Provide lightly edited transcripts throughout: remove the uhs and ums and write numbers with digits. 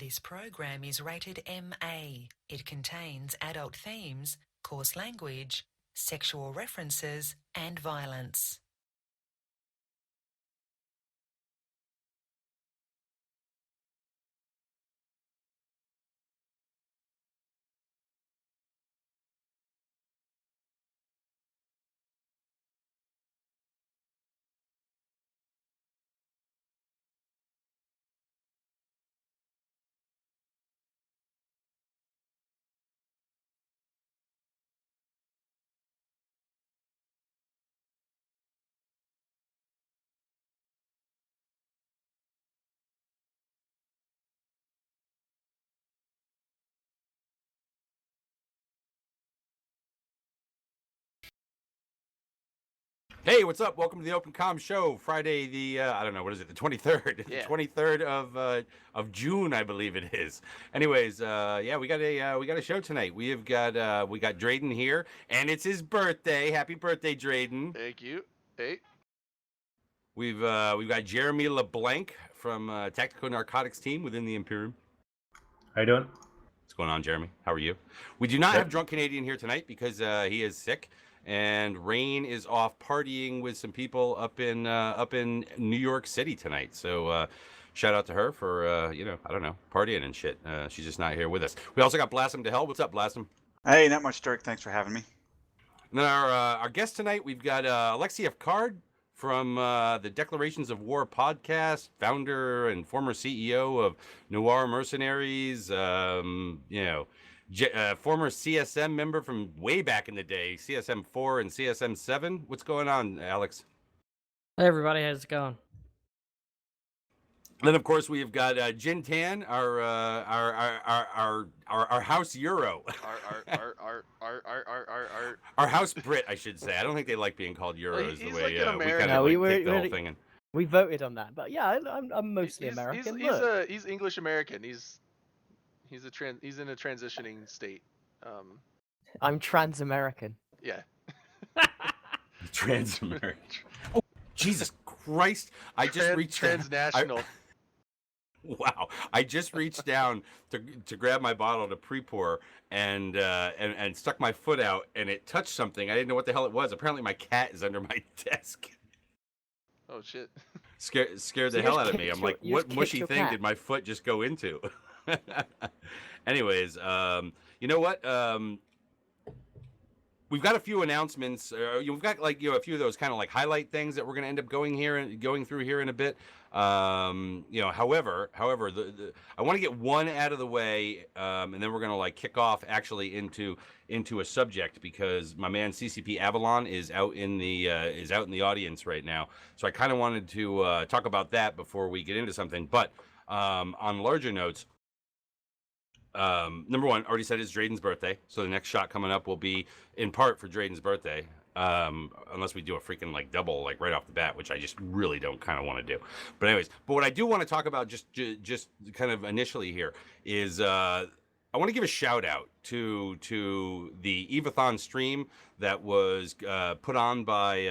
This program is rated MA. It contains adult themes, coarse language, sexual references, and violence. Hey, what's up? Welcome to the Open Com Show. Friday, the I don't know, what is it? The 23rd, Yeah. the 23rd of June, I believe it is. Anyways, yeah, we got a show tonight. We got Drayden here, and it's his birthday. Happy birthday, Drayden. Thank you. Hey. We've got Jeremy LeBlanc from Tactical Narcotics team within the Imperium. How you doing? What's going on, Jeremy? How are you? We do not Good. have Drunk Canadian here tonight because he is sick, and Rain is off partying with some people up in New York City tonight. So shout out to her for I don't know, partying and shit. She's just not here with us. We also got Blast 'em to Hell. What's up, Blast 'em? Hey, not much, Dirk. Thanks for having me. And then our guest tonight, we've got Alexei F. Card from the Declarations of War podcast, founder and former CEO of Noir Mercenaries. Former CSM member from way back in the day, CSM 4 and CSM 7. What's going on, Alex? Hey everybody, how's it going? Then of course we've got Jin Tan, our house Euro. Our house Brit, I should say. I don't think they like being called Euros Well, the he's way like an we American. kind of No, take the whole thing in. We voted on that, but yeah, I'm mostly American. He's English American. He's in a transitioning state. I'm trans-American. Yeah. Trans-American. Oh, Jesus Christ! I just reached transnational. Wow! I just reached down to grab my bottle to pre-pour and stuck my foot out and it touched something. I didn't know what the hell it was. Apparently, my cat is under my desk. Oh shit! Scared So the you hell just out of me. kicked I'm your- like, you what just kicked mushy your thing cat. did my foot just go into? Anyways, you know what? We've got a few announcements. We've got a few of those kind of like highlight things that we're going to end up going through here in a bit. However, I want to get one out of the way, and then we're going to like kick off actually into a subject because my man CCP Avalon is out in the audience right now. So I kind of wanted to talk about that before we get into something. But on larger notes. Number one, already said it's Drayden's birthday, so the next shot coming up will be in part for Drayden's birthday, unless we do a freaking like double like right off the bat, which I just really don't kind of want to do. But anyways, what I do want to talk about just kind of initially here is I want to give a shout out to the Evathon stream that was put on by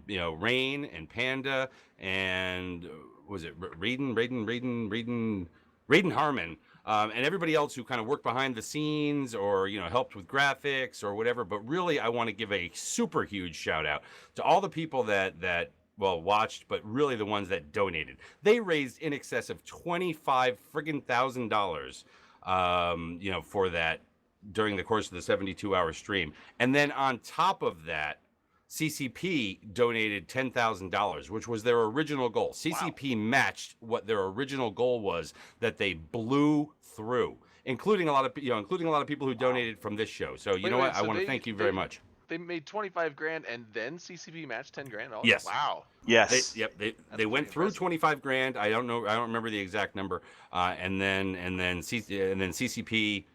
Rain and Panda and was it Raiden Harmon. And everybody else who kind of worked behind the scenes or, helped with graphics or whatever. But really, I want to give a super huge shout out to all the people that watched, but really the ones that donated. They raised in excess of $25,000, for that during the course of the 72-hour stream. And then on top of that, CCP donated $10,000, which was their original goal. CCP matched what their original goal was that they blew through, including a lot of people who donated from this show. So you know what? I want to thank you very much. They made $25,000 and then CCP matched $10,000. Yes. Wow. Yes. They went through $25,000. I don't remember the exact number. And then CCP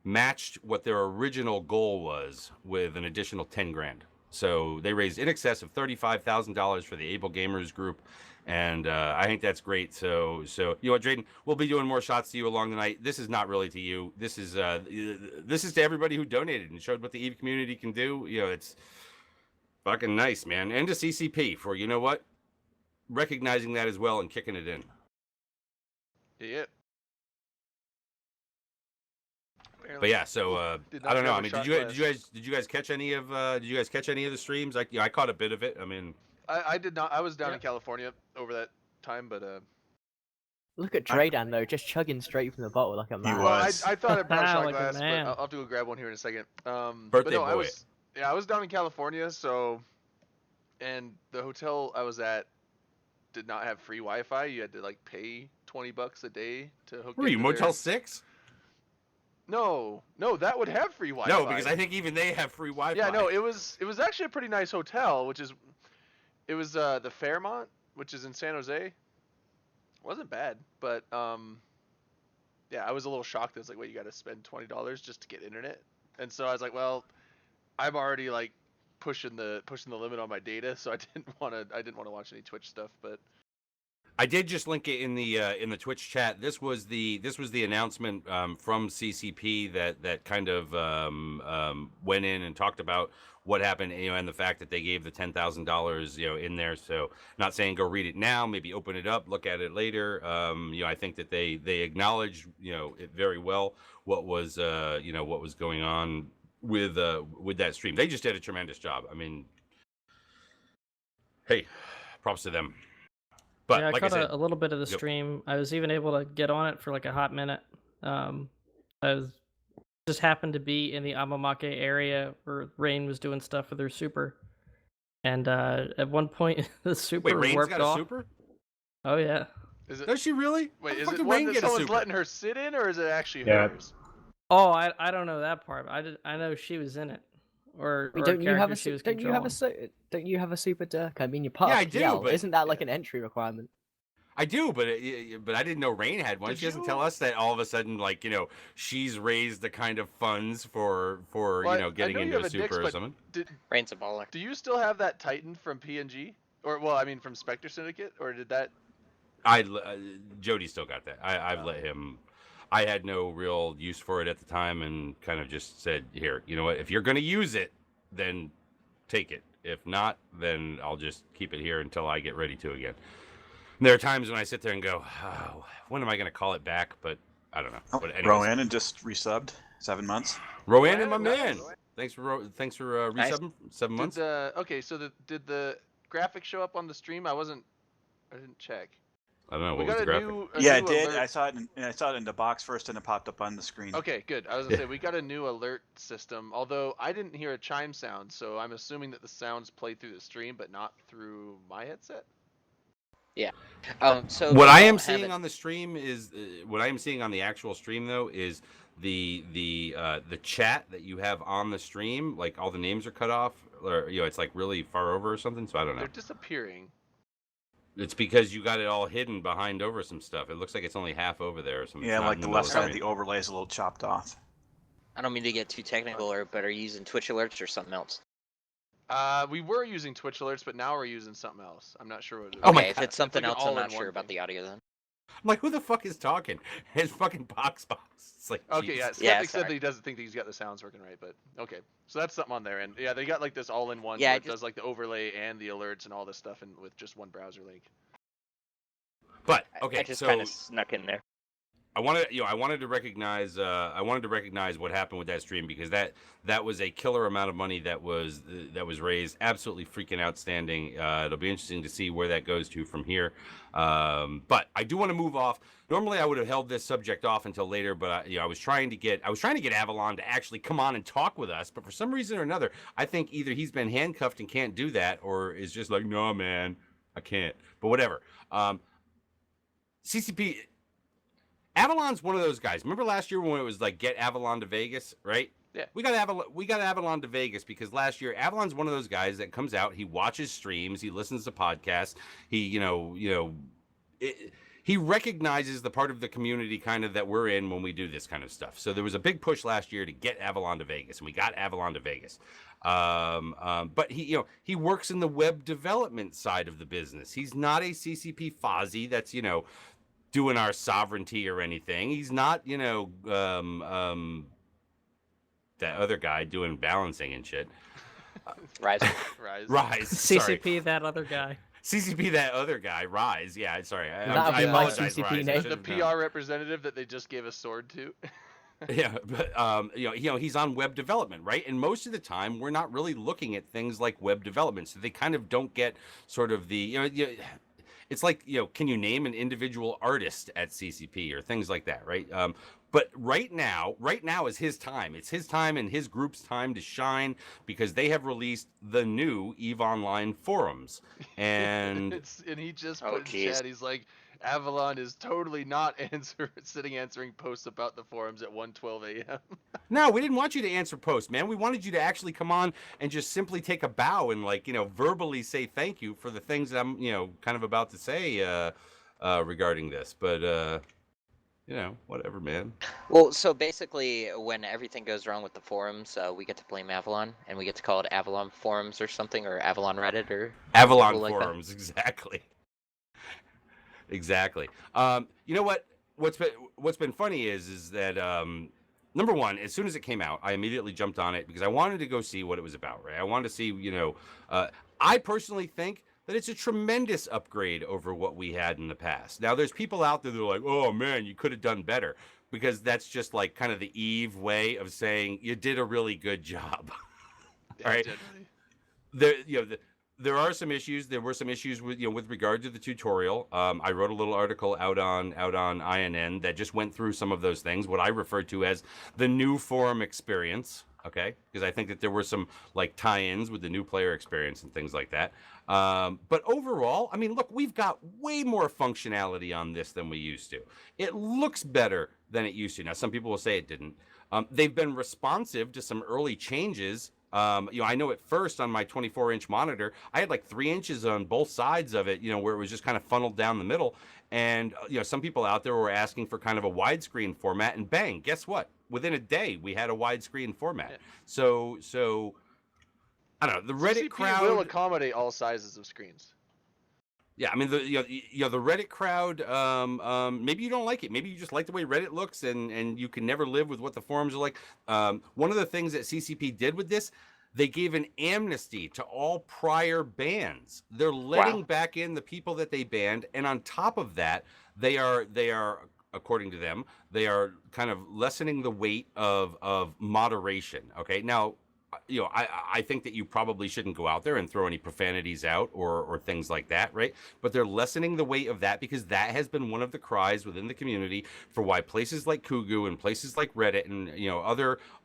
matched what their original goal was with an additional $10,000. So they raised in excess of $35,000 for the Able Gamers group, and I think that's great. So you know what, Drayden, we'll be doing more shots to you along the night. This is not really to you. This is to everybody who donated and showed what the EVE community can do. It's fucking nice, man. And to CCP for recognizing that as well and kicking it in. Yeah. But yeah, so Did not I don't know. grab I a mean, shot did you guys catch any of the streams? I caught a bit of it. I mean, I did not. I was down Yeah. in California over that time, but Look at Draydan though, just chugging straight from the bottle like a man. well, was. I thought I brought a shot Like a glass, but man. I'll have to go grab one here in a second. But Birthday no, boy. I was down in California, so, and the hotel I was at did not have free Wi-Fi. You had to like pay $20 a day to hook. Were you into Motel their... 6? No, that would have free Wi-Fi. No, because I think even they have free Wi-Fi. Yeah, no, it was actually a pretty nice hotel, it was the Fairmont, which is in San Jose. Wasn't bad, but yeah, I was a little shocked. I was like, wait, you got to spend $20 just to get internet? And so I was like, well, I'm already like pushing the limit on my data, so I didn't want to watch any Twitch stuff. But I did just link it in the Twitch chat. This was the announcement from CCP that kind of went in and talked about what happened, and the fact that they gave the $10,000, in there. So, not saying go read it now, maybe open it up, look at it later. I think that they acknowledged, it very well what was going on with that stream. They just did a tremendous job. I mean, hey, props to them. But yeah, I like caught I said, a little bit of the stream. I was even able to get on it for like a hot minute. Just happened to be in the Amamake area where Rain was doing stuff with her super, and at one point the super wait, Rain's warped got off. a super? Oh yeah. is it? Does she really? Wait, How is it fucking one Rain that get a someone's super? letting her sit in, or is it actually Yeah. hers? Oh, I don't know that part. I know she was in it, or Wait, or don't you have a character she was don't you have a controlling. don't you have a super Dirk? I mean, you're part Yeah, of I do, PL. but- Isn't that like an entry requirement? I do, but I didn't know Rain had one. Did She doesn't you? tell us that all of a sudden, like, she's raised the kind of funds for Well, I getting know you into have a a Dix, super or but something. Rain's a baller. Do you still have that Titan from PNG, or well, I mean from Spectre Syndicate, or did that? Jody still got that. I've let him. I had no real use for it at the time, and kind of just said, "Here, you know what? If you're going to use it, then take it. If not, then I'll just keep it here until I get ready to again." And there are times when I sit there and go, "Oh, when am I going to call it back?" But I don't know. Oh, But anyways, Rowan and just resubbed 7 months. Rowan and my Nice. man. Thanks for resubbing 7 months. Okay, so did the graphic show up on the stream? I didn't check. I don't know We what was got the a graphic. new. Yeah, new it did. alert- I saw it in the box first, and it popped up on the screen. Okay, good. I was gonna say we got a new alert system. Although I didn't hear a chime sound, so I'm assuming that the sounds play through the stream, but not through my headset. So What I we am all have seeing it- on the stream is what I am seeing on the actual stream though is the chat that you have on the stream, like all the names are cut off, or it's like really far over or something. So I don't know. They're disappearing. It's because you got it all hidden behind over some stuff. It looks like it's only half over there or something. Yeah, It's not like in the middle left of side of screen. the overlay is a little chopped off. I don't mean to get too technical, but are you using Twitch alerts or something else? We were using Twitch alerts, but now we're using something else. I'm not sure what it is. Oh my Okay, if God. it's something like an else, I'm not all-in-one sure about thing. the audio then. I'm like, who the fuck is talking? It's fucking box. It's like, Okay, yeah. Jesus. Skeptic said sorry. that he doesn't think that he's got the sounds working right, but okay. So that's something on there, and yeah, they got like this all-in-one. Yeah, where I it does like the overlay and the alerts and all this stuff, and with just one browser link. But I okay, just so kind of snuck in there. I wanted to recognize what happened with that stream, because that was a killer amount of money that was raised. Absolutely freaking outstanding. It'll be interesting to see where that goes to from here. But I do want to move off. Normally I would have held this subject off until later, but I was trying to get Avalon to actually come on and talk with us. But for some reason or another, I think either he's been handcuffed and can't do that, or is just like, no man, I can't. But whatever. CCP. Avalon's one of those guys. Remember last year when it was like get Avalon to Vegas, right? Yeah. We got Avalon to Vegas because last year Avalon's one of those guys that comes out, he watches streams, he listens to podcasts, he he recognizes the part of the community kind of that we're in when we do this kind of stuff. So there was a big push last year to get Avalon to Vegas, and we got Avalon to Vegas. But he works in the web development side of the business. He's not a CCP Fozzie that's doing our sovereignty or anything. He's not, that other guy doing balancing and shit. Rise. Rise. Sorry. CCP, that other guy. CCP, that other guy. Rise. Yeah, sorry. That would I be my apologize, CCP Rise. I name. The should've known. PR representative that they just gave a sword to. Yeah, but he's on web development, right? And most of the time, we're not really looking at things like web development, so they kind of don't get sort of it's like, can you name an individual artist at CCP or things like that, right? But right now is his time. It's his time and his group's time to shine because they have released the new EVE Online forums, and and he just Oh, put in jeez. chat. He's like, Avalon is totally not answering posts about the forums at 1:12 a.m. no, we didn't want you to answer posts, man. We wanted you to actually come on and just simply take a bow and verbally say thank you for the things that I'm kind of about to say regarding this. But whatever, man. Well, so basically, when everything goes wrong with the forums, we get to blame Avalon, and we get to call it Avalon Forums or something, or Avalon Reddit, or Avalon something like that. forums, exactly. Exactly. You know what? What's been funny is that number one, as soon as it came out, I immediately jumped on it because I wanted to go see what it was about. Right? I wanted to see. I personally think that it's a tremendous upgrade over what we had in the past. Now, there's people out there that are like, "Oh man, you could have done better," because that's just like kind of the Eve way of saying you did a really good job. Yeah, All right. generally. There are some issues. There were some issues with regard to the tutorial. I wrote a little article out on INN that just went through some of those things, what I refer to as the new forum experience. Okay, because I think that there were some like tie-ins with the new player experience and things like that. But overall, I mean, look, we've got way more functionality on this than we used to. It looks better than it used to. Now, some people will say it didn't. They've been responsive to some early changes. I know at first on my 24-inch monitor, I had like 3 inches on both sides of it, where it was just kind of funneled down the middle. And, some people out there were asking for kind of a widescreen format, and bang, guess what? Within a day, we had a widescreen format. Yeah. So I don't know. The Reddit CCP crowd will accommodate all sizes of screens. Yeah, I mean the Reddit crowd. Maybe you don't like it. Maybe you just like the way Reddit looks, and you can never live with what the forums are like. One of the things that CCP did with this, they gave an amnesty to all prior bans. They're letting back in the people that they banned, and on top of that, they are according to them, they are kind of lessening the weight of moderation. Okay, now. I think that you probably shouldn't go out there and throw any profanities out or things like that, right? But they're lessening the weight of that because that has been one of the cries within the community for why places like Kugu and places like Reddit and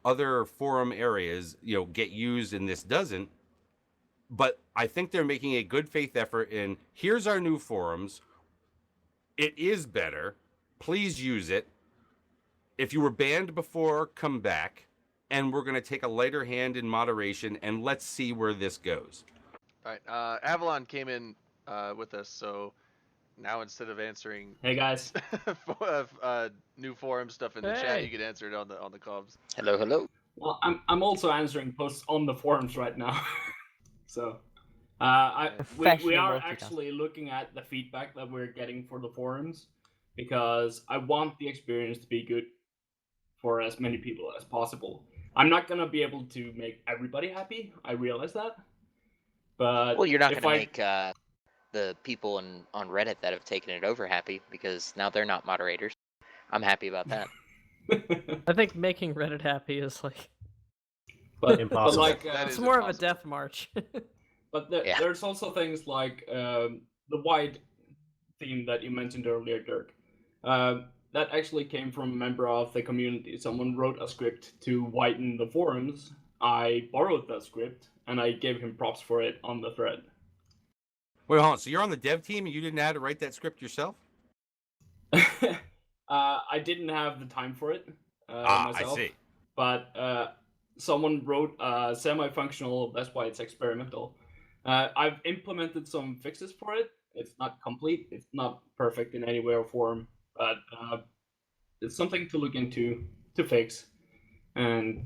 other forum areas get used and this doesn't. But I think they're making a good faith effort in here's our new forums. It is better. Please use it. If you were banned before, come back. And we're going to take a lighter hand in moderation, and let's see where this goes. All right. Avalon came in with us, so now instead of answering Hey guys. new forum stuff in the chat, you can answer it on the comms. Hello, hello. Well, I'm also answering posts on the forums right now. So we Professional are multitask. actually looking at the feedback that we're getting for the forums because I want the experience to be good for as many people as possible. I'm not gonna be able to make everybody happy. I realize that, but Well, you're not if going to make the people on Reddit that have taken it over happy because now they're not moderators. I'm happy about that. I think making Reddit happy is like but Impossible. like That it's is more of a impossible. death march. but Yeah. there's also things like the wide theme that you mentioned earlier, Dirk. That actually came from a member of the community. Someone wrote a script to widen the forums. I borrowed that script and I gave him props for it on the thread. Wait, hold on. So you're on the dev team and you didn't know how to write that script yourself? I didn't have the time for it myself. I see. But someone wrote semi-functional, that's why it's experimental. I've implemented some fixes for it. It's not complete, it's not perfect in any way or form, but it's something to look into, to fix, and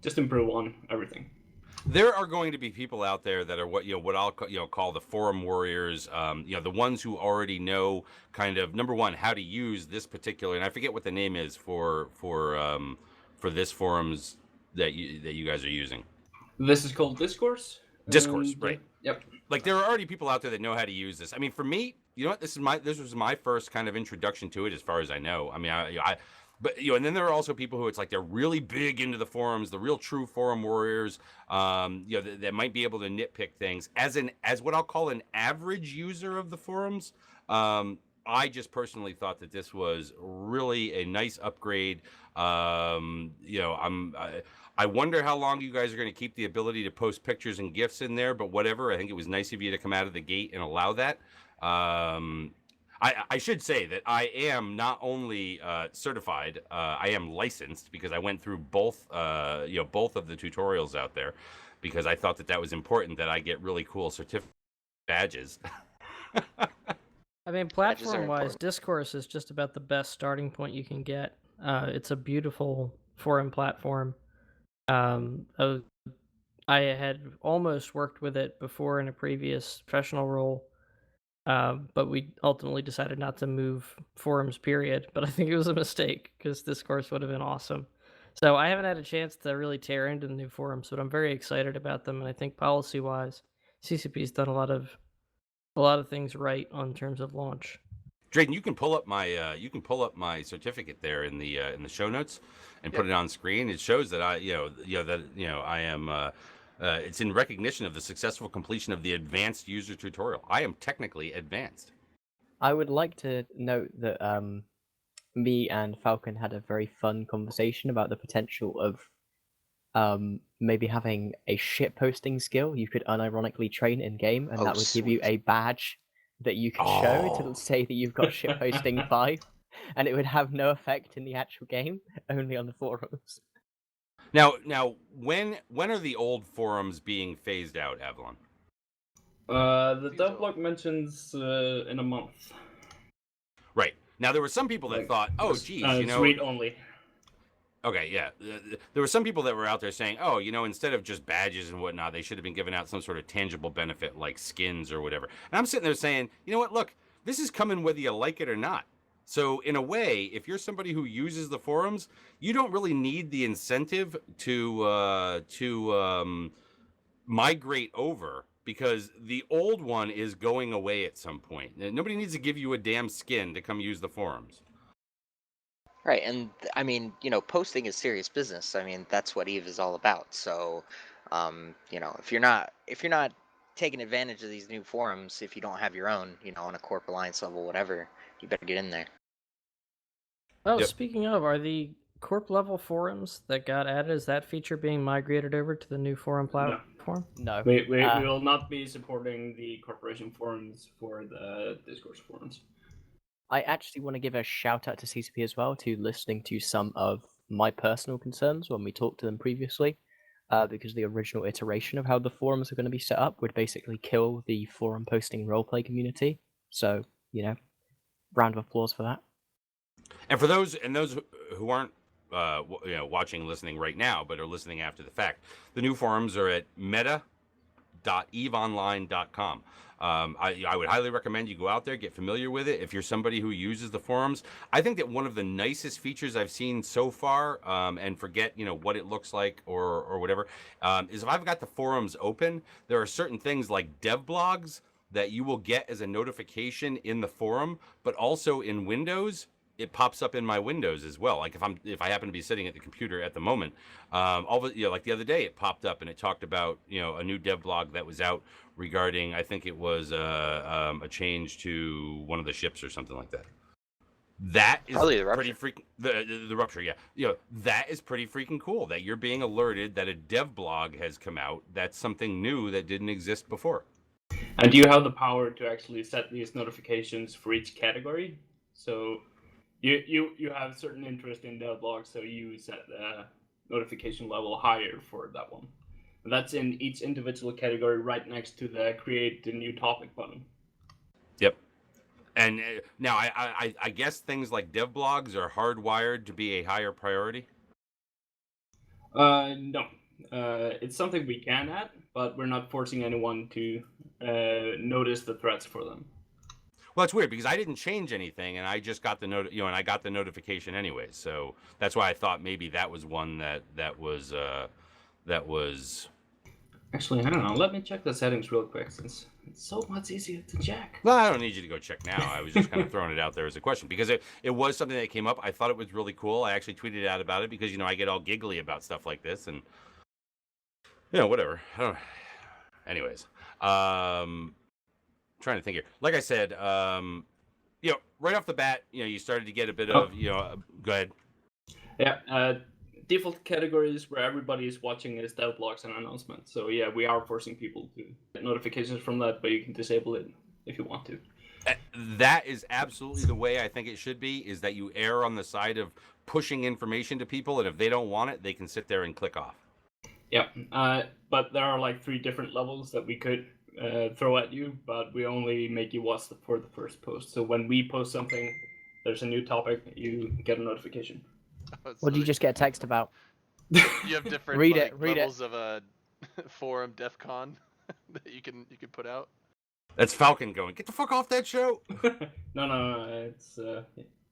just improve on everything. There are going to be people out there that are what I'll call the forum warriors. The ones who already know kind of number one how to use this particular, and I forget what the name is for this forums that you guys are using. This is called Discourse. Discourse, and, right? Yep. Like there are already people out there that know how to use this. I mean, for me, you know what? This was my first kind of introduction to it, as far as I know. I mean, But and then there are also people who it's like they're really big into the forums, the real true forum warriors. That might be able to nitpick things. As what I'll call an average user of the forums, I just personally thought that this was really a nice upgrade. I wonder how long you guys are going to keep the ability to post pictures and GIFs in there, but whatever. I think it was nice of you to come out of the gate and allow that. I should say that I am not only certified, I am licensed because I went through both of the tutorials out there because I thought that was important that I get really cool certificate badges. I mean, platform-wise, Discourse is just about the best starting point you can get. It's a beautiful forum platform. I had almost worked with it before in a previous professional role, but we ultimately decided not to move forums, period. But I think it was a mistake because Discourse would have been awesome. So I haven't had a chance to really tear into the new forums, but I'm very excited about them. And I think policy-wise, CCP's done a lot of things right on terms of launch. Drayden, you can pull up my certificate there in the show notes and put it on screen. It shows that I am. It's in recognition of the successful completion of the advanced user tutorial. I am technically advanced. I would like to note that me and Falcon had a very fun conversation about the potential of maybe having a shit posting skill you could unironically train in game, and that would give you a badge that you could show to say that you've got shit posting 5, and it would have no effect in the actual game, only on the forums. Now, when are the old forums being phased out, Avalon? The devlog mentions in a month. Right. Now, there were some people that thought, oh, geez, it's read only. Okay, yeah. There were some people that were out there saying, oh, instead of just badges and whatnot, they should have been giving out some sort of tangible benefit like skins or whatever. And I'm sitting there saying, you know what, look, this is coming whether you like it or not. So in a way, if you're somebody who uses the forums, you don't really need the incentive to migrate over because the old one is going away at some point. Nobody needs to give you a damn skin to come use the forums. Right, and I mean, posting is serious business. I mean, that's what EVE is all about. So, if you're not taking advantage of these new forums, if you don't have your own, on a Corp Alliance level, whatever, you better get in there. Oh, Speaking of, are the Corp level forums that got added, is that feature being migrated over to the new forum platform? No. We will not be supporting the corporation forums for the Discourse forums. I actually want to give a shout out to CCP as well to listening to some of my personal concerns when we talked to them previously, because the original iteration of how the forums are going to be set up would basically kill the forum posting roleplay community. So, round of applause for that. And for those who aren't watching, listening right now, but are listening after the fact, the new forums are at meta.eveonline.com. I would highly recommend you go out there, get familiar with it. If you're somebody who uses the forums, I think that one of the nicest features I've seen so far, and forget what it looks like or whatever, is if I've got the forums open, there are certain things like dev blogs that you will get as a notification in the forum, but also in Windows. It pops up in my Windows as well. Like if I happen to be sitting at the computer at the moment, like the other day, it popped up and it talked about a new dev blog that was out regarding, I think it was a change to one of the ships or something like that. That is pretty freaking the rupture, yeah. That is pretty freaking cool that you're being alerted that a dev blog has come out. That's something new that didn't exist before. And you have the power to actually set these notifications for each category. So you have certain interest in dev blogs, so you set the notification level higher for that one. And that's in each individual category right next to the create a new topic button. Yep. And now I guess things like dev blogs are hardwired to be a higher priority? No. It's something we can add, but we're not forcing anyone to notice the threats for them. Well, it's weird because I didn't change anything, and I just got the and I got the notification anyways. So that's why I thought maybe that was one that was. Actually, I don't know. Let me check the settings real quick since It's so much easier to check. Well, I don't need you to go check now. I was just kind of throwing it out there as a question because it was something that came up. I thought it was really cool. I actually tweeted out about it because, I get all giggly about stuff like this and, whatever. I don't. Anyways, trying to think here. Like I said, right off the bat, you started to get a bit of, go ahead. Yeah, default categories where everybody is watching is dev blogs and announcements. So yeah, we are forcing people to get notifications from that, but you can disable it if you want to. That is absolutely the way I think it should be, is that you err on the side of pushing information to people, and if they don't want it, they can sit there and click off. Yeah, but there are like 3 different levels that we could throw at you, but we only make you watch for the first post. So when we post something, there's a new topic, you get a notification. What do you just get a text about? You have different read levels of a forum DEF CON that you can put out. That's Falcon going, get the fuck off that show. No, it's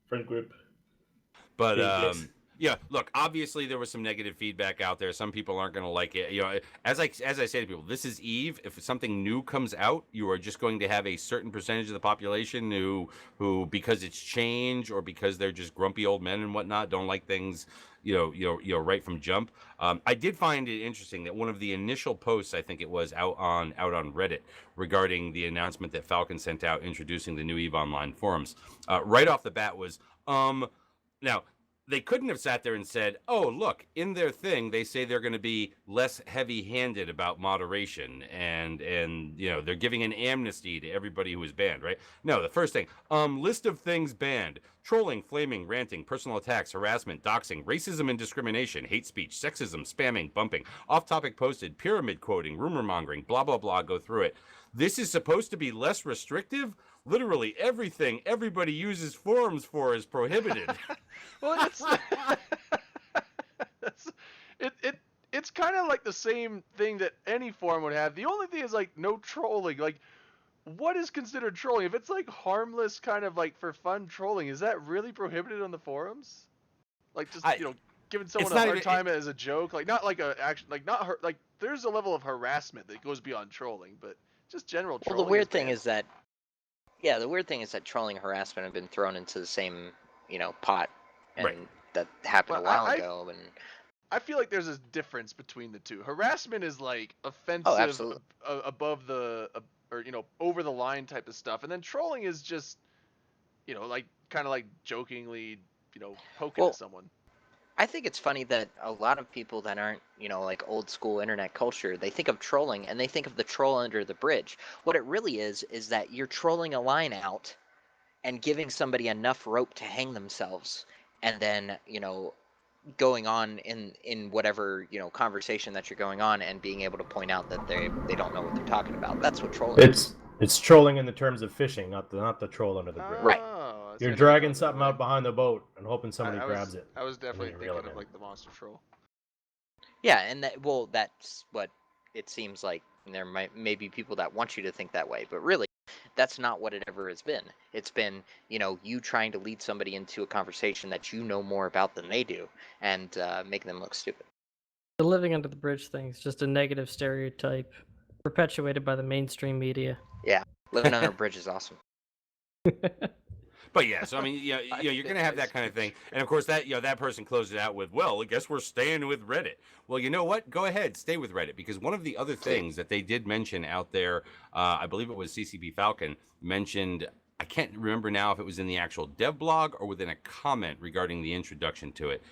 friend group. But yeah, look, obviously there was some negative feedback out there. Some people aren't going to like it. As I say to people, this is Eve. If something new comes out, you are just going to have a certain percentage of the population who because it's change or because they're just grumpy old men and whatnot, don't like things, right from jump. I did find it interesting that one of the initial posts, I think it was out on Reddit, regarding the announcement that Falcon sent out introducing the new EVE Online forums, right off the bat was, now, they couldn't have sat there and said, oh, look, in their thing, they say they're going to be less heavy-handed about moderation and they're giving an amnesty to everybody who is banned, right? No, the first thing, list of things banned: trolling, flaming, ranting, personal attacks, harassment, doxing, racism and discrimination, hate speech, sexism, spamming, bumping, off-topic posted, pyramid quoting, rumor mongering, blah, blah, blah, go through it. This is supposed to be less restrictive? Literally everything everybody uses forums for is prohibited. Well, it's kind of like the same thing that any forum would have. The only thing is like no trolling. Like, what is considered trolling? If it's like harmless, kind of like for fun trolling, is that really prohibited on the forums? Like just giving someone a hard time as a joke, like not like a action, like not her, like there's a level of harassment that goes beyond trolling, but just general trolling. Well, the weird thing is that, the weird thing is that trolling and harassment have been thrown into the same, pot, and right. That happened a while ago. And I feel like there's a difference between the two. Harassment is like offensive, above the, or over the line type of stuff, and then trolling is just, like kind of like jokingly, poking at someone. I think it's funny that a lot of people that aren't, like old school internet culture, they think of trolling and they think of the troll under the bridge. What it really is that you're trolling a line out and giving somebody enough rope to hang themselves, and then, going on in whatever, conversation that you're going on and being able to point out that they don't know what they're talking about. That's what trolling is. It's trolling in the terms of fishing, not the troll under the bridge. Right. You're dragging something out behind the boat and hoping somebody grabs it. I was definitely thinking of like the monster troll. Yeah, and that's what it seems like. There may be people that want you to think that way, but really, that's not what it ever has been. It's been, you trying to lead somebody into a conversation that you know more about than they do, and making them look stupid. The living under the bridge thing is just a negative stereotype perpetuated by the mainstream media. Yeah, living under a bridge is awesome. But yeah, so I mean, you're going to have that kind of thing, and of course that that person closed it out with, well, I guess we're staying with Reddit. Well, you know what? Go ahead, stay with Reddit, because one of the other things that they did mention out there, I believe it was CCP Falcon mentioned. I can't remember now if it was in the actual dev blog or within a comment regarding the introduction to it.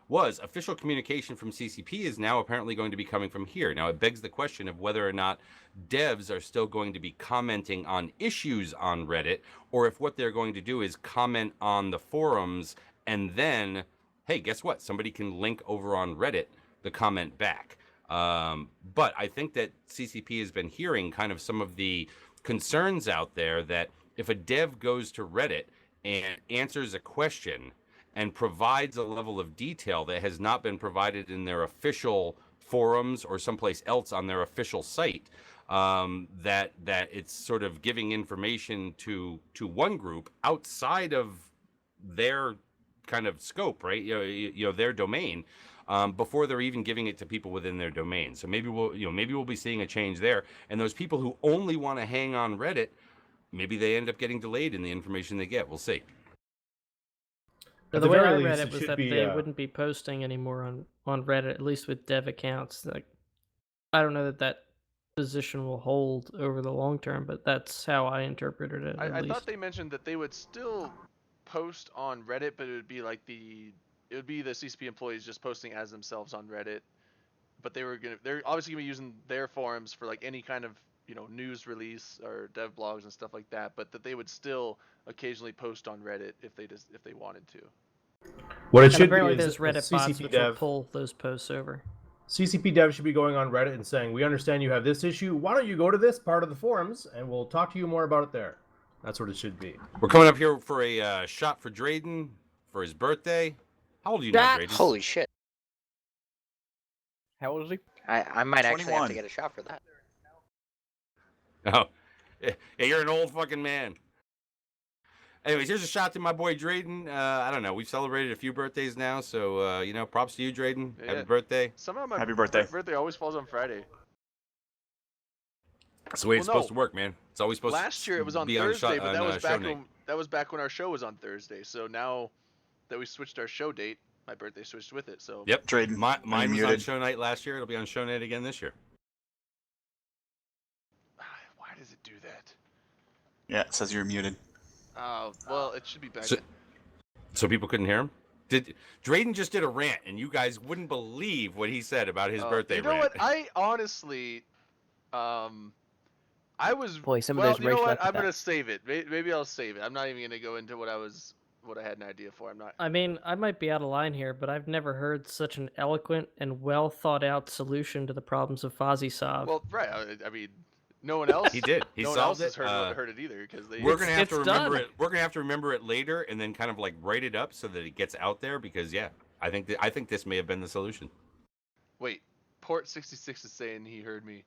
Was official communication from CCP is now apparently going to be coming from here. Now it begs the question of whether or not devs are still going to be commenting on issues on Reddit, or if what they're going to do is comment on the forums and then, hey, guess what? Somebody can link over on Reddit the comment back. But I think that CCP has been hearing kind of some of the concerns out there that if a dev goes to Reddit and answers a question and provides a level of detail that has not been provided in their official forums or someplace else on their official site, that it's sort of giving information to one group outside of their kind of scope, right? Their domain. before they're even giving it to people within their domain. So maybe we'll be seeing a change there. And those people who only want to hang on Reddit, maybe they end up getting delayed in the information they get. We'll see. So the way I read it was that they wouldn't be posting anymore on Reddit, at least with dev accounts. Like, I don't know that position will hold over the long term, but that's how I interpreted it. I thought they mentioned that they would still post on Reddit, but it would be like the CCP employees just posting as themselves on Reddit. But they're obviously gonna be using their forums for like any kind of news release or dev blogs and stuff like that. But that they would still occasionally post on Reddit if they wanted to. What it should apparently be is there's Reddit bots which will pull those posts over. CCP dev should be going on Reddit and saying, "We understand you have this issue. Why don't you go to this part of the forums and we'll talk to you more about it there." That's what it should be. We're coming up here for a shot for Drayden for his birthday. How old are you now, Drayden? Holy shit! How old is he? I might actually have 21. to get a shot for that. Oh, yeah, you're an old fucking man. Anyways, here's a shot to my boy Drayden. I don't know. We've celebrated a few birthdays now, so props to you, Drayden. Yeah. Happy birthday. Somehow my Happy birthday. birthday always falls on Friday. That's the way it's supposed to work, man. It's always supposed to Last year it was on be Thursday, on but that was back when our show was on Thursday. So now that we switched our show date, my birthday switched with it. So Yep. Drayden, Mine was on muted? show night last year. It'll be on show night again this year. why does it do that? Yeah, it says you're muted. Oh, well, it should be back. So people couldn't hear him? Drayden just did a rant, and you guys wouldn't believe what he said about his birthday rant. You know what? I honestly, I was. Boy, some of well, those you know racial what? I'm epithets. gonna save it. Maybe I'll save it. I'm not even gonna go into what I had an idea for. I'm not. I mean, I might be out of line here, but I've never heard such an eloquent and well thought out solution to the problems of FozzieSov. Well, right. I mean, no one else. He did. He no one solved else it. has heard it either because they. We're gonna have to remember done. it. We're gonna have to remember it later, and then kind of like write it up so that it gets out there. Because I think this may have been the solution. Wait, Port 66 is saying he heard me.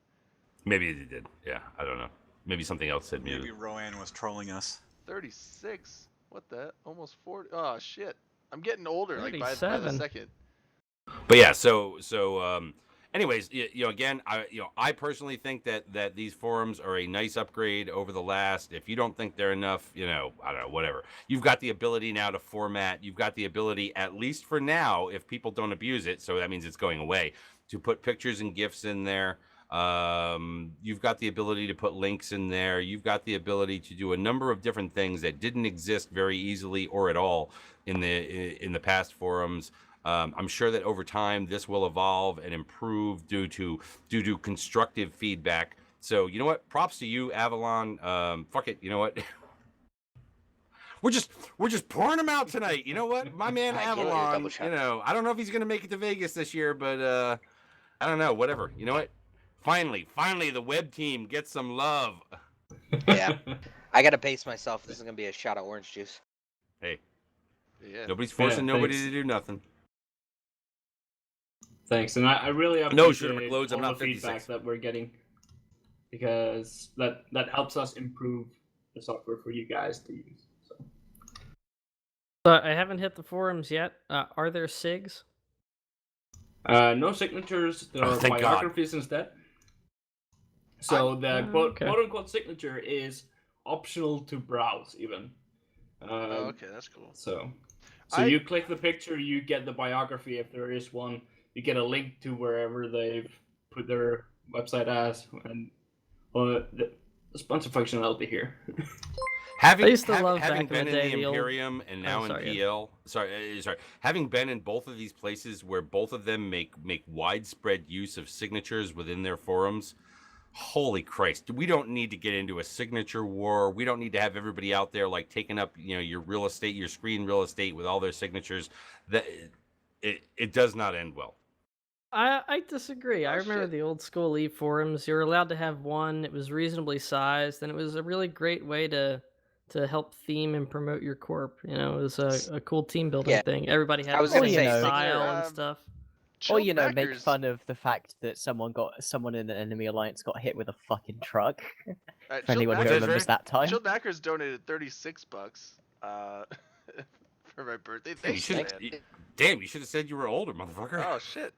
Maybe he did. Yeah, I don't know. Maybe something else said Maybe muted. Rowan was trolling us. 36. What the? Almost 40. Oh shit! I'm getting older. Like by the 37. second. But yeah, anyways, again, I personally think that these forums are a nice upgrade over the last. If you don't think they're enough, I don't know, whatever. You've got the ability now to format. You've got the ability, at least for now, if people don't abuse it, so that means it's going away, to put pictures and GIFs in there. You've got the ability to put links in there. You've got the ability to do a number of different things that didn't exist very easily or at all in the past forums. I'm sure that over time this will evolve and improve due to constructive feedback. So you know what? Props to you, Avalon. Fuck it. You know what? We're just pouring them out tonight. You know what? My man Avalon. I don't know if he's gonna make it to Vegas this year, but I don't know. Whatever. You know what? Finally, the web team gets some love. Yeah, I gotta pace myself. This is gonna be a shot of orange juice. Hey, Yeah. nobody's forcing nobody thanks. to do nothing. Thanks, and I really appreciate No, Sugar McLoads, I'm all not the feedback 56. that we're getting, because that helps us improve the software for you guys to use. So I haven't hit the forums yet. Are there SIGs? No signatures. There are thank God. biographies instead. So the okay. quote unquote signature is optional to browse even. Okay, that's cool. So I- you click the picture, you get the biography if there is one. You get a link to wherever they've put their website as, and there's a bunch of functionality here. I used to love having back in been the in day, the the old- Imperium and now in sorry, PL, sorry, having been in both of these places where both of them make widespread use of signatures within their forums. Holy Christ, we don't need to get into a signature war. We don't need to have everybody out there like taking up your real estate, your screen real estate with all their signatures. That it does not end well. I disagree. I remember shit. the old school Eve forums. You were allowed to have one. It was reasonably sized, and it was a really great way to help theme and promote your corp. It was a cool team building Yeah. thing. Everybody had I was the gonna same say, style Signature, and stuff. Or Chill make Backers- fun of the fact that someone in an enemy alliance got hit with a fucking truck. Alright, For anyone who Chill remembers that time. Chill Backers donated $36 for my birthday. Damn, you Thanks, should. man. Damn, you should have said you were older, motherfucker. Oh shit.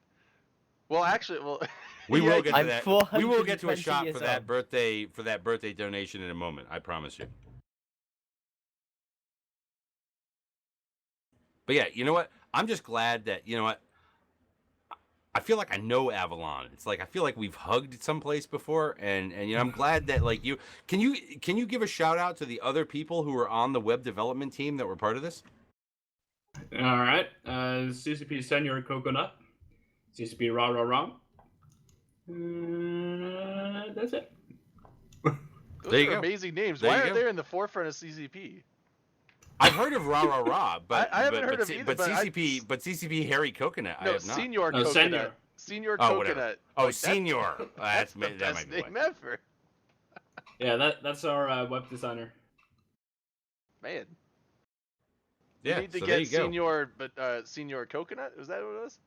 Well, actually, well. We yeah, will get to I'm that. We will get to a 420 shot years for that old. birthday donation in a moment. I promise you. But yeah, you know what? I'm just glad that I feel like I know Avalon. It's like I feel like we've hugged someplace before, and I'm glad that like you can you give a shout out to the other people who were on the web development team that were part of this? All right. CCP Senior Coconut. CCP Rah Rah Rah. That's it. Those There you are go. amazing names. There Why you aren't go. they in the forefront of CCP? I've heard of Rah Rah Rah, but I haven't heard of either, but but CCP Harry Coconut, I No, have not. Senior No, Coconut. Senior. Senior Oh, Coconut. whatever. Oh, Like, Senior. That's the that best might be name why. ever. Yeah, that's our web designer. Man. Yeah, You need to so there get you go. Senior, but Senior Coconut? Was that what it was?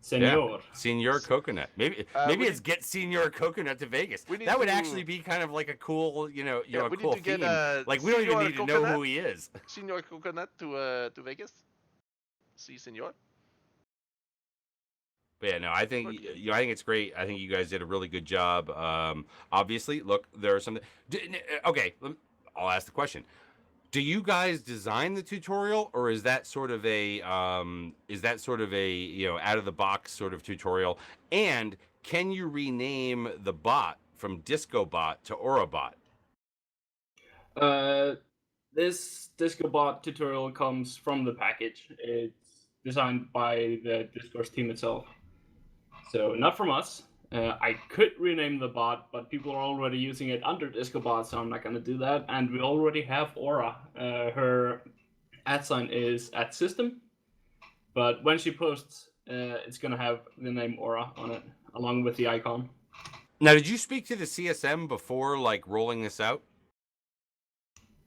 Senor. Senior Coconut. Maybe we it's get Senior Coconut to Vegas. we need That would to- actually be kind of like a cool, we a need cool to get, theme. Like we don't even Senior need to know Coconut. who he is. Senior Coconut to Vegas? Si, senor. But yeah, no, I think I think it's great. I think you guys did a really good job. Obviously, look, there are some. Okay, I'll ask the question. Do you guys design the tutorial, or is that sort of a out of the box sort of tutorial? And can you rename the bot from DiscoBot to AuraBot? This DiscoBot tutorial comes from the package. It's designed by the Discourse team itself. So not from us. I could rename the bot, but people are already using it under DiscoBot, so I'm not going to do that. And we already have Aura. Her @ sign is @system, but when she posts, it's going to have the name Aura on it, along with the icon. Now, did you speak to the CSM before, like, rolling this out?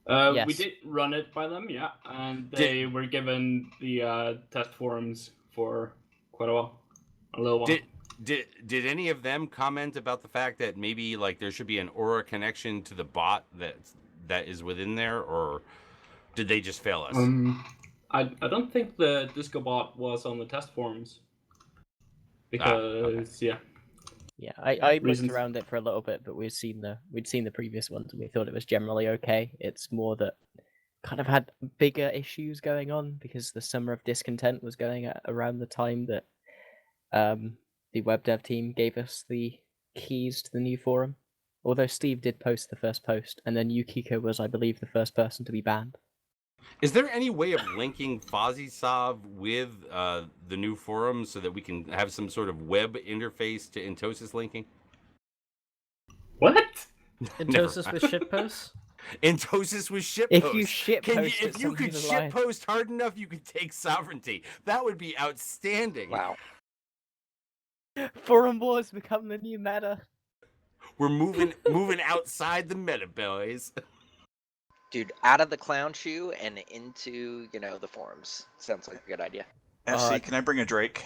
Yes. We did run it by them, yeah, and they were given the test forums for quite a little while. Did any of them comment about the fact that maybe like there should be an Aura connection to the bot that is within there, or did they just fail us? I don't think the DiscoBot was on the test forums because okay. Yeah, I looked Reasons. around it for a little bit, but we'd seen the previous ones and we thought it was generally okay. It's more that kind of had bigger issues going on because the Summer of Discontent was going at around the time that the web dev team gave us the keys to the new forum. Although Steve did post the first post, and then Yukiko was, I believe, the first person to be banned. Is there any way of linking FozzieSov with the new forum so that we can have some sort of web interface to Intosis linking? What? Intosis with shitposts? Intosis with shitpost. If you shitpost it, if you could somebody's alive. shitpost hard enough, you could take sovereignty. That would be outstanding. Wow. Forum wars become the new meta. We're moving outside the meta, boys. Dude, out of the clown shoe and into, the forums. Sounds like a good idea. FC, can I bring a Drake?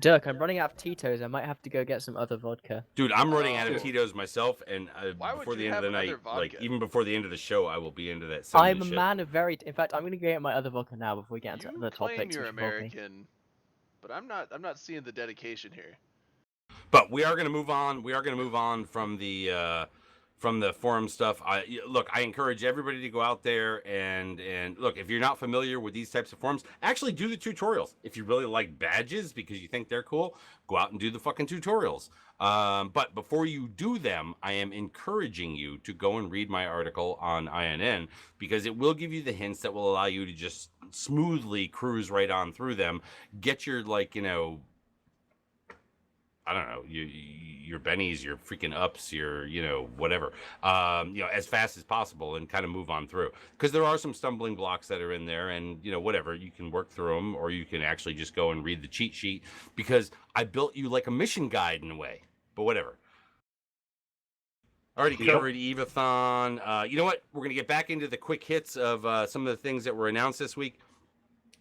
Dirk, I'm running out of Tito's. I might have to go get some other vodka. Dude, I'm running out of Dude. Tito's myself, and Why would before the you end of the have night, another like vodka? even before the end of the show, I will be into that. I'm a shit. man of very. In fact, I'm going to go get my other vodka now before we get into You the claim topics. you're which involve me. American, but I'm not seeing the dedication here. But we are going to move on. We are going to move on from the forum stuff. I encourage everybody to go out there and look. If you're not familiar with these types of forums, actually do the tutorials. If you really like badges because you think they're cool, go out and do the fucking tutorials. But before you do them, I am encouraging you to go and read my article on INN because it will give you the hints that will allow you to just smoothly cruise right on through them. Get your I don't know, your bennies, your freaking ups, your, whatever, as fast as possible and kind of move on through. Because there are some stumbling blocks that are in there and, whatever, you can work through them or you can actually just go and read the cheat sheet because I built you like a mission guide in a way, but whatever. Already covered Evathon. You know what? We're going to get back into the quick hits of some of the things that were announced this week.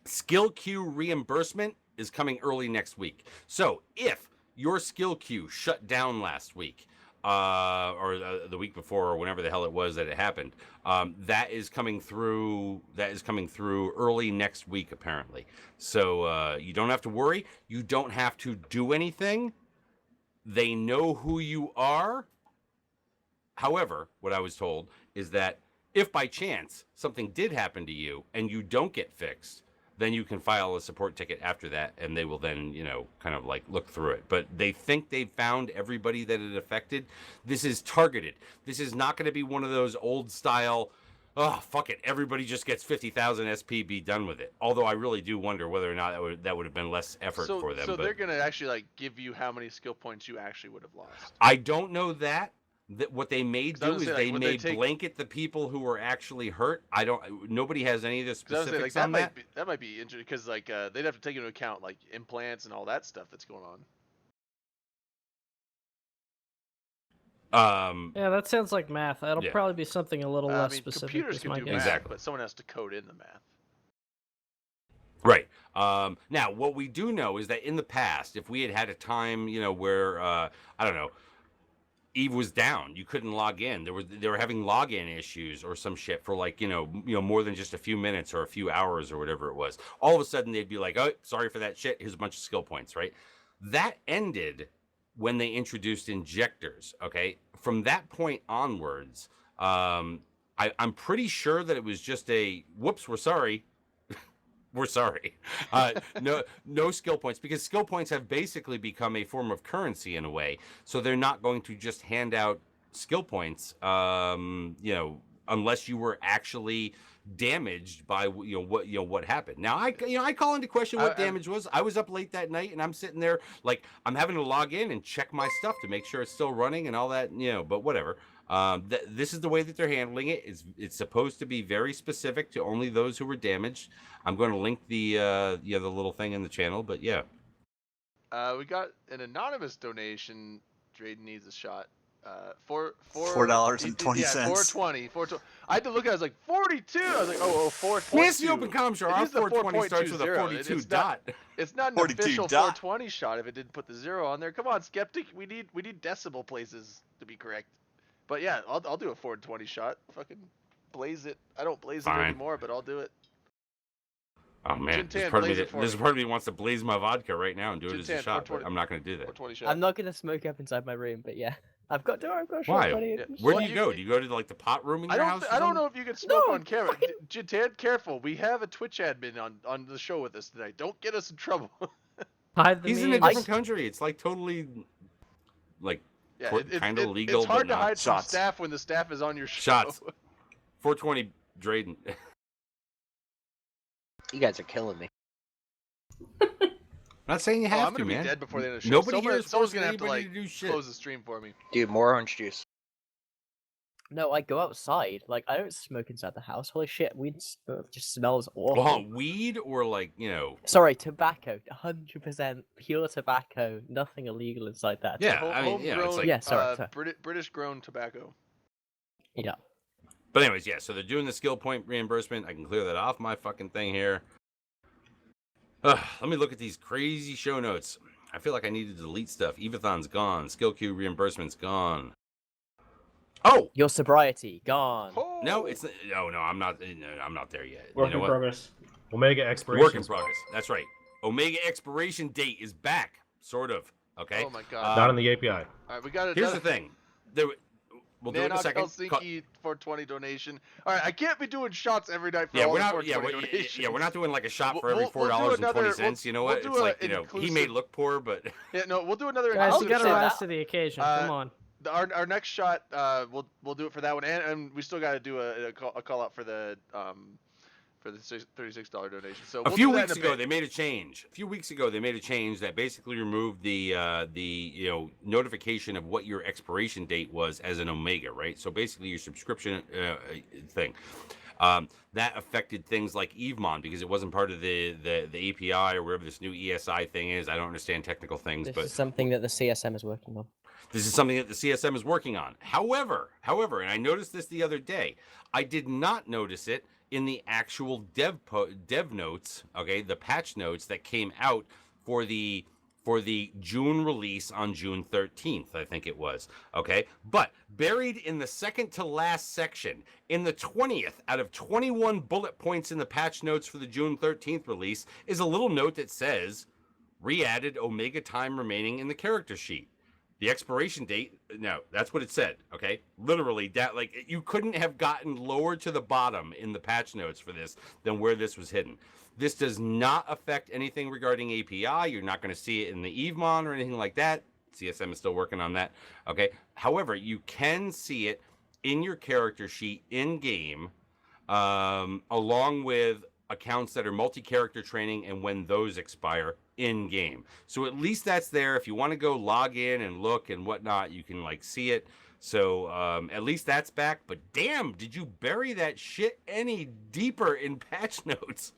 Skill queue reimbursement is coming early next week. So if your skill queue shut down last week, or the week before, or whenever the hell it was that it happened. That is coming through. That is coming through early next week, apparently. So you don't have to worry. You don't have to do anything. They know who you are. However, what I was told is that if by chance something did happen to you and you don't get fixed, then you can file a support ticket after that, and they will then, kind of like look through it. But they think they've found everybody that it affected. This is targeted. This is not going to be one of those old style, oh, fuck it, everybody just gets 50,000 SP, be done with it. Although I really do wonder whether or not that would have been less effort for them. So they're going to actually like give you how many skill points you actually would have lost. I don't know that. What they may do is they may blanket the people who were actually hurt. Nobody has any of the specifics on that. That might be interesting because like they'd have to take into account like implants and all that stuff that's going on. Yeah, that sounds like math. That'll probably be something a little less specific. Computers can do math, exactly, but someone has to code in the math. Right. Now, what we do know is that in the past, if we had a time, where I don't know, Eve was down, you couldn't log in. They were having login issues or some shit for like more than just a few minutes or a few hours or whatever it was. All of a sudden they'd be like, "Oh, sorry for that shit. Here's a bunch of skill points." Right. That ended when they introduced injectors. Okay. From that point onwards, I'm pretty sure that it was just a whoops. We're sorry. We're sorry. No skill points, because skill points have basically become a form of currency in a way. So they're not going to just hand out skill points, unless you were actually damaged by what happened. Now I call into question what damage was. I was up late that night and I'm sitting there like I'm having to log in and check my stuff to make sure it's still running and all that. But whatever. This is the way that they're handling it. It's supposed to be very specific to only those who were damaged. I'm going to link the little thing in the channel, but yeah. We got an anonymous donation. Drayden needs a shot. $4.20. Yeah, 420. I had to look at it. I was like 42. I was like, 4.2. Yes, the open com show. Our 420 starts with a 42 dot. It's not an official 420 shot if it didn't put the 0 on there. Come on, Skeptic. We need decimal places to be correct. But yeah, I'll do a 420 shot. Fucking blaze it. I don't blaze it anymore, but I'll do it. Oh man, this part of me wants to blaze my vodka right now and do it as a shot, but I'm not going to do that. I'm not going to smoke up inside my room, but yeah, I've got shot. Why? Where do you go? Do you go to like the pot room in your house? I don't know if you can smoke on camera. Jintan, careful. We have a Twitch admin on the show with us tonight. Don't get us in trouble. He's in a different country. It's like totally like kind of legal. It's hard to hide from staff when the staff is on your show. Shots. 420 Drayden. You guys are killing me. I'm not saying you have I'm gonna be dead before the end of the show. Nobody here is someone's gonna have to like do shit. Close the stream for me. Dude, more orange juice. No, I go outside. Like I don't smoke inside the house. Holy shit, weed just smells awful. Well, weed or like Sorry, tobacco. 100% pure tobacco. Nothing illegal inside that. Yeah, I mean, it's like sorry. British grown tobacco. Yeah. But anyways, yeah, so they're doing the skill point reimbursement. I can clear that off my fucking thing here. Let me look at these crazy show notes. I feel like I need to delete stuff. Evathon's gone. Skill queue reimbursement's gone. Oh! Your sobriety, gone. Oh. No, it's... No, I'm not there yet. Work in progress. Omega expiration. Work in progress. That's right. Omega expiration date is back. Sort of. Okay? Oh my god. Not in the API. All right, we got it. Here's the thing. We'll do it in a second. Helsinki 420 donation. All right, I can't be doing shots every night for all the 420 donations. Yeah, we're not doing like a shot for every $4.20. You know what? It's like, he may look poor, but... Yeah, no, we'll do another... Guys, you gotta rise to the occasion. Come on. Our next shot, we'll do it for that one, and we still got to do a call out for the $36 donation. So a few weeks ago they made a change. A few weeks ago they made a change that basically removed the notification of what your expiration date was as an Omega, right? So basically your subscription thing. That affected things like EveMon because it wasn't part of the API or whatever this new ESI thing is. I don't understand technical things, but is something that the CSM is working on. This is something that the CSM is working on. However, and I noticed this the other day, I did not notice it in the actual dev notes, okay, the patch notes that came out for the for the June release on June 13th, I think it was. Okay. But buried in the second to last section, in the 20th out of 21 bullet points in the patch notes for the June 13th release, is a little note that says, re-added Omega time remaining in the character sheet. The expiration date, no, that's what it said, okay? Literally, that, like, you couldn't have gotten lower to the bottom in the patch notes for this than where this was hidden. This does not affect anything regarding API. You're not going to see it in the EveMon or anything like that. CSM is still working on that, okay? However, you can see it in your character sheet in-game, along with accounts that are multi-character training and when those expire in-game. So at least that's there. If you want to go log in and look and whatnot, you can like see it. So at least that's back. But damn, did you bury that shit any deeper in patch notes?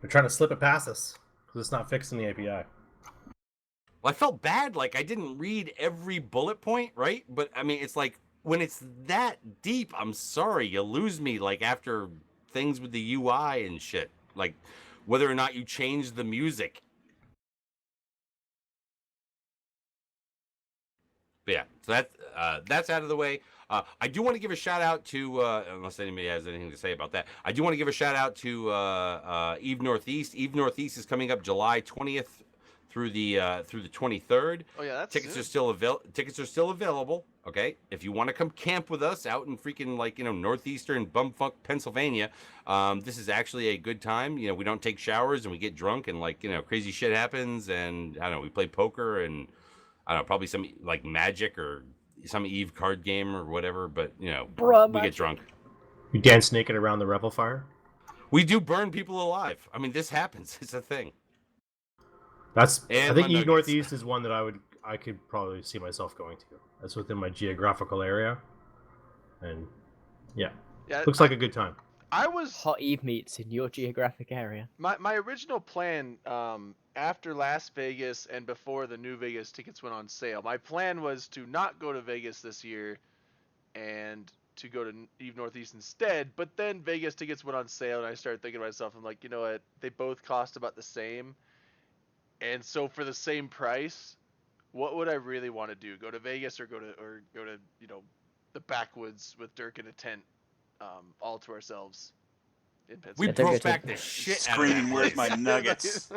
They're trying to slip it past us because it's not fixed in the API. Well, I felt bad. Like I didn't read every bullet point, right? But I mean, it's like when it's that deep, I'm sorry, you lose me like after things with the UI and shit. Like whether or not you change the music. But yeah, so that's out of the way. I do want to give a shout out to, unless anybody has anything to say about that, I do want to give a shout out to Eve Northeast. Eve Northeast is coming up July 20th through the 23rd. Oh yeah, that's tickets are still available. Okay, if you want to come camp with us out in freaking like northeastern bumfuck Pennsylvania, this is actually a good time. We don't take showers and we get drunk and like crazy shit happens, and I don't know, we play poker and I don't know, probably some like Magic or some Eve card game or whatever. But we get drunk. You dance naked around the revel fire. We do burn people alive. I mean, this happens. It's a thing. I think Eve Northeast is one that I could probably see myself going to. That's within my geographical area, and yeah, looks like a good time. Hot Eve meets in your geographic area. My original plan, after Las Vegas and before the New Vegas tickets went on sale, my plan was to not go to Vegas this year, and to go to Eve Northeast instead. But then Vegas tickets went on sale, and I started thinking to myself, I'm like, you know what? They both cost about the same. And so for the same price, what would I really want to do? Go to Vegas or go to the backwoods with Dirk in a tent, all to ourselves in Pennsylvania? We broke back the shit screaming, "Where's my nuggets?"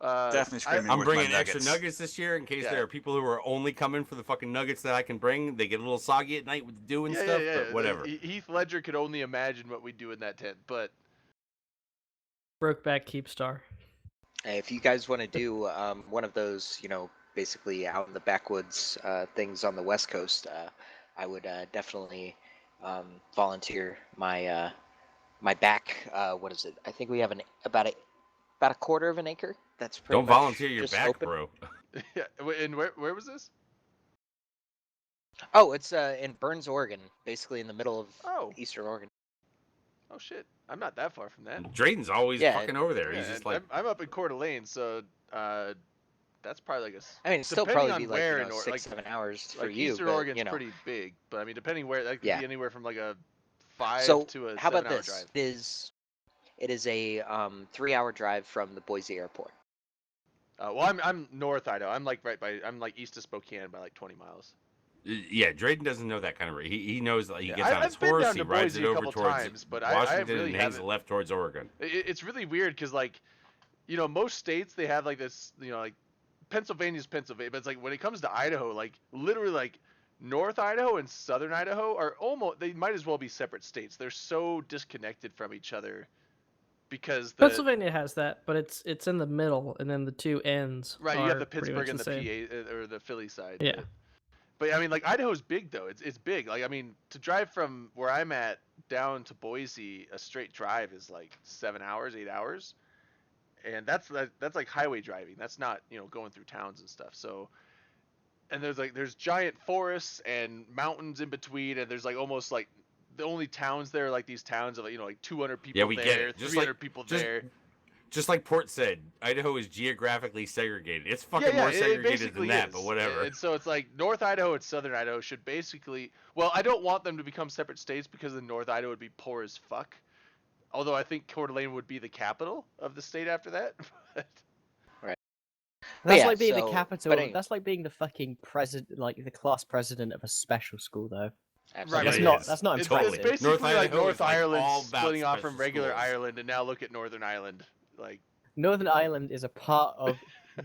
Definitely screaming. I'm "Where's bringing my extra nuggets this year in case there are people who are only coming for the fucking nuggets that I can bring. They get a little soggy at night with the dew and stuff, but whatever. Heath Ledger could only imagine what we do in that tent, but Brokeback Keepstar. If you guys want to do one of those, basically out in the backwoods things on the West Coast, I would definitely volunteer my my back. What is it? I think we have about a quarter of an acre. That's pretty. Don't volunteer your just back, open. bro. yeah. And where was this? Oh, it's in Burns, Oregon, basically in the middle of Eastern Oregon. Oh shit, I'm not that far from that. Drayden's always fucking over there. Yeah, He's just like I'm up in Coeur d'Alene, so that's probably like I mean, it'd still depending probably be on like where 6-7 hours for like you. Eastern but, Oregon's pretty big, but I mean, depending where, that could be anywhere from like a 5 to a how about 7-hour this? drive. It is a 3-hour drive from the Boise airport. Well, I'm North Idaho. I'm like I'm like east of Spokane by like 20 miles. Yeah, Drayden doesn't know that kind of. He knows that he gets on I've his been horse, down he to rides Boise it a over couple towards times, but Washington I really and hangs haven't. left towards Oregon. It's really weird because like, most states they have like this, like Pennsylvania's Pennsylvania, but it's like when it comes to Idaho, like literally like North Idaho and Southern Idaho are they might as well be separate states. They're so disconnected from each other. Because Pennsylvania has that, but it's in the middle, and then the two ends. Right, you have the pretty Pittsburgh much and the the PA or the Philly side. Yeah. But I mean, like Idaho's big though. It's big. Like I mean, to drive from where I'm at down to Boise, a straight drive is like 7 hours, 8 hours, and that's like highway driving. That's not going through towns and stuff. So, and there's giant forests and mountains in between, and there's like almost like the only towns there are like these towns of like 200 people Yeah, we there, get it. 300 people there. Just like Port said, Idaho is geographically segregated. It's fucking more segregated than that, but whatever. And so it's like North Idaho and Southern Idaho should basically. Well, I don't want them to become separate states because the North Idaho would be poor as fuck. Although I think Coeur d'Alene would be the capital of the state after that. Right. That's yeah, like being so- the capital. but anyway. That's like being the fucking president, like the class president of a special school, though. Absolutely. That's Yeah, not. it That's not It's impressive. basically North like Idaho North is, like, Ireland all about splitting off from special regular schools. Ireland, and now look at Northern Ireland. Like Northern Ireland is a part of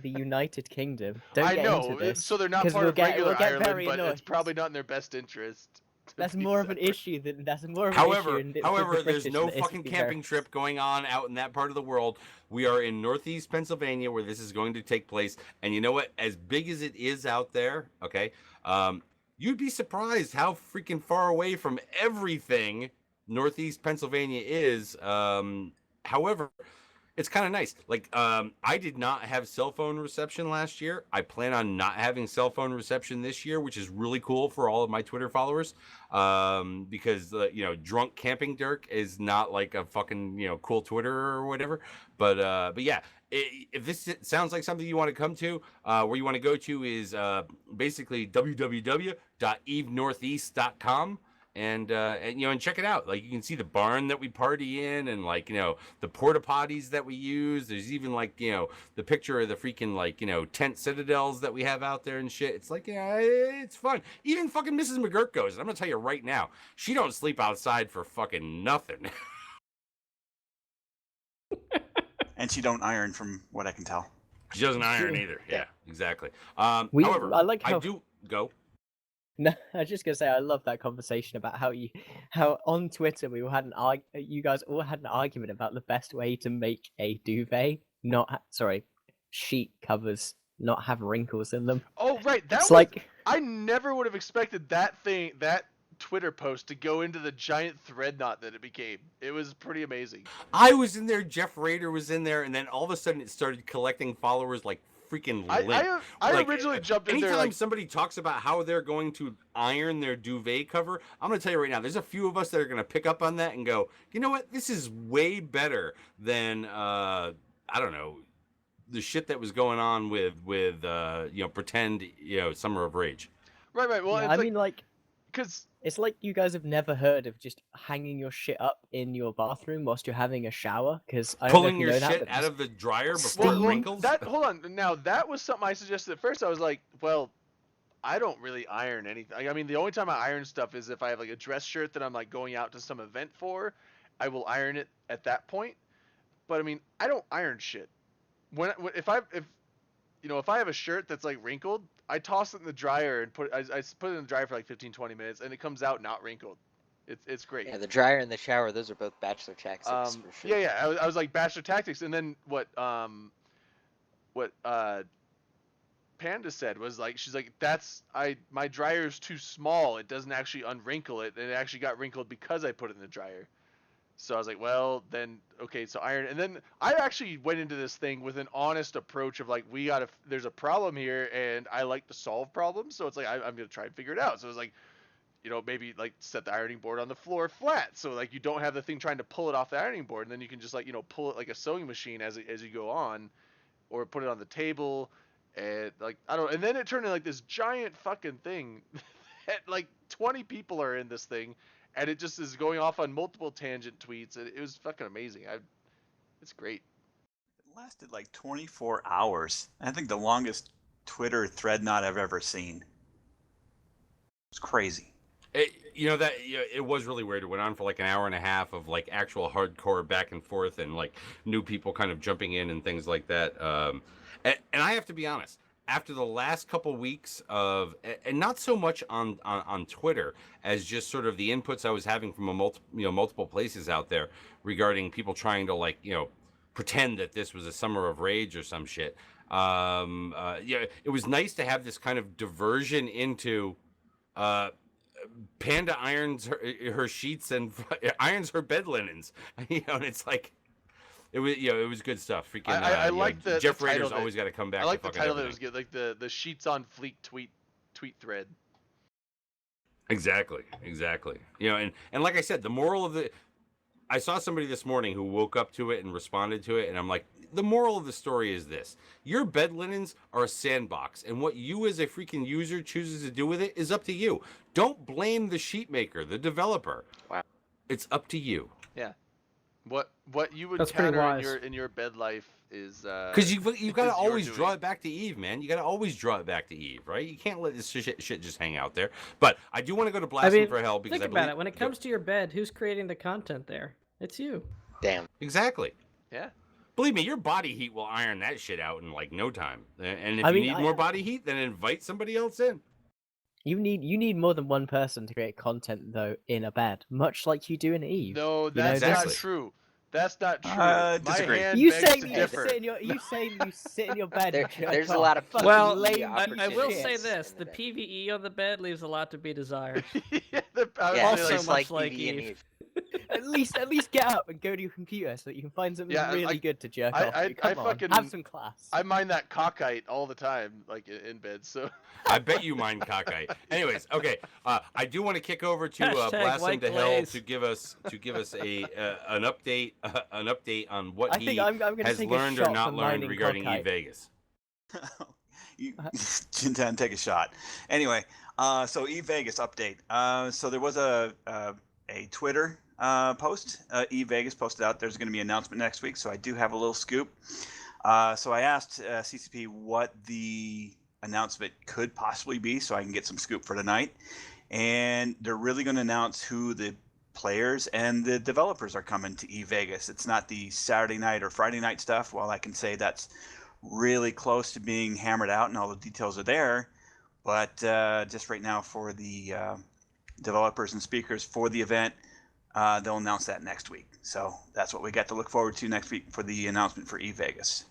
the United Kingdom. Don't I get know, into this. so they're not 'cause part we'll of get- regular we'll get Ireland, very but annoyed. it's probably not in their best interest. to That's be more of an separate. issue than that's more of an However, issue. with however, the there's British no than it is fucking with the camping Americans. trip going on out in that part of the world. We are in Northeast Pennsylvania where this is going to take place. And you know what? As big as it is out there, okay, you'd be surprised how freaking far away from everything Northeast Pennsylvania is. However, it's kind of nice. Like, I did not have cell phone reception last year. I plan on not having cell phone reception this year, which is really cool for all of my Twitter followers. Because, drunk camping Dirk is not like a fucking, cool Twitter or whatever. But yeah, if this sounds like something you want to come to, where you want to go to is basically www.evenortheast.com. And check it out. Like, you can see the barn that we party in, and the porta potties that we use. There's even the picture of the freaking tent citadels that we have out there and shit. It's it's fun. Even fucking Mrs. McGurk goes. I'm gonna tell you right now, she don't sleep outside for fucking nothing. And she don't iron, from what I can tell. She doesn't iron either. Yeah, exactly. I like how I do go. No, I was just gonna say I love that conversation about how on Twitter you guys all had an argument about the best way to make a duvet sheet covers not have wrinkles in them. Oh right, I never would have expected that Twitter post to go into the giant thread knot that it became. It was pretty amazing. I was in there, Jeff Rader was in there, and then all of a sudden it started collecting followers like freaking lit. I originally jumped in there. Anytime somebody talks about how they're going to iron their duvet cover, I'm going to tell you right now, there's a few of us that are going to pick up on that and go, you know what? This is way better than, I don't know, the shit that was going on with pretend, Summer of Rage. Right. Well, yeah, because it's like you guys have never heard of just hanging your shit up in your bathroom whilst you're having a shower, because pulling your shit out of the dryer before it wrinkles. Hold on. Now that was something I suggested at first. I was like, well, I don't really iron anything. I mean, the only time I iron stuff is if I have like a dress shirt that I'm like going out to some event for. I will iron it at that point. But I mean, I don't iron shit. If I have a shirt that's like wrinkled, I toss it in the dryer and I put it in the dryer for like 15-20 minutes, and it comes out not wrinkled. It's great. Yeah, the dryer and the shower, those are both bachelor tactics for sure. Yeah. I was like bachelor tactics, and then what Panda said was like, she's like, my dryer's too small. It doesn't actually unwrinkle it, and it actually got wrinkled because I put it in the dryer. So I was like, well, then, okay, so iron. And then I actually went into this thing with an honest approach of like, there's a problem here, and I like to solve problems. So it's like, I'm going to try and figure it out. So it was like, maybe like set the ironing board on the floor flat. So like you don't have the thing trying to pull it off the ironing board. And then you can just pull it like a sewing machine as you go on, or put it on the table. And and then it turned into like this giant fucking thing that like 20 people are in this thing. And it just is going off on multiple tangent tweets. It was fucking amazing. It's great. It lasted like 24 hours. I think the longest Twitter thread knot I've ever seen. It's crazy. It was really weird. It went on for like an hour and a half of like actual hardcore back and forth, and like new people kind of jumping in and things like that. And I have to be honest. After the last couple weeks of, and not so much on Twitter as just sort of the inputs I was having from multiple places out there regarding people trying to pretend that this was a Summer of Rage or some shit. It was nice to have this kind of diversion into Panda irons her sheets and irons her bed linens. And it's like. It was good stuff. Freaking, I like the Jeff the Rader's always got to come back. I like to the title that everything. was good, like the sheets on fleek tweet thread. Exactly. And like I said, the moral of I saw somebody this morning who woke up to it and responded to it, and I'm like, the moral of the story is this: your bed linens are a sandbox, and what you as a freaking user chooses to do with it is up to you. Don't blame the sheet maker, the developer. Wow. It's up to you. Yeah. What you would That's pretty counter wise. in your bed life is because you got to is always your draw doing. it back to Eve, man. You got to always draw it back to Eve, right? You can't let this shit just hang out there. But I do want to go to Blasting for Hell because think about it. When it comes to your bed, who's creating the content there? It's you. Damn. Exactly. Yeah. Believe me, your body heat will iron that shit out in like no time. And if I you mean, need more body heat, then invite somebody else in. You need more than one person to create content though in a bed, much like you do in Eve. No, that's not Exactly. true. That's not true. My Disagree. hand You begs saying to you differ. sit in your you sit in your bed. There- and jerk there's a off. lot of Fucking Well, lame PvE I will shit. say opportunities this: in the the bed. PVE on the bed leaves a lot to be desired. Yeah, I was Yeah, gonna Also just much like like PvE and Eve. Eve. At least get up and go to your computer so that you can find something Yeah, really good to jerk off. I Come on, fucking- have some class. I mind that cockite all the time, like in bed. So I bet you mind cockeye. Anyways, okay. I do want to kick over to Hashtag Blast white Him to Hell glaze. to give us a an update on what I he think I'm gonna has take learned a or shot not for learned mining regarding cockeye. E-Vegas. Jintan, take a shot. Anyway, so E-Vegas update. So there was a Twitter post. E-Vegas posted out there's going to be an announcement next week. So I do have a little scoop. So I asked CCP what the announcement could possibly be, so I can get some scoop for tonight. And they're really going to announce who the players and the developers are coming to E-Vegas. It's not the Saturday night or Friday night stuff. While I can say that's really close to being hammered out and all the details are there, but just right now for the developers and speakers for the event, they'll announce that next week. So that's what we got to look forward to next week for the announcement for E-Vegas.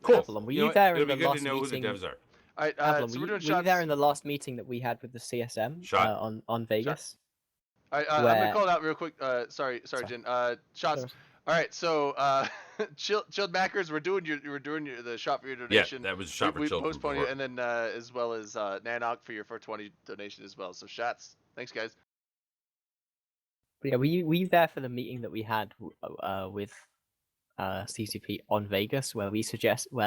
Cool. Avalon, were You know you what? there It'll in be the good last to know meeting? who the devs are. All right, Avalon, so were we're doing you shots. there in the last meeting that we had with the CSM Shot. on Vegas? All right, I'm gonna where- call it out real quick. Sorry, Jen. Shots. Sure. All right, so chilled backers, we're doing the shot for your Yeah, donation. that was a shot for we children postponed before. it, and then as well as Nanok for your 420 donation as well. So shots. Thanks, guys. But yeah, were you there for the meeting that we had with CCP on Vegas, where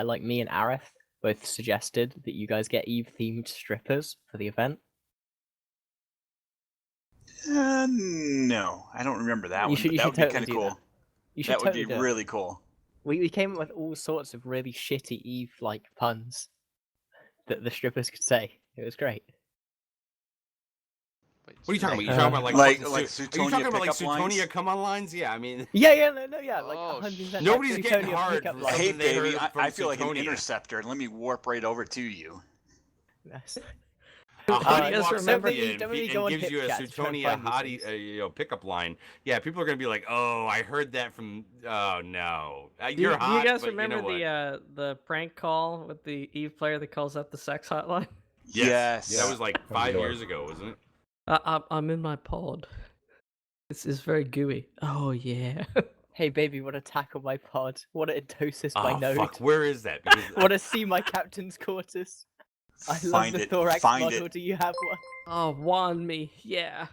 like me and Arif both suggested that you guys get Eve themed strippers for the event? No, I don't remember that one. You That should would be totally kind of do cool. that. You should That would totally be do it. really cool. We came up with all sorts of really shitty Eve like puns that the strippers could say. It was great. Wait, What are you talking about? You Uh, talking about like like fucking like Are you Suetonia talking about like pickup lines? Suetonia come on lines? Yeah, I mean, Yeah, like Oh, 100%. Nobody's like getting Suetonia hard pickup for lines. Hey, something they baby, heard from I feel like an Suetonia. interceptor. Let me warp right over to you. Yes. A You hottie guys walks remember- up to you don't and, really and go on gives you a HipChat to try and Suetonia find hottie these things. pickup line. Yeah, people are gonna be like, "Oh, I heard that from." Oh no, Do you're you hot. guys but remember you know what? the prank call with the Eve player that calls up the sex hotline? Yes, Yes. that was like 5 years ago, wasn't it? I'm in my pod. It's very gooey. Oh yeah. Hey baby, wanna tackle my pod? Wanna endosis my Oh node? fuck, where is that? Because Wanna see my captain's quarters? I love Find the it. thorax Find model. it. Do you have one? Oh, wand me. Yeah.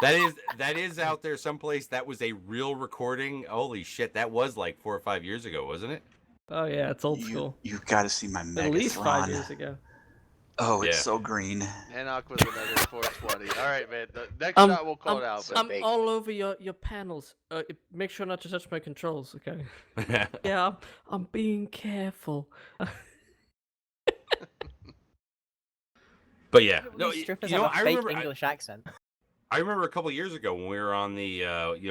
that is out there someplace. That was a real recording. Holy shit, that was like 4 or 5 years ago, wasn't it? Oh yeah, it's old school. You've got to see my Megathron. At least 5 years ago. Oh, it's Yeah. so green. Nanok was another 420. All right, man. The next Um, shot we'll call it out. But I'm big. all over your panels. Make sure not to touch my controls, okay? Yeah, I'm being careful. But yeah, All no, these you strippers know, have a I fake remember. English accent. I remember a couple of years ago when we were on the,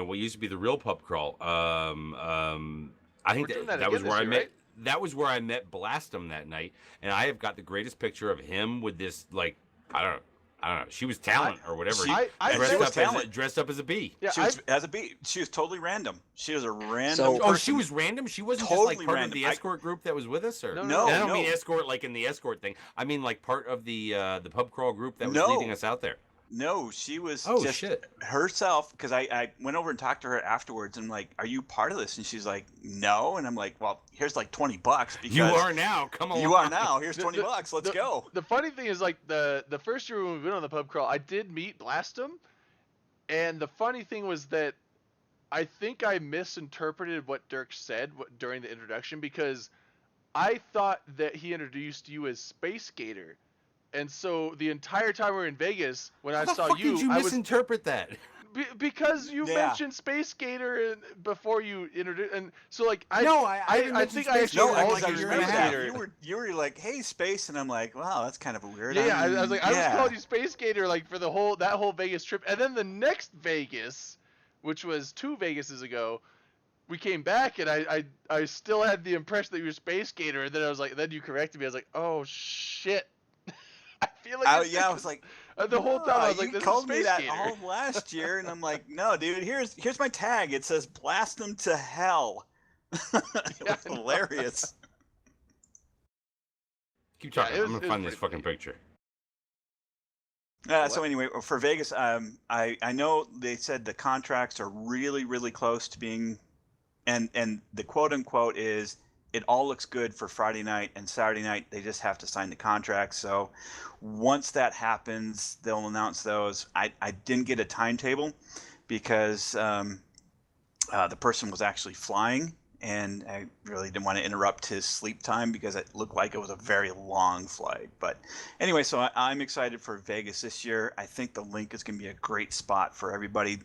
what used to be the real pub crawl. I think We're doing that that was again where this I year, met. That was where I met Blastum that night, and I have got the greatest picture of him with this like I don't know. She was talent or whatever. I dressed was up talent. dressed up as a bee. yeah, She was as a bee. She was totally random. She was a random. So- Oh, person. she was random. She wasn't Totally just like part random. of the escort group that was with us, or No, no, And I don't no. mean escort like in the escort thing. I mean like part of the pub crawl group that was No. leading us out there. No, she was Oh, just shit. herself. Because I went over and talked to her afterwards, and I'm like, "Are you part of this?" And she's like, "No." And I'm like, "Well, here's like $20 because You are now. Come on. You are now. Here's The- $20. Let's go." The funny thing is, like the first year when we went on the pub crawl, I did meet Blastum, and the funny thing was that I think I misinterpreted what Dirk said during the introduction because I thought that he introduced you as Space Gator. And so the entire time we were in Vegas, when How I the saw fuck you, did you I was misinterpret that? because you mentioned Space Gator before you introduced, and so like I think I actually Space Gator. You were like, hey, Space, and I'm like, wow, that's kind of a weird. Yeah, I was like, I was calling you Space Gator like for that whole Vegas trip, and then the next Vegas, which was 2 Vegases ago, we came back and I still had the impression that you were Space Gator, and then I was like, then you corrected me. I was like, oh shit. I feel like I was like, the whole time I was like, you this called is me Space that Gator. all last year, and I'm like, no, dude, here's my tag. It says blast them to hell. It was hilarious. Keep talking. I'm gonna find this fucking picture. So anyway, for Vegas, I know they said the contracts are really, really close to being, and the quote unquote is, it all looks good for Friday night and Saturday night. They just have to sign the contract. So once that happens, they'll announce those. I didn't get a timetable because the person was actually flying, and I really didn't want to interrupt his sleep time because it looked like it was a very long flight. But anyway, so I'm excited for Vegas this year. I think the link is going to be a great spot for everybody.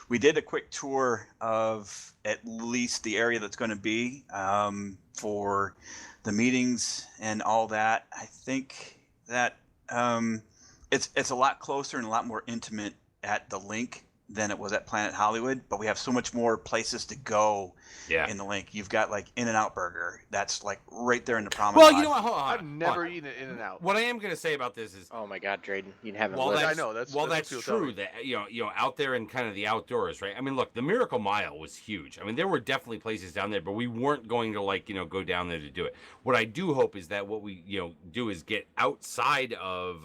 We did a quick tour of at least the area that's going to be for the meetings and all that. I think that it's a lot closer and a lot more intimate at the link than it was at Planet Hollywood, but we have so much more places to go in the link. You've got like In-N-Out Burger. That's like right there in the promenade. Well, you know what? Hold on. I've never eaten an In-N-Out. What I am going to say about this is, oh my God, Drayden, you haven't. I know that's true. That you know, out there in kind of the outdoors, right? I mean, look, the Miracle Mile was huge. I mean, there were definitely places down there, but we weren't going to go down there to do it. What I do hope is that what we do is get outside of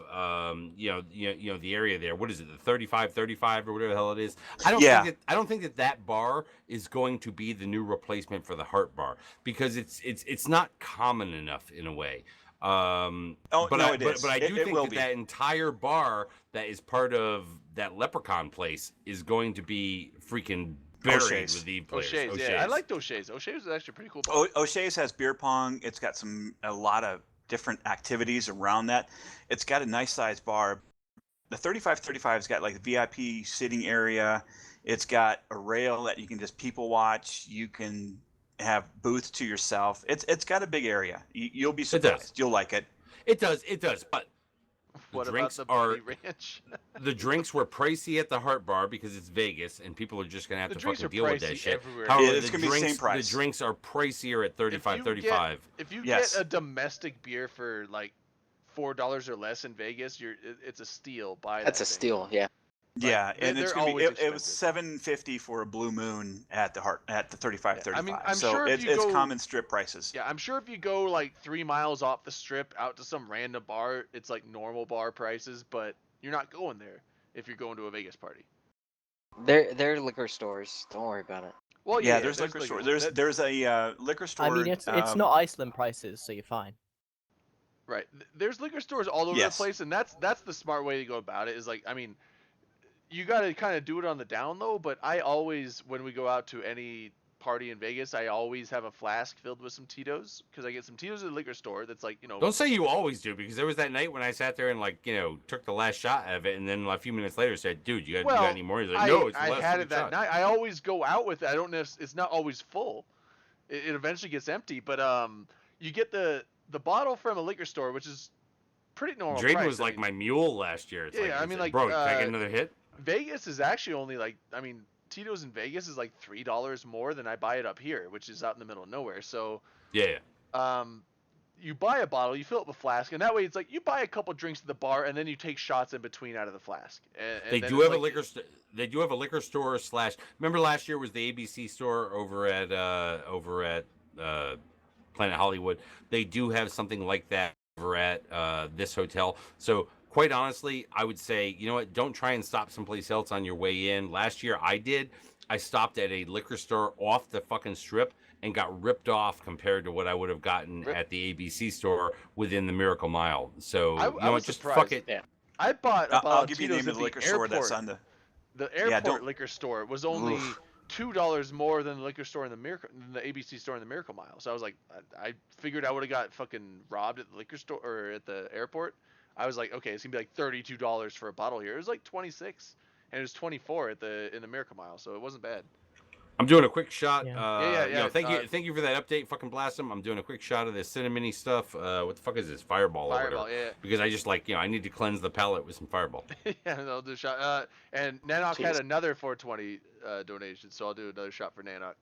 the area there. What is it? The 35 or whatever the hell it is. I don't think that bar is going to be the new replacement for the Heart Bar because it's not common enough in a way. But I do think that entire bar that is part of that Leprechaun place is going to be freaking buried with the players. O'Shea's. Yeah, I liked O'Shea's. O'Shea's is actually pretty cool. O'Shea's has beer pong. It's got a lot of different activities around that. It's got a nice sized bar. The 35's got like VIP sitting area. It's got a rail that you can just people watch. You can have booths to yourself. It's got a big area. You'll be surprised. You'll like it. It does. But what about the Bunny Ranch? The drinks were pricey at the Heart Bar because it's Vegas and people are just gonna have to fucking deal with that shit. However, it's gonna be the same price. The drinks are pricier at 35. If you get a domestic beer for like $4 or less in Vegas, it's a steal. That's a steal, yeah. Yeah, and it's gonna be. It was $7.50 for a Blue Moon at the 35. I mean, I'm so sure it's common strip prices. Yeah, I'm sure if you go like 3 miles off the strip out to some random bar, it's like normal bar prices, but you're not going there if you're going to a Vegas party. They're liquor stores. Don't worry about it. Well, yeah, there's liquor stores. There's a liquor store. I mean, it's not Iceland prices, so you're fine. Right. There's liquor stores all over the place, and that's the smart way to go about it. Is like, I mean, you got to kind of do it on the down low, but I always, when we go out to any party in Vegas, I always have a flask filled with some Tito's because I get some Tito's at the liquor store. That's like, Don't say you always do, because there was that night when I sat there and took the last shot of it, and then a few minutes later said, "Dude, you got any more?" He's like, "No, it's the last shot." I had it that night. I always go out with it. I don't know if it's not always full. It eventually gets empty, but you get the bottle from a liquor store, which is pretty normal. Drayden was like my mule last year. It's bro, can I get another hit? Vegas is actually only Tito's in Vegas is like $3 more than I buy it up here, which is out in the middle of nowhere. So yeah. You buy a bottle, you fill up a flask, and that way it's like you buy a couple drinks at the bar, and then you take shots in between out of the flask. They do have a liquor store. They do have a liquor store / Remember last year was the ABC store over at Planet Hollywood. They do have something like that over at this hotel. So quite honestly, I would say, you know what, don't try and stop someplace else on your way in. Last year I did. I stopped at a liquor store off the fucking strip and got ripped off compared to what I would have gotten at the ABC store within the Miracle Mile. So, I was just surprised. Fuck it. Yeah. I bought a I'll give you the name of the liquor store that's on the airport liquor store was only $2 more than the liquor store in the ABC store in the Miracle Mile. So I was like, I figured I would have got fucking robbed at the liquor store or at the airport. I was like, okay, it's gonna be like $32 for a bottle here. It was like $26, and it was 24 in the Miracle Mile, so it wasn't bad. I'm doing a quick shot. Yeah. You know, thank you for that update. Fucking blast them. I'm doing a quick shot of this cinnamony stuff. What the fuck is this? Fireball. Fireball, yeah. Because I just like, I need to cleanse the palate with some Fireball. Yeah, I'll do a shot. And Nanok had another 420 donation, so I'll do another shot for Nanok.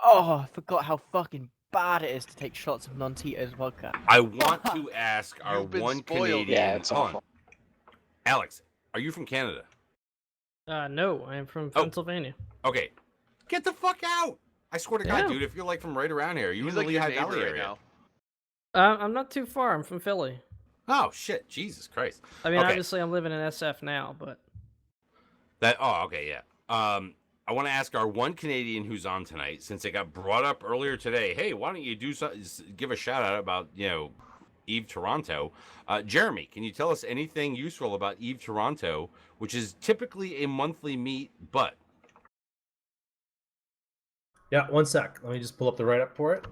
Oh, I forgot how fucking bad it is to take shots of non-Tito's vodka. I want to ask our one spoiled. Canadian. Yeah, it's awful. Alex, are you from Canada? No, I am from Pennsylvania. Okay. Get the fuck out! I swear to God, dude, if you're like from right around here, you in the Lehigh Valley area. I'm not too far. I'm from Philly. Oh shit, Jesus Christ! I mean, obviously, I'm living in SF now, but okay, yeah. I want to ask our one Canadian who's on tonight, since it got brought up earlier today. Hey, why don't you give a shout out about Eve Toronto? Jeremy, can you tell us anything useful about Eve Toronto, which is typically a monthly meet, but yeah, one sec. Let me just pull up the write-up for it.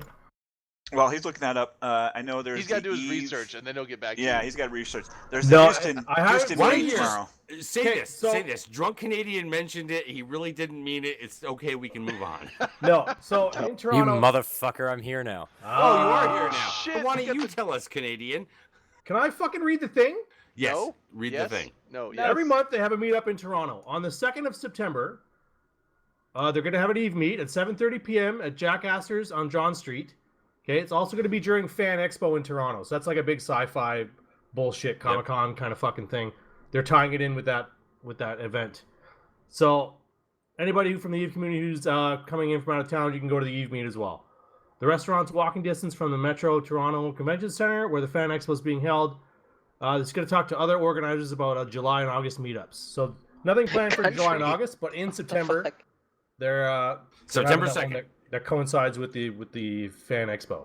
Well, he's looking that up. I know there's. He's got to do his research, and then he'll get back to you. Yeah, he's got research. There's the Houston meet tomorrow. Say this. Drunk Canadian mentioned it. He really didn't mean it. It's okay. We can move on. No, so in Toronto. You motherfucker, I'm here now. Oh, you are here now. Shit, why don't you tell us, Canadian? Can I fucking read the thing? Yes. No? Read the thing. No. Yes. Every month they have a meetup in Toronto. On the 2nd of September, they're going to have an Eve meet at 7:30 p.m. at Jack Astor's on John Street. Okay, it's also going to be during Fan Expo in Toronto. So that's like a big sci-fi bullshit Comic-Con kind of fucking thing. They're tying it in with that event. So anybody from the Eve community who's coming in from out of town, you can go to the Eve meet as well. The restaurant's walking distance from the Metro Toronto Convention Center, where the Fan Expo is being held. It's going to talk to other organizers about July and August meetups. So nothing planned for July and August, but in September, they're September 2nd. That coincides with the Fan Expo.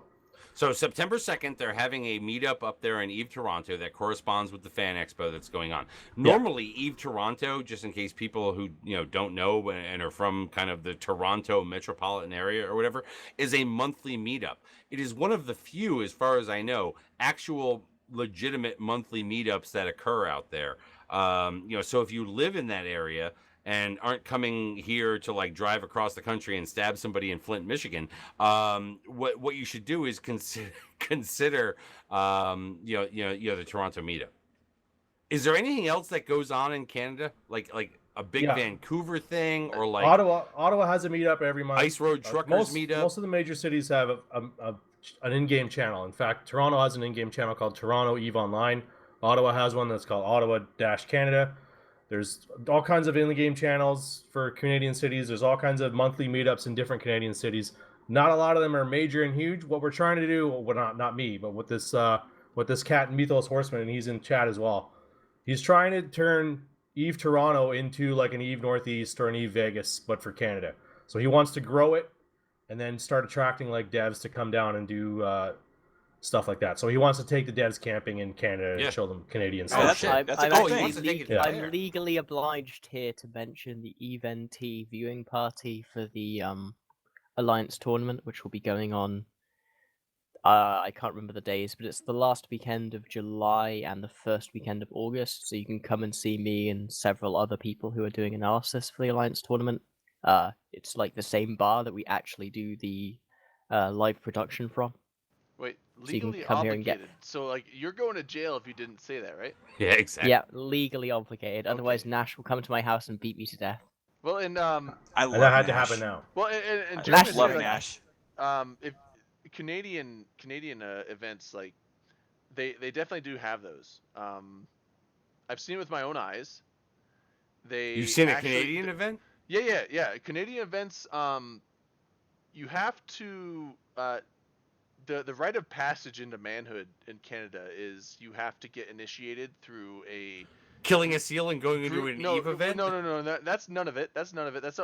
So September 2nd, they're having a meetup up there in Eve Toronto that corresponds with the Fan Expo that's going on. Normally, Eve Toronto, just in case people who don't know and are from kind of the Toronto metropolitan area or whatever, is a monthly meetup. It is one of the few, as far as I know, actual legitimate monthly meetups that occur out there. So if you live in that area and aren't coming here to like drive across the country and stab somebody in Flint, Michigan, what you should do is consider the Toronto meetup. Is there anything else that goes on in Canada, like a big Vancouver thing, or like Ottawa has a meetup every month. Ice Road Truckers meetup. Most of the major cities have an in-game channel. In fact, Toronto has an in-game channel called Toronto Eve Online. Ottawa has one that's called Ottawa-Canada. There's all kinds of in-game channels for Canadian cities. There's all kinds of monthly meetups in different Canadian cities. Not a lot of them are major and huge. What we're trying to do, well, not me, but with this cat Mythos Horseman, and he's in chat as well. He's trying to turn Eve Toronto into like an Eve Northeast or an Eve Vegas, but for Canada. So he wants to grow it and then start attracting like devs to come down and do stuff like that. So he wants to take the devs camping in Canada and show them Canadian stuff. I'm legally obliged here to mention the EVNT viewing party for the Alliance tournament, which will be going on. I can't remember the days, but it's the last weekend of July and the first weekend of August. So you can come and see me and several other people who are doing analysis for the Alliance tournament. It's like the same bar that we actually do the live production from. Wait, so you can legally come obligated. Here and get... So like you're going to jail if you didn't say that, right? Yeah, exactly. Yeah, legally obligated. Okay. Otherwise, Nash will come to my house and beat me to death. Well, and that had to happen now. Well, and Nash love Nash. If Canadian events, like they definitely do have those. I've seen it with my own eyes. You've seen a Canadian event? Yeah. Canadian events. You have to. The rite of passage into manhood in Canada is you have to get initiated through killing a seal and going into an Eve event. No. That's none of it. That's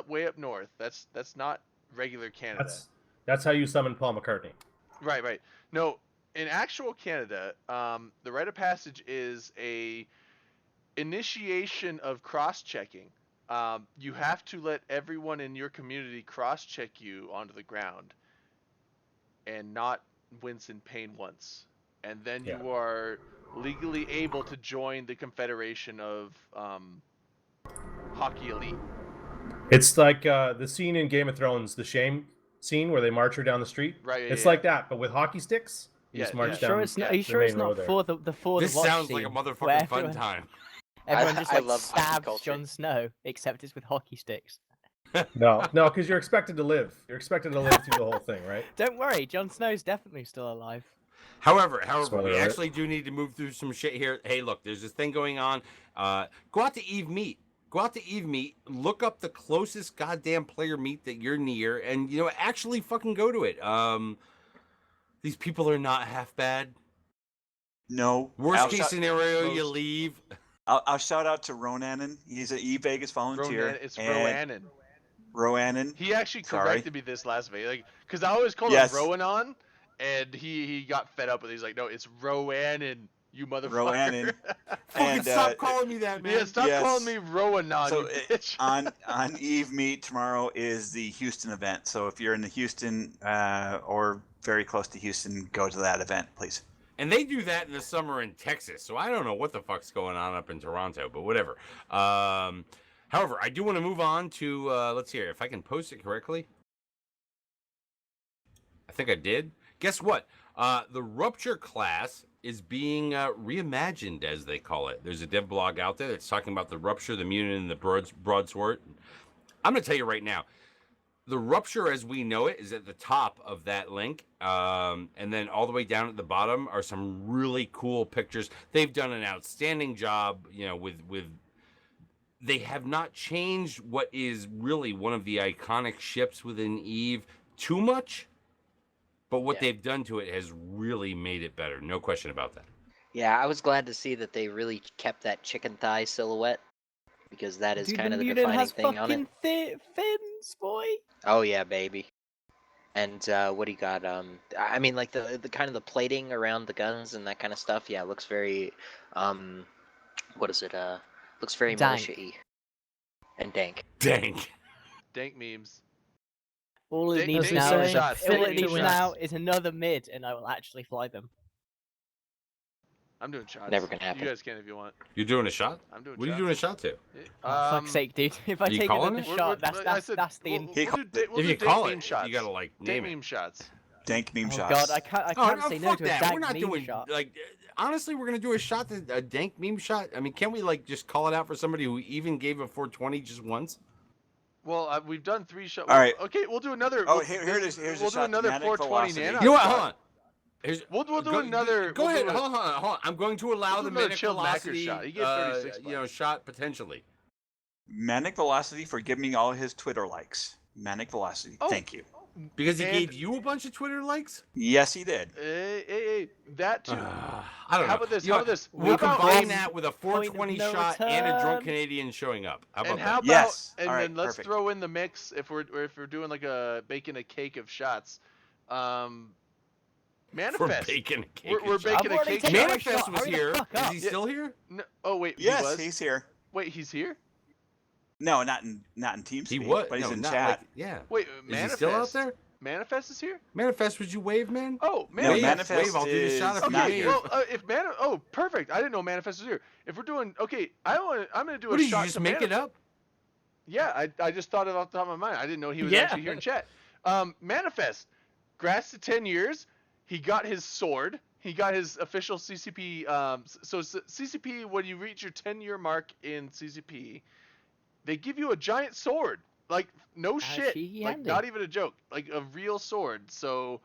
way up north. That's not regular Canada. That's how you summon Paul McCartney. Right. No, in actual Canada, the rite of passage is a initiation of cross-checking. You have to let everyone in your community cross-check you onto the ground, and not wince in pain once, and then you are legally able to join the Confederation of Hockey Elite. It's like the scene in Game of Thrones, the shame scene where they march her down the street. Right. It's yeah. like that, but with hockey sticks. You Yeah, just yeah. march Are you down. Sure it's not, are you the sure it's main road not there. for the This watch sounds like a scene where motherfucking fun everyone, time. everyone just I like love hockey stabs culture. Jon Snow, except it's with hockey sticks. No, because you're expected to live. You're expected to live through the whole thing, right? Don't worry, Jon Snow's definitely still alive. However, Spoiler we alert. actually do need to move through some shit here. Hey, look, there's this thing going on. Go out to Eve Meet. Go out to Eve Meet. Look up the closest goddamn player meet that you're near, and actually fucking go to it. These people are not half bad. No. Worst case scenario, you leave. I'll shout out to Ronanen. He's an eVegas volunteer. It's and Roanan. Roanen. He actually Sorry. corrected me this last Vegas, like, because I always called Yes. him Roanon, and he got fed up with it. He's like, no, it's Roanan, you motherfucker. Roanan. Fucking And, stop calling me that, man. Yeah, stop Yes. calling me Roanon, So you bitch. on Eve Meet tomorrow is the Houston event. So if you're in the Houston or very close to Houston, go to that event, please. And they do that in the summer in Texas, so I don't know what the fuck's going on up in Toronto, but whatever. However, I do want to move on to, let's see here, if I can post it correctly. I think I did. Guess what? The Rupture class is being reimagined, as they call it. There's a dev blog out there that's talking about the Rupture, the Mutant, and the Broadsword. I'm going to tell you right now, the Rupture as we know it is at the top of that link. And then all the way down at the bottom are some really cool pictures. They've done an outstanding job, with they have not changed what is really one of the iconic ships within EVE too much. But what they've done to it has really made it better. No question about that. Yeah, I was glad to see that they really kept that chicken thigh silhouette, because that is Dude, kind of the mutant defining has thing on it. fucking fins, boy. Oh yeah, baby. And what do you got? I mean, like the kind of the plating around the guns and that kind of stuff. Yeah, it looks very, what is it? Looks very Dank. militia-y and dank. Dank. Dank memes. All it Dank- needs dank now meme is shots, all dank it meme needs shots. now is another mid, and I will actually fly them. I'm doing shots. Never gonna happen. You guys can if you want. You're doing a shot? I'm doing What are shots. you doing a shot to? Oh, fuck's sake, dude! If I you take calling another it? shot, I said, that's the. we'll He do, called we'll If do you dank call meme it, shots. you gotta like Dank name it. meme shots. Dank meme Oh shots. god, I can't say no fuck to a that. dank We're not meme doing shot. like. Honestly, we're gonna do a dank meme shot. I mean, can't we like just call it out for somebody who even gave a 420 just once? Well, we've done 3 shots. All right. Okay, we'll do another. Oh, we'll, here it is. Here's we'll a do shot. another Manic 420 velocity. nano. You know what? shot. Hold on. We'll do another. Go we'll ahead. do a- Hold on. I'm going to allow We'll the do another Manic chilled Knacker Velocity, shot. He gets 36 bucks. shot potentially. Manic Velocity for giving me all his Twitter likes. Manic Velocity. Oh. Thank you. Because he And- gave you a bunch of Twitter likes? Yes, he did. Hey, that too. I don't know. How about this? You How know about this? We'll How about- combine that with a Point of 420 no shot and a drunk return. Canadian showing up. How about And that? how about? Yes. And All right, then let's perfect. throw in the mix if we're doing like baking a cake of shots. Manifest. We're baking a cake. We're of baking I've a already cake. taken shot. my Manifest shot. was Hurry the here. fuck Is up. he still here? No, oh wait, he Yes, was. he's here. Wait, he's here. No, not in TeamSpeak. He was. but he's no, in not chat. like- yeah. Wait, Is Manifest. he still out there? Manifest is here. Manifest, would you wave, man? Oh, No, Manifest. Manifest Wave, I'll do the shot is if you not Okay, wave. here. well, oh, perfect. I didn't know Manifest was here. If we're doing, okay, I'm gonna do What a did you shot just to make it up? Yeah, I just thought it off the top of my mind. I didn't know he was Yeah. actually here in chat. Manifest, grass to 10 years. He got his sword. He got his official CCP. So CCP, when you reach your 10-year mark in CCP, they give you a giant sword. Like no shit. cheeky Like handy. not even a joke. Like a real sword. So.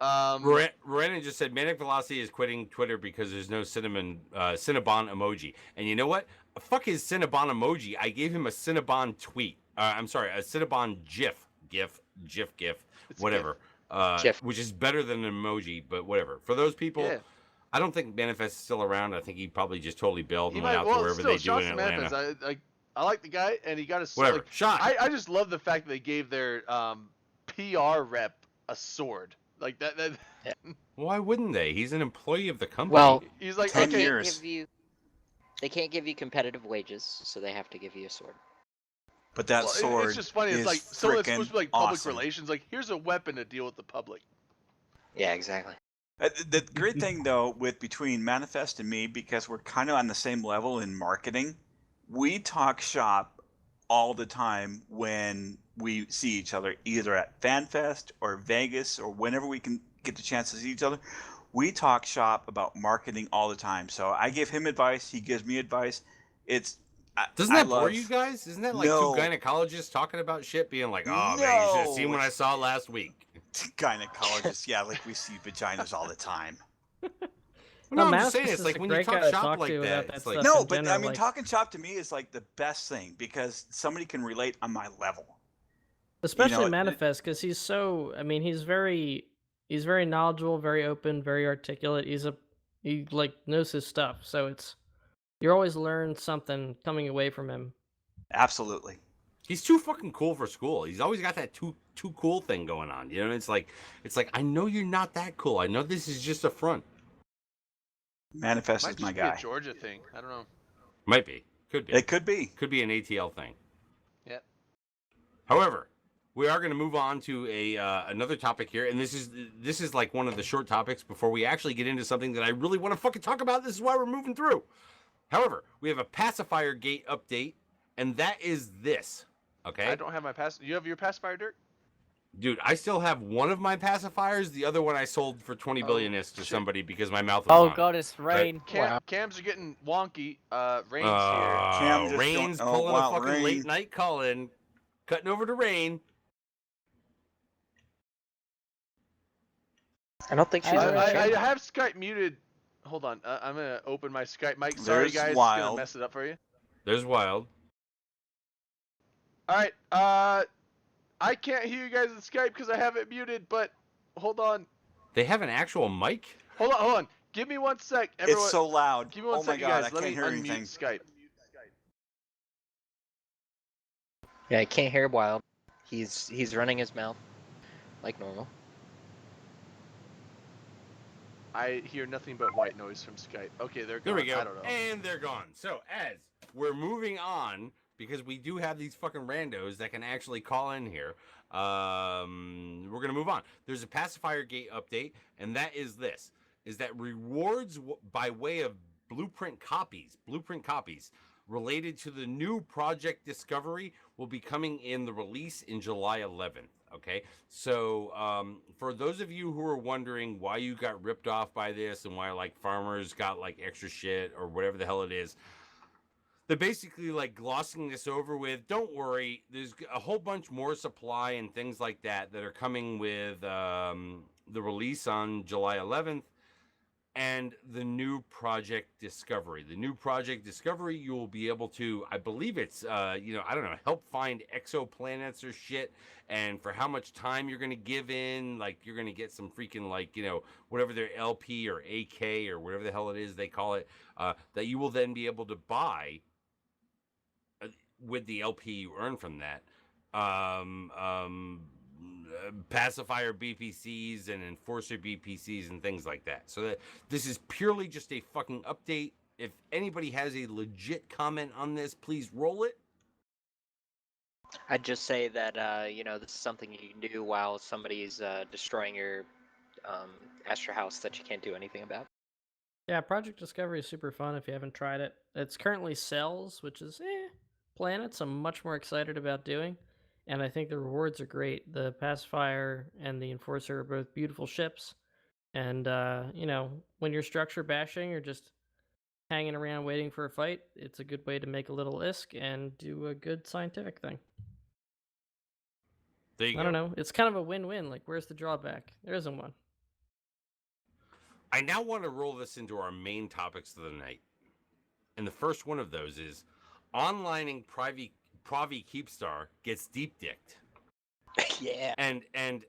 Renan just said Manic Velocity is quitting Twitter because there's no Cinnabon emoji. And you know what? Fuck his Cinnabon emoji. I gave him a Cinnabon tweet. I'm sorry, a Cinnabon GIF, It's whatever. GIF. Which is better than an emoji, but whatever. For those people, Yeah. I don't think Manifest is still around. I think he probably just totally bailed He and went might. out Well, to wherever still, they do shots in to Manifest. Atlanta. I like the guy, and he got a Whatever. Like, Shot. I just love the fact that they gave their PR rep a sword. Like that. Why wouldn't they? He's an employee of the company. Well, He's like, 10 okay, years. They can't give you competitive wages, so they have to give you a sword. But that well, sword it's just funny. is It's like so it's frickin' supposed to be like public awesome. relations. Like here's a weapon to deal with the public. Yeah, exactly. The great thing though with between Manifest and me, because we're kind of on the same level in marketing, we talk shop all the time when we see each other, either at FanFest or Vegas or whenever we can get the chance to see each other. We talk shop about marketing all the time. So I give him advice, he gives me advice. Doesn't that bore you guys? Isn't that like No. two gynecologists talking about shit, being like, "Oh man, you should have seen what I saw last week." Gynecologists, yeah, like we see vaginas all the time. No, I'm Manifest just saying, is it's like a when you great guy talk to shop talk like to that, about that it's like stuff No, in but I general, mean, like- talking shop to me is like the best thing because somebody can relate on my level. especially it- Manifest, because he's so. I mean, he's very knowledgeable, very open, very articulate. He like knows his stuff, so you always learn something coming away from him. Absolutely. he's too fucking cool for school. He's always got that too cool thing going on. You know, it's like I know you're not that cool. I know this is just a front. Manifest Might is my just be guy. a Georgia thing. I don't know. Might be, could be, It could be. could be an ATL thing. Yeah. However, we are going to move on to another topic here, and this is like one of the short topics before we actually get into something that I really want to fucking talk about. This is why we're moving through. However, we have a pacifier gate update, and that is this. Okay. I don't have my You have your pacifier, Dirk? Dude, I still have one of my pacifiers. The other one I sold for 20 billion to shit. somebody because my mouth was Oh on it. god, it's rain. Cams are getting wonky. Rain's here. Cam just Rain's don't- pulling wow, a fucking Rain. late night call in, cutting over to Rain. I don't think she's I- on the I channel. have Skype muted. Hold on. I'm gonna open my Skype mic. Sorry, There's guys. It's Wild. gonna mess it up for you. There's Wild. All right. I can't hear you guys in Skype because I have it muted. But hold on. They have an actual mic? Hold on. Give me 1 sec. Everyone, It's so loud. Give me one Oh my second, god, guys. I Let can't me hear unmute anything. Skype. Yeah, I can't hear Wild. He's running his mouth like normal. I hear nothing but white noise from Skype. Okay, they're There gone. we go. I don't know. And they're gone. So, as we're moving on, because we do have these fucking randos that can actually call in here, we're going to move on. There's a pacifier gate update, and that is this, is that rewards by way of blueprint copies related to the new Project Discovery will be coming in the release in July 11th. Okay, so for those of you who are wondering why you got ripped off by this and why like farmers got like extra shit or whatever the hell it is, they're basically like glossing this over with, don't worry, there's a whole bunch more supply and things like that are coming with the release on July 11th. And the new Project Discovery. The new Project Discovery, you will be able to, I believe it's, I don't know, help find exoplanets or shit. And for how much time you're going to give in, like you're going to get some freaking like, whatever their LP or AK or whatever the hell it is they call it, that you will then be able to buy with the LP you earn from that. Pacifier BPCs and enforcer BPCs and things like that. So that this is purely just a fucking update. If anybody has a legit comment on this, please roll it. I'd just say that this is something you can do while somebody's destroying your Astro House that you can't do anything about. Yeah, Project Discovery is super fun if you haven't tried it. It's currently cells, which is planets I'm much more excited about doing. And I think the rewards are great. The Pacifier and the Enforcer are both beautiful ships. And, when you're structure bashing or just hanging around waiting for a fight, it's a good way to make a little ISK and do a good scientific thing. There you go. I don't know. It's kind of a win-win. Like, where's the drawback? There isn't one. I now want to roll this into our main topics of the night. And the first one of those is onlining Pravi Keepstar gets deep-dicked. Yeah. And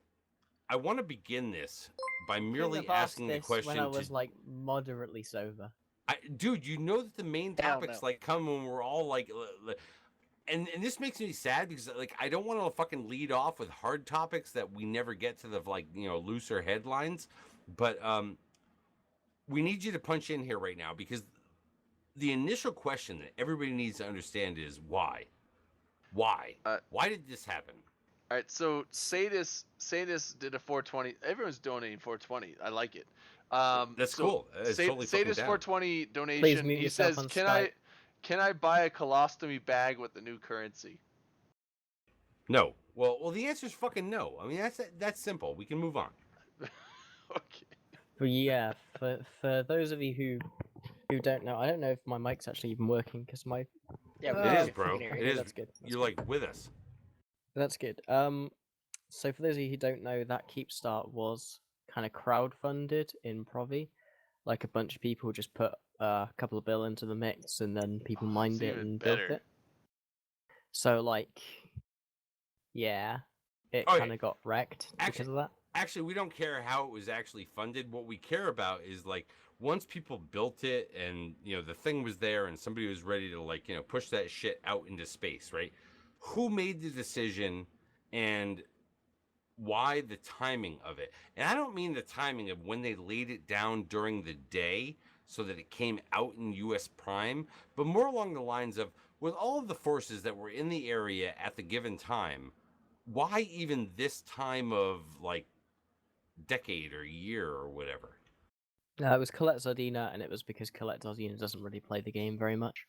I want to begin this by merely Couldn't have asked asking the this question when I was like moderately sober. Dude, you know that the main Hell topics no. like come when we're all like, and this makes me sad because like I don't want to fucking lead off with hard topics that we never get to the like looser headlines, but we need you to punch in here right now because the initial question that everybody needs to understand is why did this happen? All right, so Sadis did a 420. Everyone's donating 420. I like it. That's cool. It's totally fucking Sadis down. 420 Please donation. mute He yourself says, on "Can Skype." I buy a colostomy bag with the new currency?" No. Well, the answer is fucking no. I mean, that's simple. We can move on. Okay. But yeah, for those of you who don't know, I don't know if my mic's actually even working because my Yeah, we It can is, hear- bro. we can hear It you. is. That's good. That's You're good. like with us. That's good. So for those of you who don't know, that Keepstart was kind of crowdfunded in Provi. Like a bunch of people just put a couple of bill into the mix, and then people mined it's it even and built better. it. So like, yeah, it Okay. kind of got wrecked because of that. Actually, we don't care how it was actually funded. What we care about is like once people built it and the thing was there and somebody was ready to like push that shit out into space, right? Who made the decision and why the timing of it? And I don't mean the timing of when they laid it down during the day so that it came out in US Prime, but more along the lines of with all of the forces that were in the area at the given time, why even this time of like decade or year or whatever? No, it was Colette Zardina, and it was because Colette Zardina doesn't really play the game very much.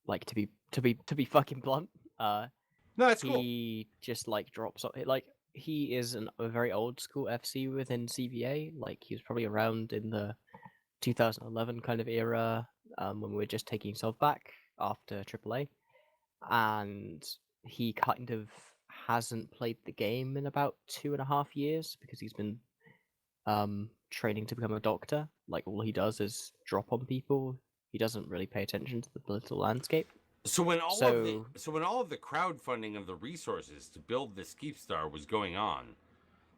Like to be fucking blunt, No, that's cool. he just like drops off. Like he is a very old school FC within CVA. Like he was probably around in the 2011 kind of era, when we were just taking himself back after AAA, and he kind of hasn't played the game in about 2.5 years because he's been training to become a doctor. Like all he does is drop on people. He doesn't really pay attention to the political landscape. So when all of the crowdfunding of the resources to build this Keepstar was going on,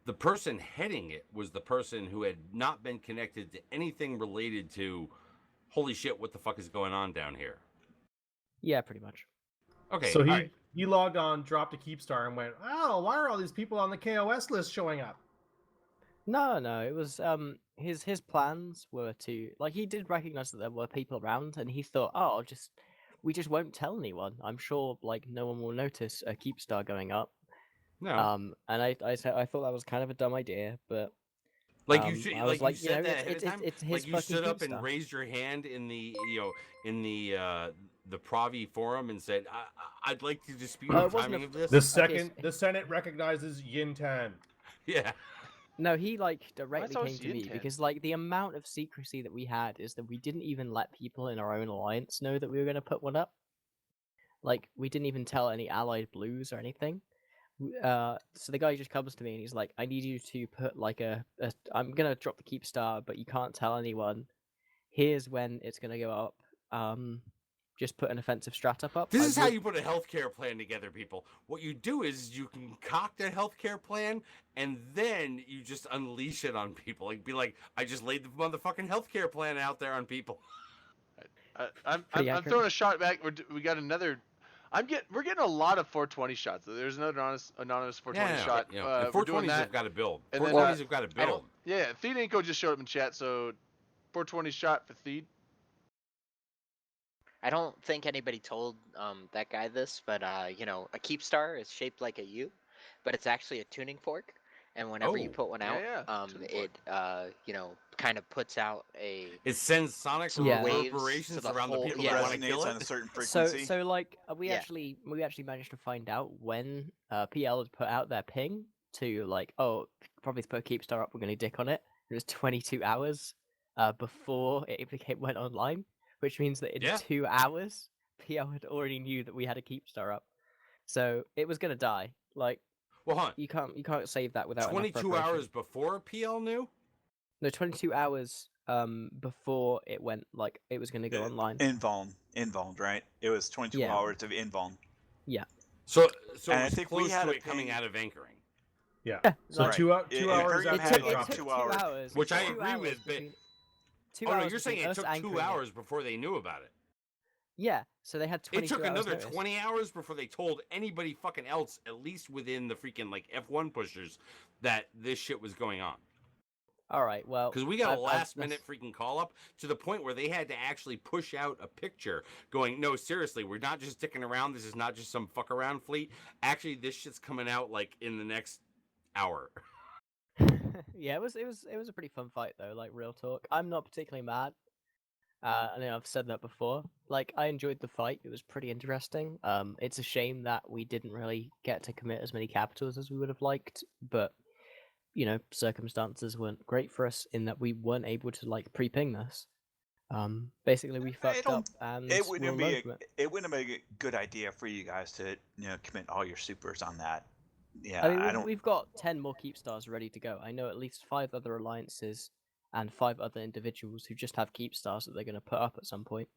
the person heading it was the person who had not been connected to anything related to holy shit, what the fuck is going on down here? Yeah, pretty much. Okay. So all he logged on, dropped a Keepstar, and went, "Oh, why are all these people on the KOS list showing up?" No, it was his plans were to like he did recognize that there were people around, and he thought, oh, we just won't tell anyone. I'm sure like no one will notice a Keepstar going up. No. And I thought that was kind of a dumb idea, but like you should, I was like you said that ahead it's, of time. it's his Like you fucking stood up and Keepstar. raised your hand in the the Provi forum and said, "I'd like to dispute the it wasn't timing a- of this." The second the Senate recognizes Yin Tan. Yeah. No, he like directly always came to me Yin-Tan? because like the amount of secrecy that we had is that we didn't even let people in our own alliance know that we were going to put one up. Like we didn't even tell any allied blues or anything. So the guy just comes to me and he's like, "I need you to put like I'm gonna drop the Keepstar, but you can't tell anyone. Here's when it's gonna go up. Just put an offensive strat up. This is how you put a healthcare plan together, people. What you do is you concoct a healthcare plan, and then you just unleash it on people. Like, be like, I just laid the motherfucking healthcare plan out there on people. I'm Pretty accurate. throwing a shot back. We got another. We're getting a lot of 420 shots. There's another anonymous 420 shot. And We're doing 420s that. have got to build. And then, 420s have got to build. Yeah, Theed Inco just showed up in chat, so 420 shot for Theed. I don't think anybody told that guy this, but a Keepstar is shaped like a U, but it's actually a tuning fork. And whenever you put one out, it kind of puts out It sends sonic reverberations around the people that want to kill it. On a certain frequency. So like we actually managed to find out when PL had put out their ping to like, oh, probably put a Keepstar up, we're gonna dick on it. It was 22 hours before it went online, which means that in 2 hours PL had already knew that we had a Keepstar up, so it was gonna die. Like, well, hold on. You can't save that without 22 hours before PL knew. No, 22 hours before it went, like it was going to go online. Invuln, right? It was 22 hours of invuln. Yeah. So and I think we had it coming out of anchoring. Yeah. So right. 2 hours. It took 2 hours. Which I agree with. But you're saying it took 2 hours it. before they knew about it. Yeah, so they had 22 hours. It took another notice. 20 hours before they told anybody fucking else, at least within the freaking like F1 pushers, that this shit was going on. All right, well, because we got a last-minute freaking call-up to the point where they had to actually push out a picture going, no, seriously, we're not just sticking around. This is not just some fuck-around fleet. Actually, this shit's coming out like in the next hour. Yeah, it was a pretty fun fight though. Like real talk, I'm not particularly mad. I know I've said that before. Like, I enjoyed the fight. It was pretty interesting. It's a shame that we didn't really get to commit as many capitals as we would have liked, but you know, circumstances weren't great for us in that we weren't able to like pre-ping this. Basically, we fucked up, and it wouldn't we'll be learn from it. it wouldn't be a good idea for you guys to commit all your supers on that. Yeah, I mean, we've got 10 more keep stars ready to go. I know at least 5 other alliances and 5 other individuals who just have keep stars that they're going to put up at some point.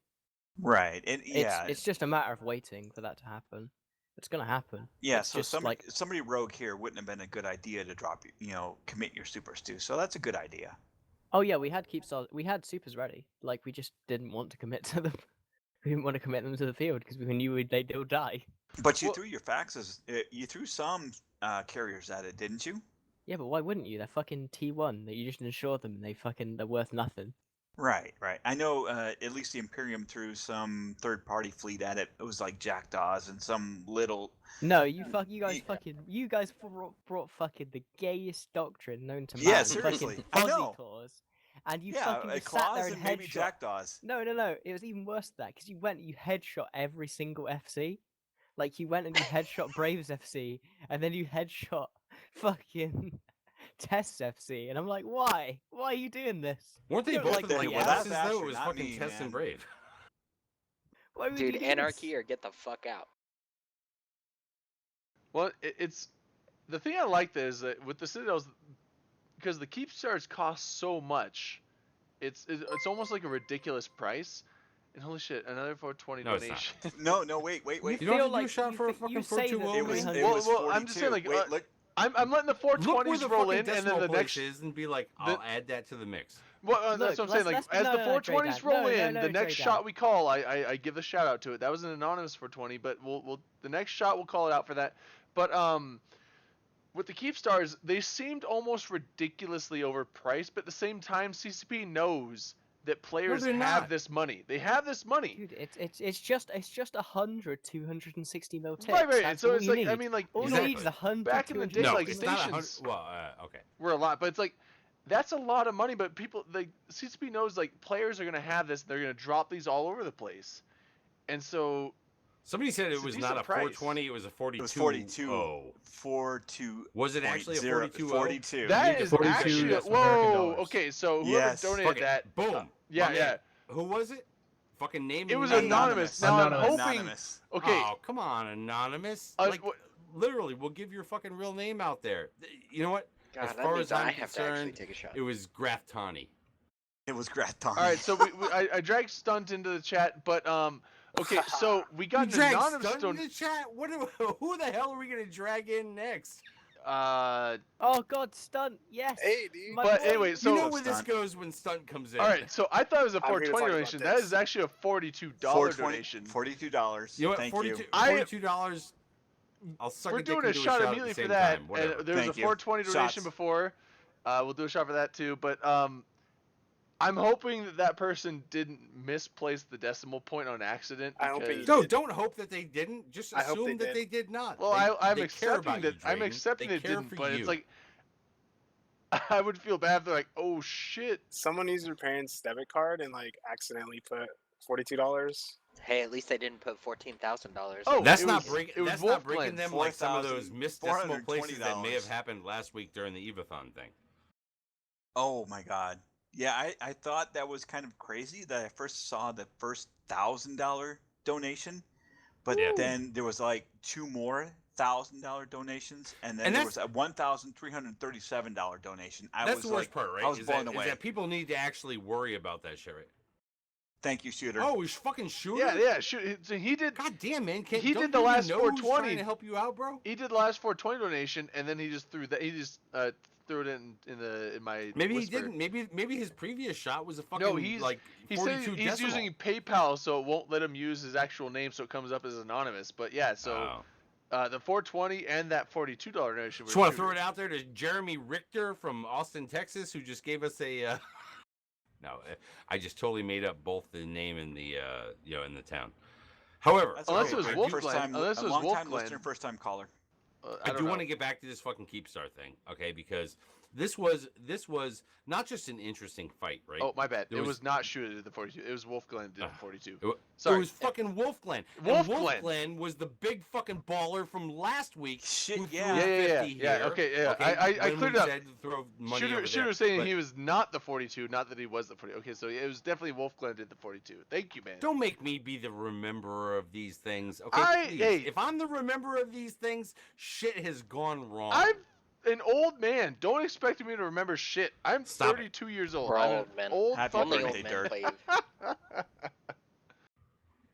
Right, and It's just a matter of waiting for that to happen. It's going to happen. Yeah, It's so just somebody rogue here wouldn't have been a good idea to drop, commit your supers to. So that's a good idea. Oh yeah, we had keep stars. We had supers ready. Like, we just didn't want to commit to them. We didn't want to commit them to the field because we knew they'd die. But you threw your faxes. You threw some carriers at it, didn't you? Yeah, but why wouldn't you? They're fucking T1. That you just insure them, and they're worth nothing. Right. I know. At least the Imperium threw some third-party fleet at it. It was like Jackdaws and some little. No, you guys brought fucking the gayest doctrine known to man. Yeah, seriously. Fucking I know. Claws, and you Yeah, fucking just sat Claws there and and maybe headshot. Jackdaws. No. It was even worse than that because you headshot every single FC. Like, you went and you headshot Braves FC, and then you headshot fucking Tests FC, and I'm like, why? Why are you doing this? Weren't they You don't both like like the classes Asher, though? It was not fucking me, Test and man. Brave. Why would Dude, you do anarchy this? or get the fuck out. Well, it's the thing I liked is that with the Citadels, because the keep stars cost so much, it's almost like a ridiculous price. And holy shit, another 420 No, it's not. donation. No, wait. You You don't feel have to do like a shot for a fucking you say that 420. It was 300 Well, I'm 42. just saying, like, Wait, look. I'm letting the Look where 420s the roll fucking in, and then decimal the place next. is, and be like, I'll add that to the mix. Well, that's Look, what I'm saying. let's- Like, as the no, 420s Draydan. roll No, in, no, the next Draydan. shot we call, I give the shout out to it. That was an anonymous 420, but we'll the next shot we'll call it out for that. But with the keep stars, they seemed almost ridiculously overpriced, but at the same time, CCP knows that players they're have not. this money. They have this money. Dude, it's just 260 mil ticks. Right. That's So all it's you like, need. I mean, like, all you you know, need is 100. back in the day, 260 No, like, it's not stations- 100. Well, okay. we're a lot, but it's like that's a lot of money. But people, like, CCP knows, like, players are gonna have this. They're gonna drop these all over the place, and so Somebody said it It's a was decent not a price. 420. It was a 42. It was 42. Oh. 42. Was it actually a 42? 42. that need is to 42 actually US American whoa. dollars. Okay, so whoever Yes. donated Fuck it. that, Boom. yeah, My yeah. man. Who was it? Fucking name. It and was name. anonymous. Now I'm Anonymous. hoping. Anonymous. Okay, Oh, come on, anonymous. Uh, Like, literally, we'll give your fucking real name out there. You know what? God, as that far means as I'm I have to actually concerned, take a shot. it was Graftani. It was Graton. all right. So I dragged Stunt into the chat, but okay. So we got You an dragged anonymous Stunt in the chat? Who the hell are we gonna drag in next? Uh, Oh god, stunt. Yes. Hey, dude. My but boy. anyway, so you know where this Stunt. goes when Stunt comes in. all right. So I thought it was a I'm here to 420 talk about donation. That this. is actually a $42 $420 donation. $42. You know what? Thank 42, you. $42. I'll suck We're a dick doing and a do shot at the immediately same for that, time. Whatever. and there was Thank a you. 420 donation Shots. before. We'll do a shot for that too, but I'm hoping that person didn't misplace the decimal point on accident. I hope he because- did. No, don't hope that they didn't. Just I hope assume they that did. they did not. Well, They- I'm they care accepting about that. you, I'm Drayden. accepting They it care didn't, for but you. it's like I would feel bad if they're like, oh shit. Someone used their parents' debit card and like accidentally put $42. Hey, at least they didn't put $14,000. Oh, That's it not was- breaking. it was That's not Wolf breaking Blend. them like some of those missed decimal places that may have $420. happened last week during the Evathon thing. Oh my god. Yeah, I thought that was kind of crazy that I first saw the first $1,000 donation, but Yeah. then there was like 2 more $1,000 donations, and then And there was a $1,337 donation. That's the worst part, right? I was is blown that, away. is that people need to actually worry about that shit, right? Thank you, Shooter. Oh, he's fucking shooter. Yeah. Shoot. So he did. God damn, man! Can't, He don't did the you last know who's 420. trying to help you out, bro. He did the last 420 donation, and then he just threw that. He just threw it in my. Maybe whisper. he didn't. Maybe his previous shot was a fucking No, he's like he 42 said he's decimal. using PayPal, so it won't let him use his actual name, so it comes up as anonymous. But yeah, so Oh. the 420 and that $42 donation. Just want to throw it out there to Jeremy Richter from Austin, Texas, who just gave us a. No, I just totally made up both the name and the in the town. However, That's unless okay. it was First Wolf Glen- time, unless it a was long Wolf time Glen. listener, first time caller. I do want to get back to this fucking Keepstar thing, okay? Because This was not just an interesting fight, right? Oh, my bad. There It was not Shoot at the 42. It was Wolf Glen did the 42. It Sorry. was fucking Wolf Glen. Wolf And Glen. Glen was the big fucking baller from last week. Shit, who threw yeah. Yeah. 50 Yeah. here. Okay. Yeah. I when cleared we it up. said to throw money over Shooter there, was saying but he was not the 42, not that he was the 40. Okay, so it was definitely Wolf Glen did the 42. Thank you, man. Don't make me be the rememberer of these things, okay? Please. Hey. If I'm the rememberer of these things, shit has gone wrong. I'm an old man. Don't expect me to remember shit. I'm Stop 32 years old. We're I'm all an old men. old Happy fucking Only birthday, old men Dirk. play Eve.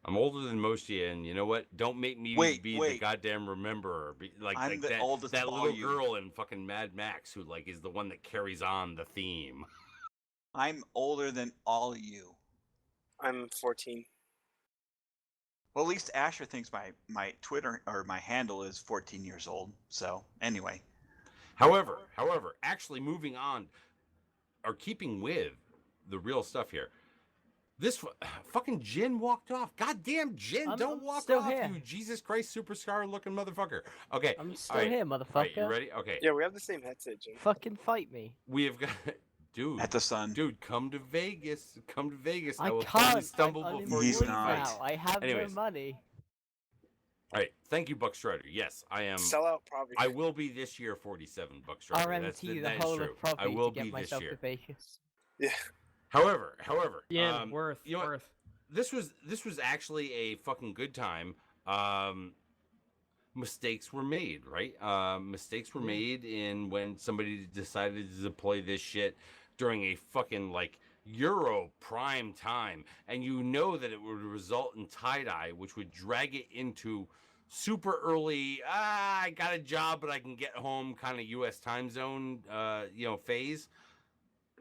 I'm older than most of you, and you know what? Don't make me Wait, be the wait. goddamn rememberer. I'm the that, oldest that of all little you. girl in fucking Mad Max who like is the one that carries on the theme. I'm older than all of you. I'm 14. Well, at least Asher thinks my Twitter or my handle is 14 years old. So anyway, However, actually moving on, or keeping with the real stuff here. This fucking Jin walked off. Goddamn Jin, don't I'm walk still off, here. you Jesus Christ superstar looking motherfucker. Okay, I'm still all right, here, all right, motherfucker. you ready? Okay, Yeah, we have the same headset, Jim. Fucking fight me. we have got, dude. at the Sun. Dude, come to Vegas. Come to Vegas. I will can't. totally stumble I'm before He's you unemployed fight. not. now. I have Anyways. no money. All right, thank you, Buck Strider. Yes, I am. Sell out probably. I will be this year 47, Buck Strider. RMT the that is whole true. of Provi I will to get be this myself year. to Vegas. Yeah. However, Yeah, worth. you know what? This was actually a fucking good time. Mistakes were made, right? Mistakes were made in when somebody decided to deploy this shit during a fucking like Euro prime time, and you know that it would result in tie-dye, which would drag it into super early. I got a job, but I can get home, kind of U.S. time zone, phase.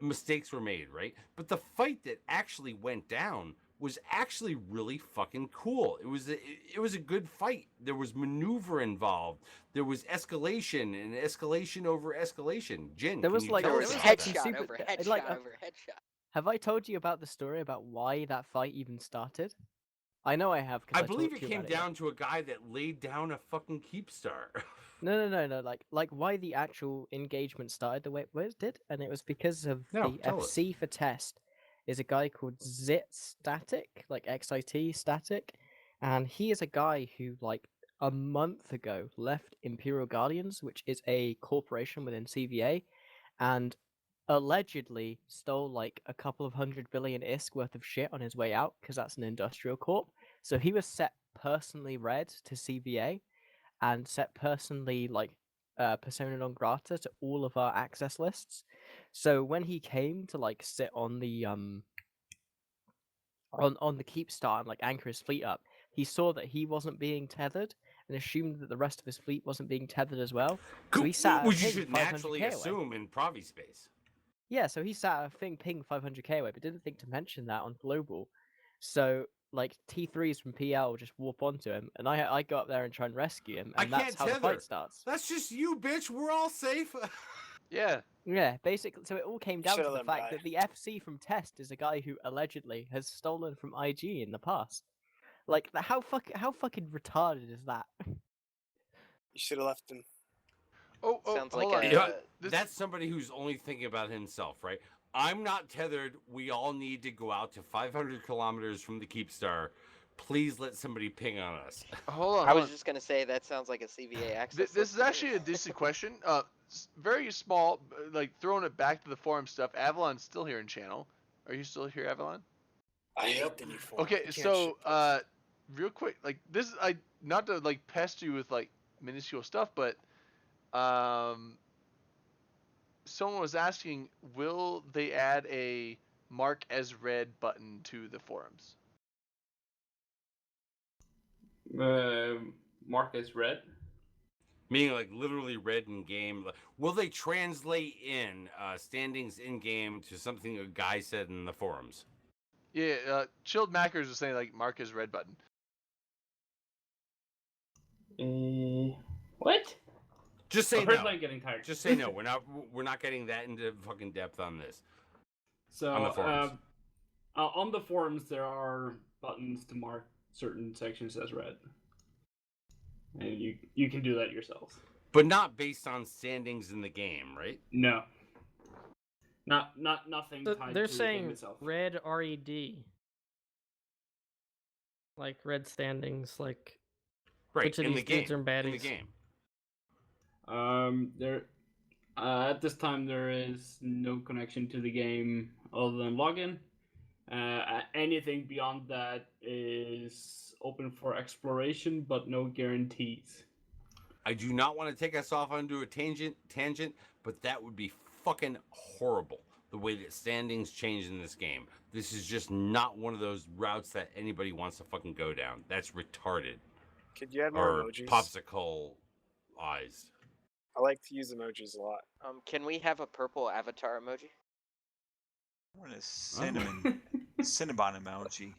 Mistakes were made, right? But the fight that actually went down was actually really fucking cool. It was a good fight. There was maneuver involved. There was escalation and escalation over escalation. Jin, There can was you like tell There us was there about was like that? some headshot super- over it, headshot like, over headshot. Have I told you about the story about why that fight even started? I know I have. 'cause I talked believe to it you came about yeah. down to a guy that laid down a fucking Keepstar. No. Like why the actual engagement started the way it did, and it was because of No, the tell us. FC for test is a guy called Zit Static, like XIT Static, and he is a guy who like a month ago left Imperial Guardians, which is a corporation within CVA, and allegedly stole like a couple of 100 billion ISK worth of shit on his way out because that's an industrial corp. So he was set personally red to CVA and set personally like persona non grata to all of our access lists. So when he came to like sit on the Keepstar and like anchor his fleet up, he saw that he wasn't being tethered and assumed that the rest of his fleet wasn't being tethered as well. So he sat at Which you ping should 500K naturally away. assume in Provi space. Yeah, so he sat at ping 500k away, but didn't think to mention that on global. So like T3s from PL just warp onto him, and I go up there and try and rescue him, I and that's can't how the tether. fight starts. That's just you, bitch. We're all safe. Yeah. Yeah, basically, so it all came down to Should've the let him fact die. that the FC from Test is a guy who allegedly has stolen from IG in the past. Like, how fucking retarded is that? You should have left him. Oh, Sounds hold like on. a- You know, This- that's somebody who's only thinking about himself, right? I'm not tethered. We all need to go out to 500 kilometers from the Keepstar. Please let somebody ping on us. Hold on. I hold was on. just gonna say that sounds like a CVA access. This list is to me. actually a decent question. Very small, like throwing it back to the forum stuff. Avalon's still here in channel. Are you still here, Avalon? I hate the new form. Okay, You can't so ship this. real quick, like this is not to like pest you with like minuscule stuff, but someone was asking, will they add a mark as read button to the forums? Mark as red. Meaning like literally red in game. Will they translate in standings in game to something a guy said in the forums? Yeah, Chilled Mackers was saying like mark as red button. What? Just say I've heard no. like getting tired. Just say no. We're not getting that into fucking depth on this. So on the forums. On the forums, there are buttons to mark certain sections as red, and you can do that yourself. But not based on standings in the game, right? No. Nothing. So tied they're to the saying game itself. red RED, like red standings, like Right, which of in these the game. dudes are baddies? In the game. There. At this time, there is no connection to the game other than login. Anything beyond that is open for exploration, but no guarantees. I do not want to take us off onto a tangent, but that would be fucking horrible. The way that standings change in this game. This is just not one of those routes that anybody wants to fucking go down. That's retarded. Could you add more Or emojis? popsicle eyes. I like to use emojis a lot. Can we have a purple avatar emoji? I want a cinnamon Cinnabon emoji.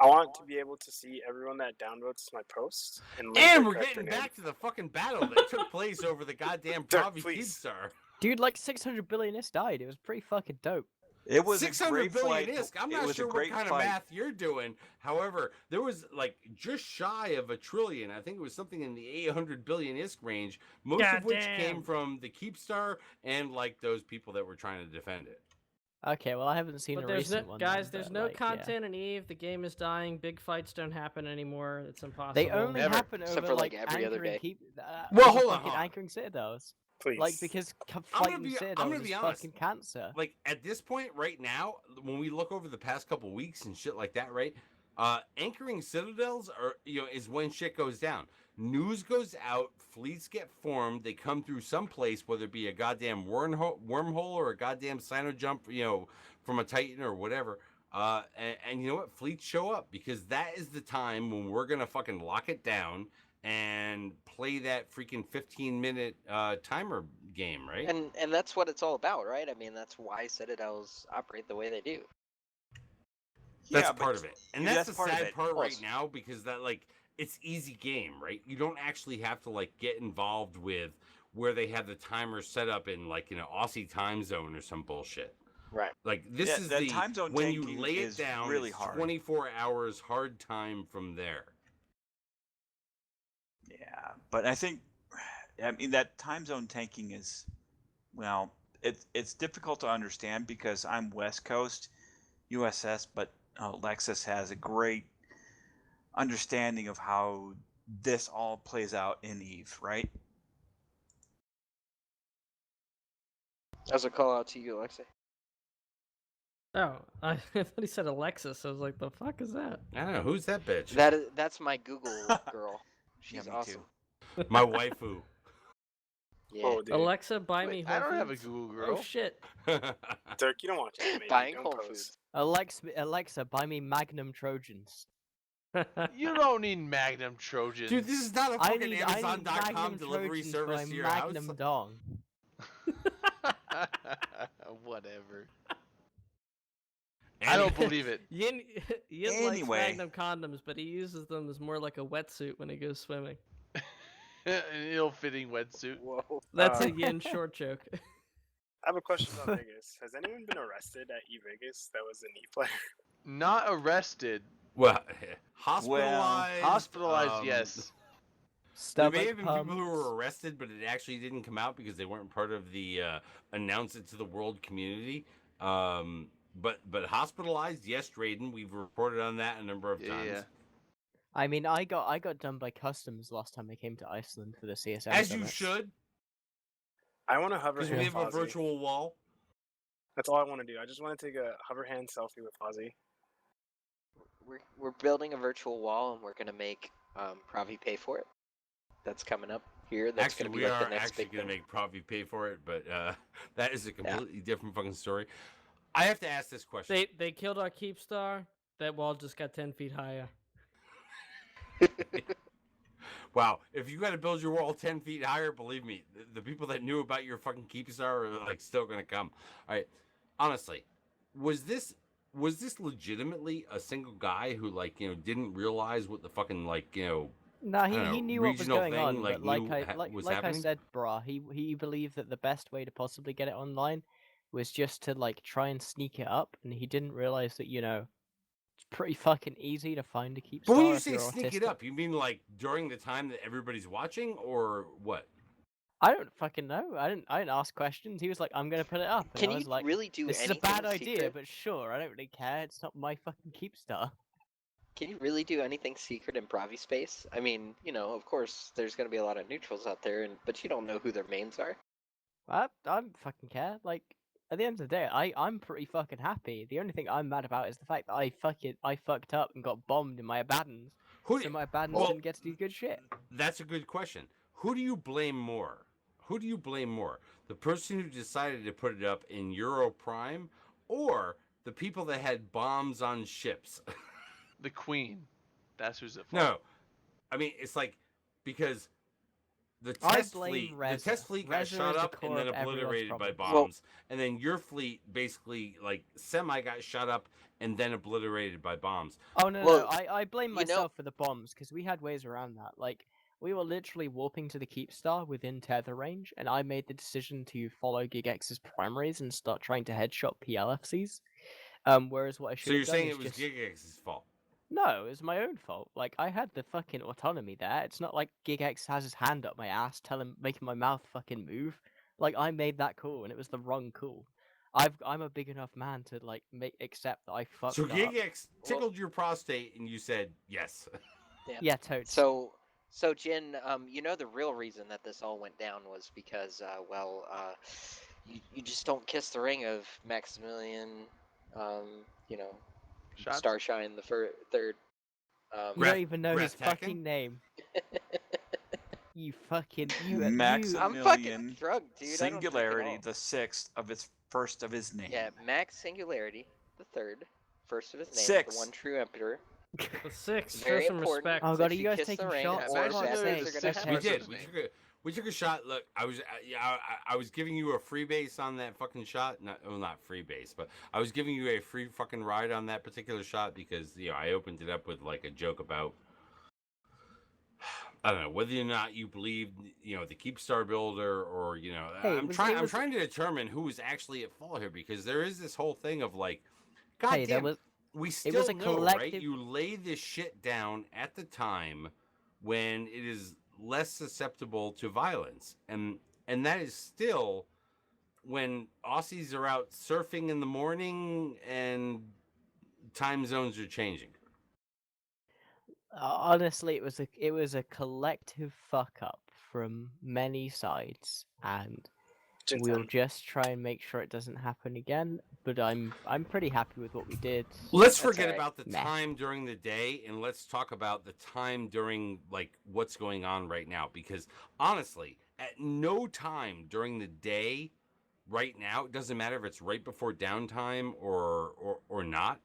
I want to be able to see everyone that downvotes my posts and, And we're getting back to the fucking battle that took place over the goddamn Dirk, Pravi please. Keepstar. Dude, like 600 billionists died. It was pretty fucking dope. It was 600 a great billion fight. ISK. I'm It not was sure a what great kind fight. of math you're doing. However, there was like just shy of a trillion. I think it was something in the 800 billion ISK range, most of which came from the Keepstar and like those people that were trying to defend it. Okay, well I haven't seen But a there's recent no, one. guys. then, There's but, no like, yeah. content in Eve. The game is dying. Big fights don't happen anymore. It's impossible. They only Never. happen Except over for, like, like every other anchoring day. keep. Well, over hold on, fucking hold on. anchoring citadels. Please. Like because I'm fighting gonna be citadels is honest. fucking cancer. Like at this point right now, when we look over the past couple weeks and shit like that, right? Anchoring citadels are is when shit goes down. News goes out, fleets get formed, they come through some place, whether it be a goddamn wormhole or a goddamn sino jump, from a Titan or whatever. And you know what? Fleets show up because that is the time when we're gonna fucking lock it down and play that freaking 15-minute timer game, right? And that's what it's all about, right? I mean, that's why Citadels operate the way they do. That's Yeah, part but of it. And that's the part of sad it. part right Plus- now because that it's easy game, right? You don't actually have to get involved with where they have the timer set up in Aussie time zone or some bullshit. Right. Like this Yeah, is that the time zone when you tanking lay it is down, really it's hard. 24 hours hard time from there. Yeah, but I think, that time zone tanking is, well, it's difficult to understand because I'm West Coast, USS, but Lexus has a great understanding of how this all plays out in Eve, right? As a call out to you, Alexei. Oh, I thought he said Alexis. I was like, the fuck is that? I don't know who's that bitch. That's my Google girl. She's me awesome. too. My waifu. Yeah. Oh, dude. Alexa, buy me. Wait, Whole I don't have a Foods. Google girl. Oh shit! Dirk, you don't watch anime. Buying don't Whole post. Foods. Alexa, buy me Magnum Trojans. You don't need Magnum Trojans. Dude, this is not a I fucking need Amazon.com Magnum delivery Trojans service for to a your Magnum house. dong. Whatever. I don't believe it. Yin Anyway. likes Magnum condoms, but he uses them as more like a wetsuit when he goes swimming. An ill-fitting wetsuit. Whoa. That's a Yin short joke. I have a question about Vegas. Has anyone been arrested at eVegas that was an E player? Not arrested. Well, hospitalized. Hospitalized, yes. There may have been people who were arrested, but it actually didn't come out because they weren't part of the announce it to the world community. But hospitalized, yes, Drayden. We've reported on that a number of times. Yeah. I mean, I got done by customs last time I came to Iceland for the CSM. As you summit. should, I want to hover because we hand have a Fozzie. virtual wall. That's all I want to do. I just want to take a hover hand selfie with Fozzie. We're building a virtual wall and we're gonna make Pravi pay for it. That's coming up here. That's Actually, gonna we be like are the next actually big going to thing. make Pravi pay for it, but that is a completely different fucking story. I have to ask this question. They killed our Keepstar. That wall just got 10 feet higher. Wow, if you got to build your wall 10 feet higher, believe me, the people that knew about your fucking Keepstar are still going to come. All right, honestly, was this legitimately a single guy who didn't realize what the fucking No, I he don't know, knew what was regional going thing, on, like, but like knew I was like I happening? said, brah, he believed that the best way to possibly get it online was just to try and sneak it up, and he didn't realize that it's pretty fucking easy to find a Keepstar. But when you if say you're sneak it autistic. up, you mean during the time that everybody's watching, or what? I don't fucking know. I didn't ask questions. He was like, "I'm gonna put it up," and Can I you was like, really do "This is a anything bad idea, secret? but sure. I don't really care. It's not my fucking Keepstar." Can you really do anything secret in Pravi space? I mean, of course, there's gonna be a lot of neutrals out there, but you don't know who their mains are. I fucking care. Like, at the end of the day, I'm pretty fucking happy. The only thing I'm mad about is the fact that I fucked up and got bombed in my Abaddons. So my Abaddons didn't get to do good shit. That's a good question. Who do you blame more? Who do you blame more? The person who decided to put it up in Euro Prime, or the people that had bombs on ships? The Queen. That's who's at fault. No, I mean it's like because the test fleet got shot up and then obliterated by bombs, and then your fleet basically like semi got shot up and then obliterated by bombs. Oh no, I blame myself for the bombs because we had ways around that. Like we were literally warping to the Keepstar within tether range, and I made the decision to follow GigX's primaries and start trying to headshot PLFCs. Whereas what I should have done. So you're saying it was GigX's fault? No, it was my own fault. Like, I had the fucking autonomy there. It's not like GigX has his hand up my ass, making my mouth fucking move. Like, I made that call, and it was the wrong call. I'm a big enough man to, like, accept that I fucked up. So GigX tickled your prostate, and you said yes. Yeah, totally. So Jin, the real reason that this all went down was because, you just don't kiss the ring of Maximilian, Starshine the third. You don't even know his fucking name. You fucking Maximilian I'm fucking drunk, dude. Singularity, the sixth of his first of his name. Yeah, Max Singularity, the third, first of his name, Six. the one true emperor. The sixth. Very Show some important. respect. Oh god, are you guys taking shots? We did. We took a shot. Look, I was giving you a free base on that fucking shot. Not free base, but I was giving you a free fucking ride on that particular shot because I opened it up with like a joke about I don't know whether or not you believe the Keepstar builder or Hey, I'm trying to determine who is actually at fault here because there is this whole thing of like, goddamn. We still know, right? You lay this shit down at the time when it is less susceptible to violence, and that is still when Aussies are out surfing in the morning and time zones are changing. Honestly, it was a collective fuck up from many sides, and we'll just try and make sure it doesn't happen again. But I'm pretty happy with what we did. Let's forget about the time during the day and let's talk about the time during like what's going on right now. Because honestly, at no time during the day right now, it doesn't matter if it's right before downtime or not.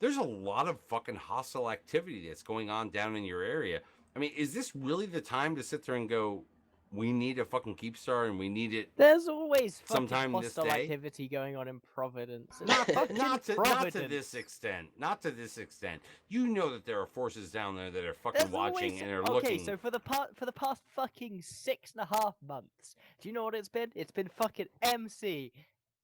There's a lot of fucking hostile activity that's going on down in your area. I mean, is this really the time to sit there and go, we need a fucking Keepstar and we need it? There's always fucking sometime hostile this day? activity going on in Providence. Not to this extent. Not to this extent. You know that there are forces down there that are fucking There's watching always... and are okay, looking. Okay, so for the past fucking 6.5 months, do you know what it's been? It's been fucking MC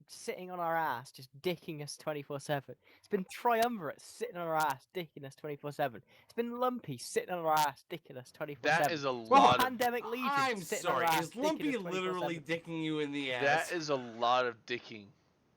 sitting on our ass, just dicking us 24/7. It's been Triumvirate sitting on our ass, dicking us 24/7. It's been Lumpy sitting on our ass, dicking us 24/7. That is a lot. Pandemic Legion. I'm sitting on sorry. our ass, Is Lumpy dicking us literally 24/7. dicking you in the ass? That is a lot of dicking.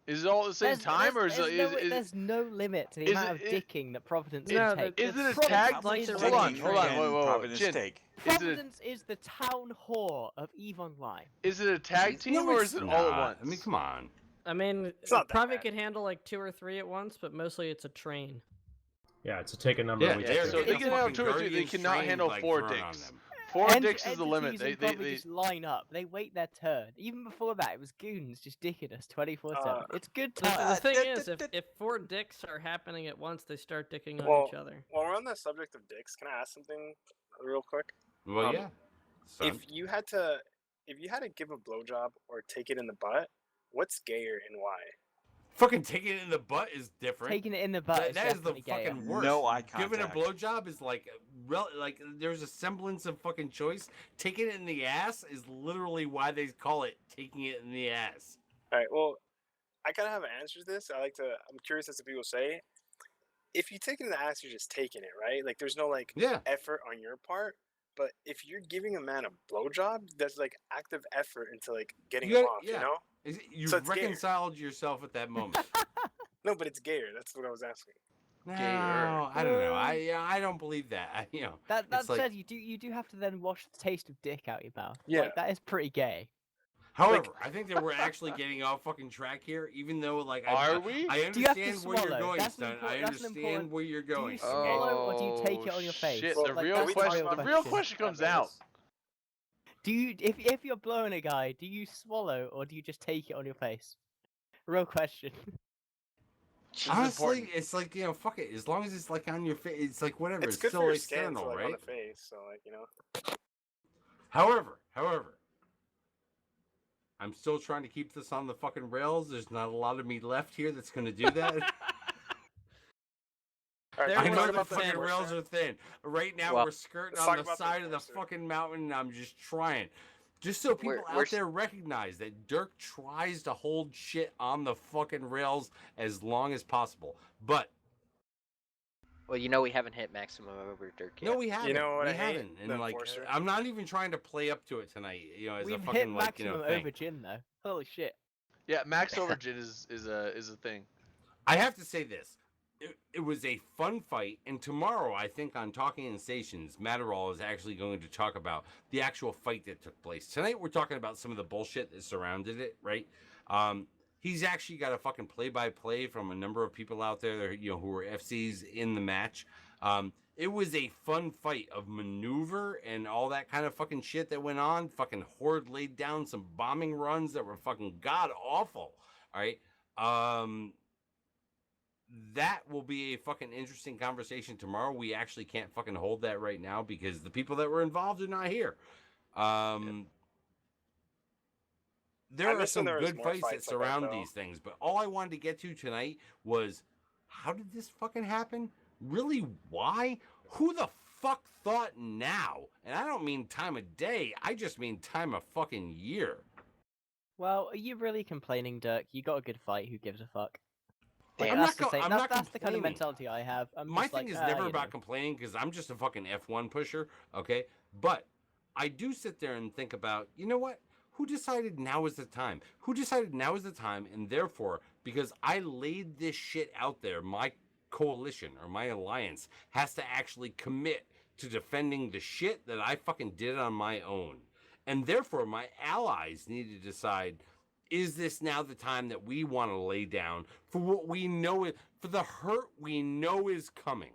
Is it all at the same time, or there's no limit to the amount of dicking that Providence can take. Is it a tag? Hold on, wait, Jin. Providence is the town whore of EVE Online. Is it a tag team or is it all at once? I mean, come on. I mean, probably could handle like 2 or 3 at once, but mostly it's a train. Yeah, it's a take a number. Yeah, so they can have 2 or 3. They cannot handle 4 dicks. 4 dicks is the limit. They just line up. They wait their turn. Even before that, it was goons just dicking us 24/7. It's good The times. thing is, if 4 dicks are happening at once, they start dicking on each other. While we're on the subject of dicks, can I ask something real quick? Well, yeah. If you had to give a blowjob or take it in the butt, what's gayer and why? Fucking taking it in the butt is different. Taking it in the butt that is the fucking worst. No eye contact. Giving a blowjob is like there's a semblance of fucking choice. Taking it in the ass is literally why they call it taking it in the ass. All right. Well, I kind of have an answer to this. I'm curious as to people say. If you take it in the ass, you're just taking it, right? Like there's no effort on your part. But if you're giving a man a blowjob, there's like active effort into like getting You him gotta- off, yeah. you know? You've So it's gayer. reconciled yourself at that moment. No, but it's gayer. That's what I was asking. No, Gayer. I don't know. I don't believe that. You know, That it's like- said, you do have to then wash the taste of dick out your mouth. Yeah. Like, that is pretty gay. However, I think that we're actually getting off fucking track here, even though, like, I Are we? I Do you have to understand where you're swallow? going, That's an Stunt. I important- that's an understand important- where you're Do going. you swallow or do you take it on your face? Shit, Well, the like, real can we talk question. about The that? real question comes out. Do you, if you're blowing a guy, do you swallow or do you just take it on your face? Real question. This is Honestly, important. it's like, you know, fuck it. As long as it's like on your face, it's like whatever. It's It's good still for your skin external, to, like, right? on the face, so like, you know. However, I'm still trying to keep this on the fucking rails. There's not a lot of me left here that's going to do that. All right, There I can we know talk the about fucking the rails are thin. Right now, Well, we're skirting let's on talk the about the side of the enforcer. fucking mountain, and I'm just trying. Just so people We're out there recognize that Dirk tries to hold shit on the fucking rails as long as possible. But, Well, you know we haven't hit maximum over Dirk yet. no, we haven't. know what we I hate? haven't. The And, like, enforcer. I'm not even trying to play up to it tonight, you know, as We've a hit fucking, like, you maximum know, thing. over Jin though. Holy shit. Yeah, max overgin is a thing. I have to say this. It was a fun fight, and tomorrow, I think, on Talking in Stations, Matterall is actually going to talk about the actual fight that took place. Tonight, we're talking about some of the bullshit that surrounded it, right? He's actually got a fucking play-by-play from a number of people out there, that, you know, who were FCs in the match. It was a fun fight of maneuver and all that kind of fucking shit that went on. Fucking Horde laid down some bombing runs that were fucking god-awful, all right? That will be a fucking interesting conversation tomorrow. We actually can't fucking hold that right now because the people that were involved are not here. There I are missed when some there was good more fights that fights like that, surround though. these things, but all I wanted to get to tonight was how did this fucking happen? Really? Why? Who the fuck thought now? And I don't mean time of day, I just mean time of fucking year. Well, are you really complaining, Dirk? You got a good fight. Who gives a fuck? Damn. Like, I'm that's not the thing. I'm That's, not that's the kind of complaining. mentality I have. I'm My just thing like, is never you about know. complaining because I'm just a fucking F1 pusher, okay? But I do sit there and think about, you know what? Who decided now is the time? Who decided now is the time? And therefore, because I laid this shit out there, my coalition or my alliance has to actually commit to defending the shit that I fucking did on my own. And therefore, my allies need to decide, is this now the time that we want to lay down for what we know is, for the hurt we know is coming?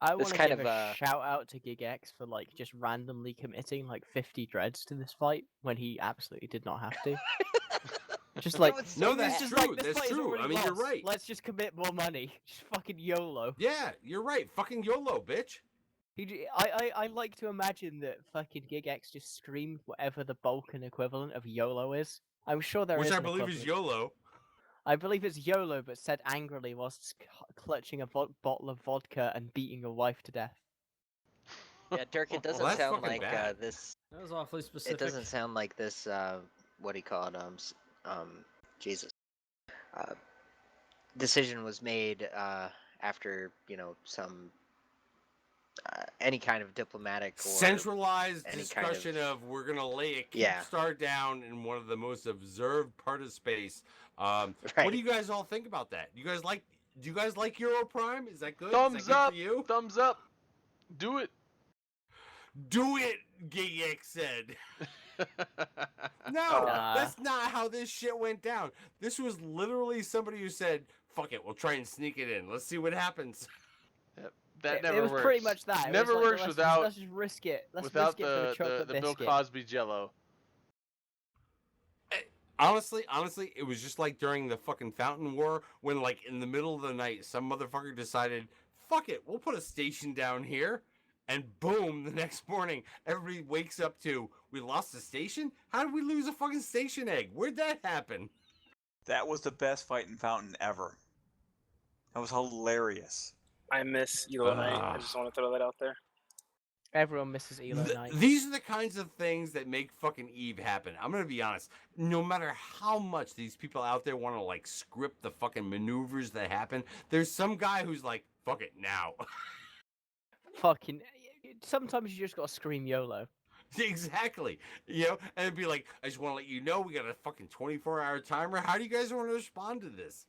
I This want to kind give of, a shout out to GigX for like just randomly committing like 50 dreads to this fight when he absolutely did not have to. Just like was No, so that's just true. like, this That's fight is true. already I mean, you're lost. right. Let's just commit more money. Just fucking YOLO. Yeah, you're right. Fucking YOLO, bitch. I like to imagine that fucking GigX just screamed whatever the Balkan equivalent of YOLO is. I'm sure there is. Which I an believe is equivalent. YOLO. I believe it's YOLO, but said angrily whilst clutching a bottle of vodka and beating your wife to death. Yeah, Dirk, it doesn't that's sound fucking like bad. this. That was awfully specific. It doesn't sound like this. What do you call it? Jesus. Decision was made after some any kind of diplomatic or Centralized any kind of- discussion of we're gonna lay a Yeah. Keepstar down in one of the most observed part of space. Right. What do you guys all think about that? Do you guys like Euro Prime? Is that good? Thumbs Is that good up. for you? Thumbs up. Do it. Do it, GigX said. No, Nah. that's not how this shit went down. This was literally somebody who said, "Fuck it, we'll try and sneak it in. Let's see what happens." That never it was works. pretty much that. It Never was like, works let's without let's just risk it. Let's without risk it for the chocolate the Bill biscuit. Cosby Jello. Honestly, it was just like during the fucking Fountain War when, like, in the middle of the night, some motherfucker decided, "Fuck it, we'll put a station down here." And boom, the next morning, everybody wakes up to, we lost the station? How did we lose a fucking station egg? Where'd that happen? That was the best fight in Fountain ever. That was hilarious. I miss Elo Knight. I just want to throw that out there. Everyone misses Elo Knight. These are the kinds of things that make fucking Eve happen. I'm gonna be honest. No matter how much these people out there want to, like, script the fucking maneuvers that happen, there's some guy who's like, fuck it now. Fucking sometimes you just gotta scream YOLO. Exactly. You know, and it'd be like, I just want to let you know we got a fucking 24-hour timer. How do you guys want to respond to this?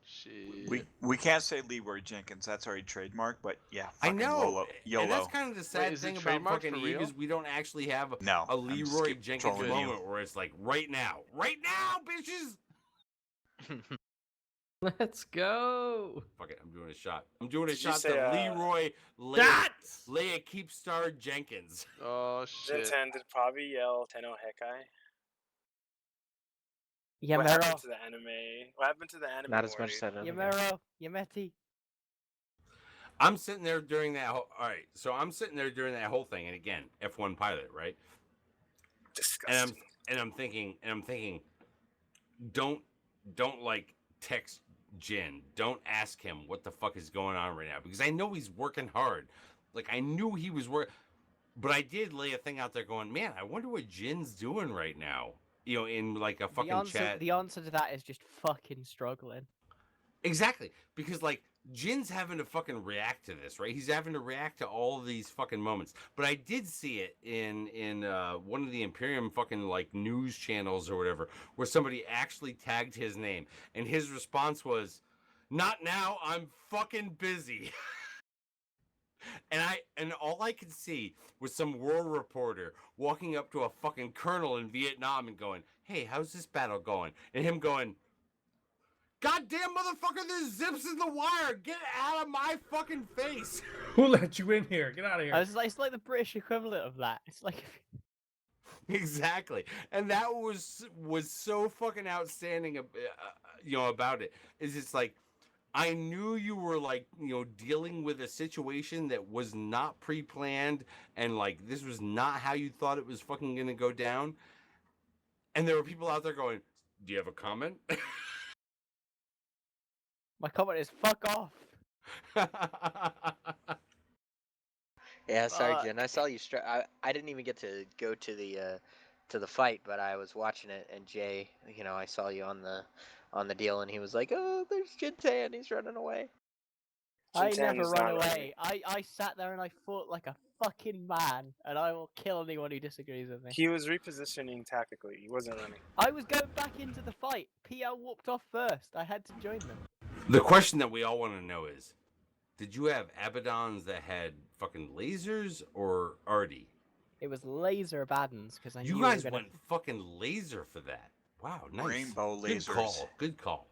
Shit. We can't say Leroy Jenkins. That's already trademarked. But yeah, I fucking know. YOLO. And that's kind of the sad is it thing about trademarked fucking for Eve real? is we don't actually have No, a I'm Leroy skip Jenkins trolling you. moment where it's like, right now, bitches. Let's go. Fuck it, I'm doing a shot. I'm doing a Did you shot say, to Leroy Leia Keepstar Jenkins. Oh shit. Jintan, did Pavi yell Tenno Hekai? What Yamero, happened to the anime? What happened to the anime? Not as much Mori? as I don't know. Yamero, Yameti. I'm sitting there during that whole, all right, so I'm sitting there during that whole thing, and again, F1 pilot, right? Disgusting. And I'm thinking, don't like text Jin. Don't ask him what the fuck is going on right now, because I know he's working hard. Like, I knew he was working, but I did lay a thing out there going, man, I wonder what Jin's doing right now. You know, in like a fucking chat. The answer to that is just fucking struggling. Exactly, because like Jin's having to fucking react to this, right? He's having to react to all of these fucking moments. But I did see it in one of the Imperium fucking like news channels or whatever, where somebody actually tagged his name, and his response was, "Not now, I'm fucking busy." And all I could see was some war reporter walking up to a fucking colonel in Vietnam and going, "Hey, how's this battle going?" And him going, "Goddamn motherfucker, there's zips in the wire. Get out of my fucking face." Who let you in here? Get out of here. It's like the British equivalent of that. It's like Exactly. And that was so fucking outstanding, you know, about it. Is it's like, I knew you were like, you know, dealing with a situation that was not pre-planned, and like this was not how you thought it was fucking gonna go down. And there were people out there going, "Do you have a comment?" my comment is fuck off. Yeah, sorry, Jen. I saw you. I didn't even get to go to the fight, but I was watching it, and Jay, you know, I saw you on the deal, and he was like, "Oh, there's Jintan. He's running away." I Jintan never is run not away. I sat there and I fought like a fucking man, and I will kill anyone who disagrees with me. He was repositioning tactically. He wasn't running. I was going back into the fight. PL walked off first. I had to join them. The question that we all want to know is, did you have Abaddons that had fucking lasers or Artie? It was laser Abaddons because I knew You we guys were gonna... went fucking laser for that. Wow, nice. Rainbow lasers. Good call. Good call.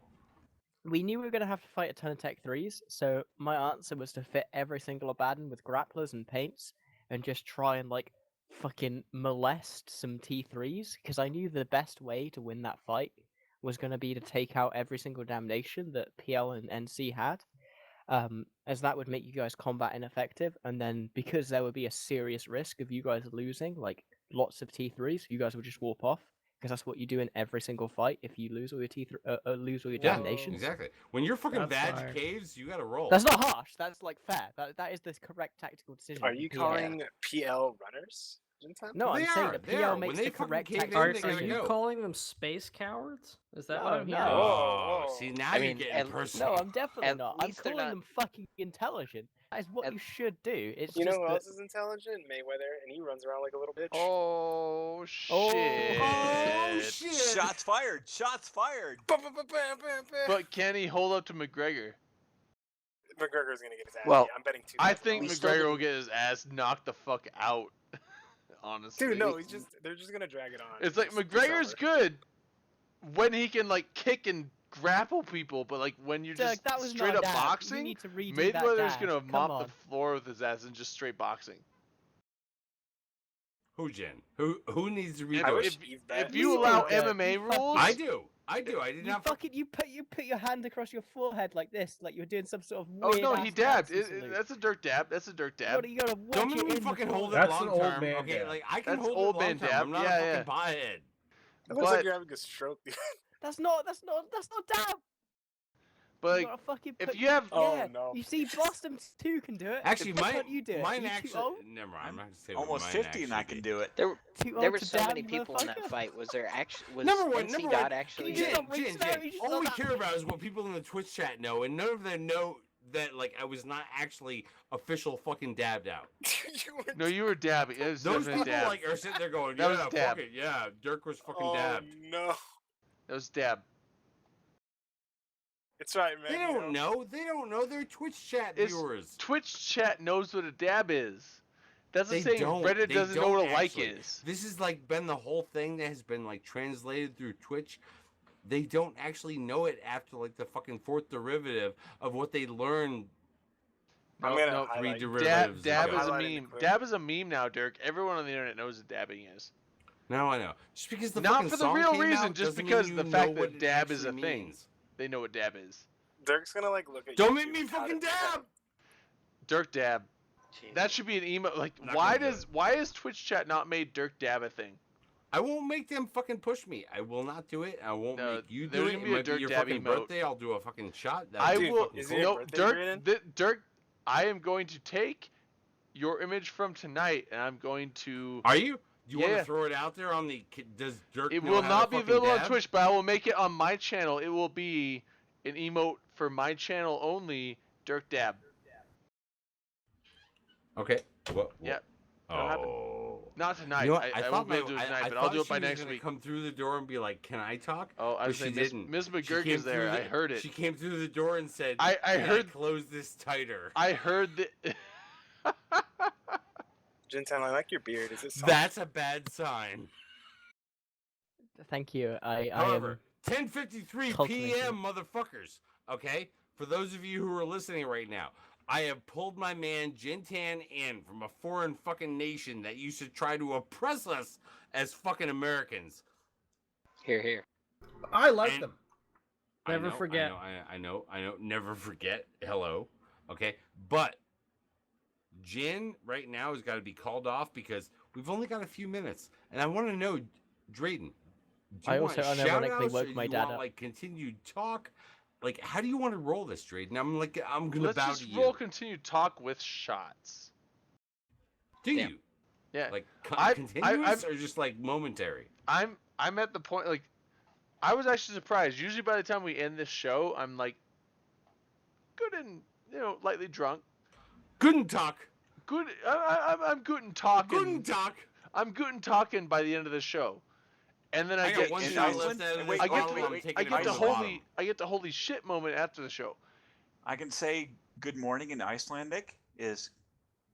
We knew we were going to have to fight a ton of Tech 3s, so my answer was to fit every single Abaddon with grapplers and paints and just try and, like, fucking molest some T3s, because I knew the best way to win that fight was going to be to take out every single damnation that PL and NC had, as that would make you guys combat ineffective, and then because there would be a serious risk of you guys losing, like, lots of T3s, you guys would just warp off. Because that's what you do in every single fight. If you lose all your lose all your Yeah, damnations. exactly. When you're fucking That's badge hard. caves, you gotta roll. That's not harsh. That's like fair. That is the correct tactical decision. Are you PL. calling PL runners, Jintan? No, They I'm saying are, that they PL are. makes When they the fucking correct cave in, tactical they Are gotta you go. calling them space cowards? Is that what No, I'm no. hearing? Oh, Whoa. see, now I you're mean, getting at- personal. No, I'm definitely At not. I'm least they're calling not- them fucking intelligent. That is what At- you should do. It's You know just who that... else is intelligent? Mayweather, and he runs around like a little bitch. Oh shit. Oh, shit. Shots fired. Shots fired. But can he hold up to McGregor? McGregor's gonna get his ass. Well, beat. I'm betting $2,000. I think We still McGregor will didn't- get his ass knocked the fuck out. Honestly. Dude, no, they're just gonna drag it on. It's like It's McGregor's over. good when he can like kick and grapple people, but like when you're Doug, just that was straight not up dab. You boxing, need to redo Mayweather's that gonna dash. mop Come the on. floor with his ass and just straight boxing. Who, Jen? Who needs to I redo wish it? Eve bet. If you You allow do, MMA you rules, I do. I did You not. fucking you put your hand across your forehead like this, like you're doing some sort of oh weird. no, he ass dabbed. dancing salute. That's a dirt dab. That's a dirt dab. You gotta watch Don't it make me in fucking before. hold it That's long an old term. man Okay, dab. like I can That's hold old it long man term. dab. I'm not Yeah, a yeah. fucking pothead. It looks like But- you're having a stroke. That's not dab. But You like, gotta fucking if put- you have, Oh, yeah, no. You see, Boston 2 can do it. Actually, Why mine, can't you do it? mine You too actually. old? Never mind. I'm not gonna say what Almost mine 50 and I actually can be. do it. There Too there old were to so dab, many people in that motherfucker. fight. Was there actually was Number one, NC Dot actually? Can you just Jen, not reach Jen, there? Jen, You just all know we that. care about is what people in the Twitch chat know, and none of them know that like I was not actually official fucking dabbed out. No, you were dabbing. It was Those definitely people dab. like are sitting there going, That was yeah, dab. fuck it, yeah, Dirk was fucking Oh dabbed. no. That was dab. It's right, man. They don't know. They don't know. They're Twitch chat It's- viewers. Twitch chat knows what a dab is. That's the They saying. don't. Reddit They doesn't know don't what a like actually. is. This has like been the whole thing that has been like translated through Twitch. They don't actually know it after like the fucking fourth derivative of what they learned. I'm No, gonna no, Three highlight. derivatives. Dab ago. is a Highlighting the meme. clip. Dab is a meme now, Dirk. Everyone on the internet knows what dabbing is. Now I know. Just because the Not fucking for the song real came reason, out just doesn't because mean the you fact know what that it dab is a actually thing. means. They know what dab is. Dirk's gonna like look at. Don't YouTube make me how fucking to- dab. Dirk dab. Jeez. That should be an email. Like, Not why gonna do does why has Twitch chat not made Dirk dab a thing? I won't make them fucking push me. I will not do it. I won't No, make you there's do it. gonna It be a might be Dirk your dab fucking emote. birthday. I'll do a fucking shot. I That'd be will. fucking is cool. it your No, birthday, Dirk. Brayden? Dirk. I am going to take your image from tonight, and I'm going to. Are you? Do you want Yeah. to throw it out there on the? Does Dirk? It know will how not to be fucking available on dab? Twitch, but I will make it on my channel. It will be an emote for my channel only. Dirk dab. Okay. What? Yeah. That'll happen. Oh. Not tonight. You know what? I thought won't be my- able to do it tonight, I but I'll thought do it she by was next gonna week. Come through the door and be like, "Can I talk?" Oh, I But was she saying didn't. Miss She McGurk came is there. through I the- heard it. She came through the door and said, I "Can heard- close this tighter." I heard that. Jintan, I like your beard. Is it soft? That's a bad sign. Thank you. I However, am 10:53 cultivating. p.m. motherfuckers. Okay, for those of you who are listening right now, I have pulled my man Jintan in from a foreign fucking nation that used to try to oppress us as fucking Americans. Here, here. I like And- them. Never forget. I know. Never forget. Hello. Okay, but Jin right now has got to be called off because we've only got a few minutes, and I want to know, Drayden. Do I you also want unironically shout-outs, woke or my do you dad want, up. like continued talk? Like, how do you want to roll this, Drayden? I'm gonna Let's bow just to you. roll continued talk with shots. Do Damn. you? Yeah. Like I- continuous or just like momentary? I'm at the point like I was actually surprised. Usually by the time we end this show, I'm like good and lightly drunk. Guten Tag. Good. I'm good and talking. Guten Tag. I'm good and talking by the end of the show, and then I, I get got one to, shot left out of this I get bottle. to, I'm taking I it get from to the holy bottom. shit moment after the show. I can say good morning in Icelandic is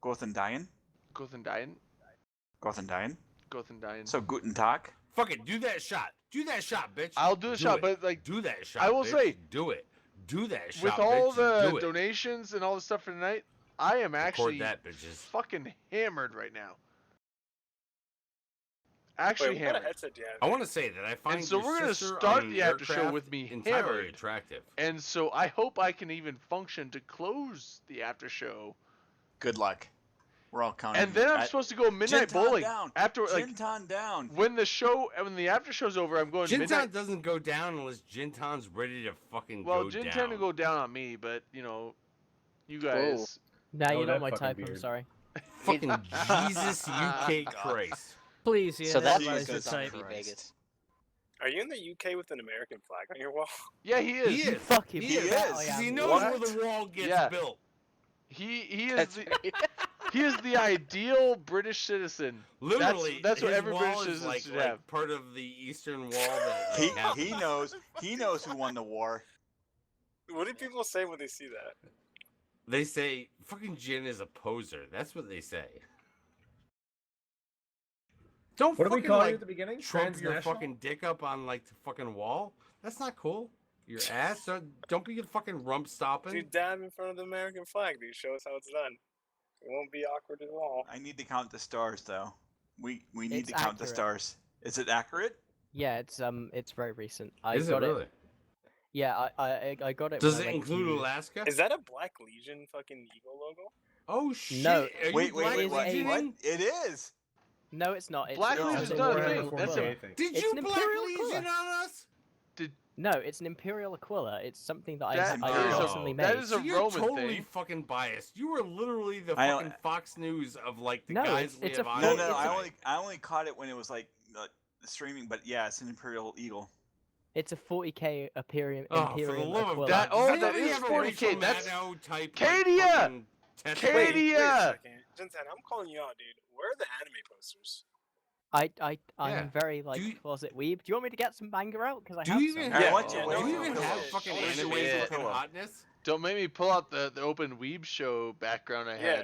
Góðan daginn. Gothendain. Góðan daginn. Gothendain. So guten Tag. Fuck it. Do that shot. Do that shot, bitch. I'll do the Do shot, it. but like Do that shot. I will bitch. say, do it. Do that shot. with all bitch. the do it. donations and all the stuff for tonight, I am Record actually that, bitches. fucking hammered right now. Actually Wait, what kind of hammered. headset do you have? I want to say that I find And so your we're gonna sister start on an the after show aircraft with me entirely hammered. attractive. And so I hope I can even function to close the after show. Good luck. We're all counting. And then I'm supposed to go midnight Jintan bowling down. after like Jintan down. when the after show's over. I'm going Jintan midnight. doesn't go down unless Jintan's ready to fucking Well, go Jin down. tend to go down on me, but you guys. Nah, Oh, you're not that my fucking type. I'm beard. sorry. Fucking Jesus UK Christ. Please, yeah, So that's everybody's what the goes on type. to Vegas. Are you in the UK with an American flag on your wall? Yeah, he is. He is. Fucking He is. bet I 'Cause am. he knows What? where the wall gets Yeah. built. He is That's the right. he is the ideal British citizen. Literally, that's what his every wall British is citizen like, should like have. part of the eastern wall. That He like, half- he knows who won the war. What do people say when they see that? They say fucking Jin is a poser. That's what they say. Don't What did we fucking call like you at the beginning? trump your Transnational? fucking dick up on like the fucking wall. That's not cool. Your ass. Don't be fucking rump stopping. Dude, dab in front of the American flag, dude. Show us how it's done. It won't be awkward at all. I need to count the stars though. We need It's to count the accurate. stars. Is it accurate? Yeah, it's very recent. I Is it got really? Yeah, I got it. Does when it I went include to- Alaska? Is that a Black Legion fucking eagle logo? Oh shit! No. Are Wait, you wait, Black wait, what? Legion What? in? It is. No, it's not. It's Black it's Legion's an not a Imperial thing. That's Aquila. a- Did It's you an Black Imperial Legion Aquila. on us? No, it's an Imperial Aquila. It's something that That I is a- recently made. that is a So you're Roman totally thing. fucking biased. You were literally the I don't- fucking Fox News of like the No, guys it's we a have on. No, full- no. it's I a- only caught it when it was like streaming, but yeah, it's an Imperial Eagle. It's a 40k Imperium. Oh, for the Imperium love of Aquila. God! Oh, Does that anybody is have a 40K, Rachel that's- Maddow type. Kadia! Like, fucking test Kadia! rate? Wait a Yeah. second. Jinsen, I'm calling you out, dude. Where are the anime posters? I'm Yeah. very like Do you- closet weeb. Do you want me to get some manga out? Because I Do have you some. even Yeah, have? why don't you Do wait you for even the have pillow? fucking Where's anime the fucking pillow? hotness? Don't make me pull out the open Weeb Show background I had.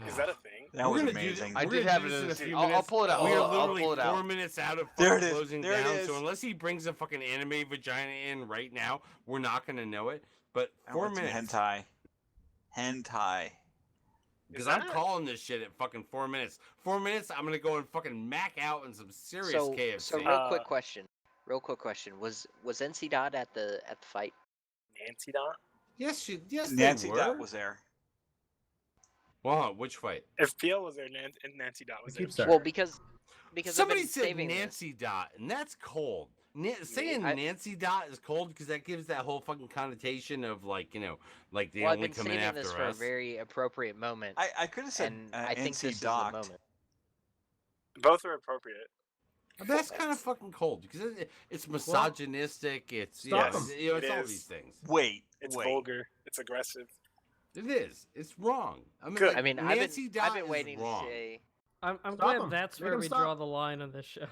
Yeah. Is that a thing? That We're was gonna do amazing. I We're did gonna have do it this in in a a few I'll minutes. pull it out. We are I'll literally pull it 4 out. minutes out of There fucking it is. closing There it down. is. So unless he brings a fucking anime vagina in right now, we're not gonna know it. But I 4 want some minutes. hentai. Because Is I'm that- calling this shit at fucking 4 minutes. 4 minutes, I'm gonna go and fucking mac out in some serious So, KFC. real quick question. Was NC Dot at the fight? Nancy Dot? yes, Nancy they were. Dot was there. Well, which fight? If PL was there, and Nancy Dot was It there. keeps there. Well, because Somebody I've been said saving this. Nancy Dot, and that's cold. Saying I- Nancy Dot is cold because that gives that whole fucking connotation of like, you know, like they Well, I've only been come in saving after this for a us. very appropriate moment, I could have said and I think NC this is the Docked. moment. Both are appropriate. That's kind of fucking cold because it's misogynistic. It's Stop yeah, 'em. you know, it's It all is. these things. Wait, It's wait. vulgar. It's aggressive. It is. It's wrong. I mean, Good. like, I mean, Nancy I've Dot been is waiting wrong. to say. I'm Stop glad 'em. that's Make where 'em we stop. draw the line on this show.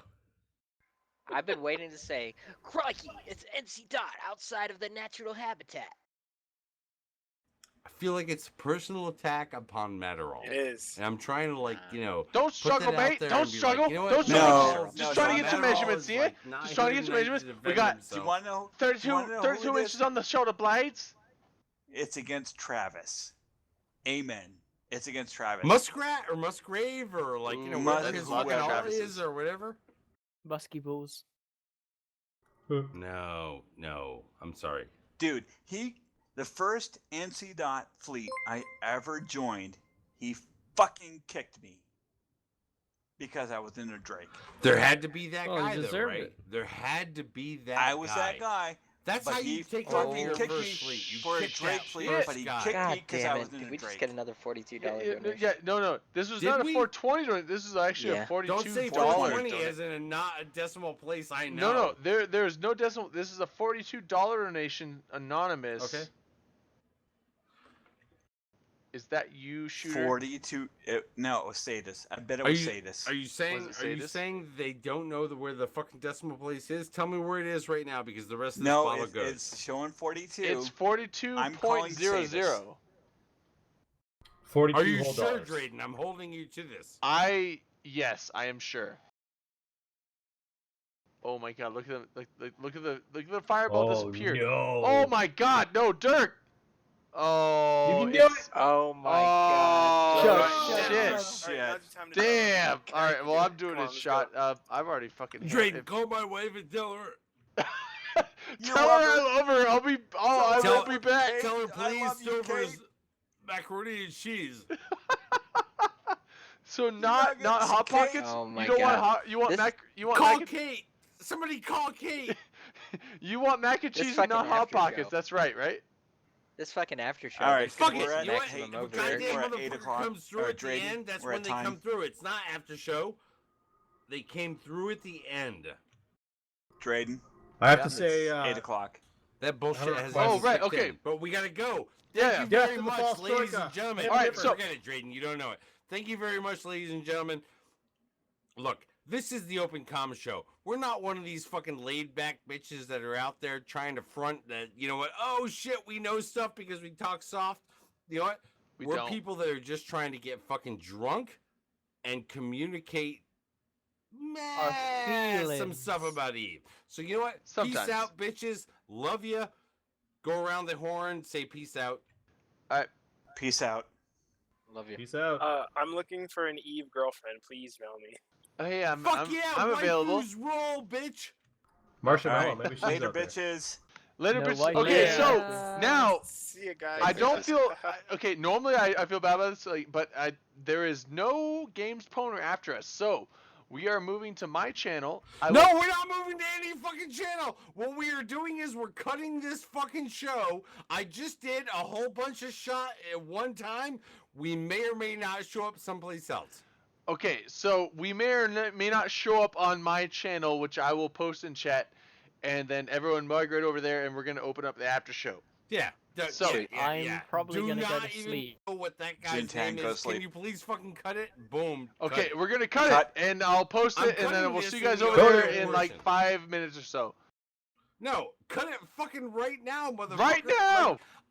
I've been waiting to say, crikey, it's NC Dot outside of the natural habitat. I feel like it's a personal attack upon Matterall. It is. And I'm trying to, like, you know, Don't put struggle, that out mate. there Don't and be struggle. Like, you know what? Don't struggle. No, Just no, trying to no, get some Matterall measurements is, here. like, not Just trying to get some here tonight measurements. to We defend got himself. Do you want to know? 32, you wanna know who 32 it inches is? on the shoulder blades. It's against Travis. Amen. It's against Travis. Muskrat or Musgrave or like, you know, Musk- what his Musk- fucking all Travis's. is or whatever. Musky balls. No, I'm sorry. Dude, the first NC Dot fleet I ever joined, he fucking kicked me because I was in a Drake. There had to be that Well, he guy, though, deserved right? it. There had to be that I was guy. that guy. That's but how you he take fucking over your kicked first me fleet. You for a kick Drake that fleet, first but he guy. kicked God me because damn I it! was in Did a we just Drake. get another $42 donation? Yeah, no. This was Did not we? a 420 donation. This is actually Yeah. a $42. Don't say $42 420 donate. as in a not a decimal place. I know. No. There's no decimal. This is a $42 donation, anonymous. Okay. Is that you, shooter? 42. No, it was Sadis. I bet it Are was you Sadis. are you saying Was it are you Sadist? saying they don't know where the fucking decimal place is? Tell me where it is right now because the rest of this No, bottle it's, goes. it's showing 42. It's I'm calling 42.00. 42 Are you whole sure, dollars. Drayden? I'm holding you to this. Yes, I am sure. Oh my God! Look at the look at the fireball Oh, disappeared. no. Oh my God! No, Dirk. Oh, You can do it's- Oh my Oh, God! Shut shit. up. Now's the time to Damn. go. All right. Well, I'm doing Come on, his let's shot. go. I've already fucking. Drayden, call my wife and tell her. Tell her I love her. I will be back. Kate, Tell her I please love you, Stover's Kate. macaroni and cheese. So not Nuggets, hot Kate. pockets. Oh my you don't want God. hot. You want This- mac. You want Call mac. Kate. Somebody call Kate. You want mac and This cheese and not fucking hot after pockets. show. That's right. This fucking after show. All right, there's gonna Fuck be it. we're some at- You know what? maximum hey, over we're there. Goddamn at 8 motherfucker o'clock, comes through or at the Drayden, end. That's we're when at they time. come through. It's not after show. They came through at the end. Drayden, I have Yeah. to say, 8 o'clock. That bullshit I have a has question. Oh, right, kicked okay. in. But we gotta go. Yeah. Thank you Death very to the much, false ladies troika. and gentlemen. All right, so- Forget it, Drayden. You don't know it. Thank you very much, ladies and gentlemen. Look, this is the Open Com Show. We're not one of these fucking laid-back bitches that are out there trying to front that, you know what, oh shit, we know stuff because we talk soft. You know what? We're don't. people that are just trying to get fucking drunk and communicate some feelings. stuff about Eve. So you know what? Sometimes. Peace out, bitches. Love ya. Go around the horn. Say peace out. Peace out. Love you. peace out. I'm looking for an Eve girlfriend. Please mail me. Oh, hey, I'm yeah, I'm available. waifus roll, bitch. Marcia All Mello, right, maybe she's later, out there. bitches. Later, No bitch. white Okay, man. so Yeah. now See you guys. I don't feel okay. Normally, I feel bad about this, but there is no Games Poner after us, so we are moving to my channel. No, we're not moving to any fucking channel. What we are doing is we're cutting this fucking show. I just did a whole bunch of shot at one time. We may or may not show up someplace else. Okay, so we may or may not show up on my channel, which I will post in chat. and then everyone migrate over there, and we're gonna open up the after show. Yeah. So, I'm probably Do gonna go not to even sleep. know what that guy's Jintan, name go to is. Can sleep. you please fucking cut it? Boom. cut Okay, it. we're gonna cut Cut. it, and I'll post I'm it, and then cutting we'll this see you in guys the over audio there in like portion. 5 minutes or so. No, cut it fucking right now, motherfucker. Right now. Like,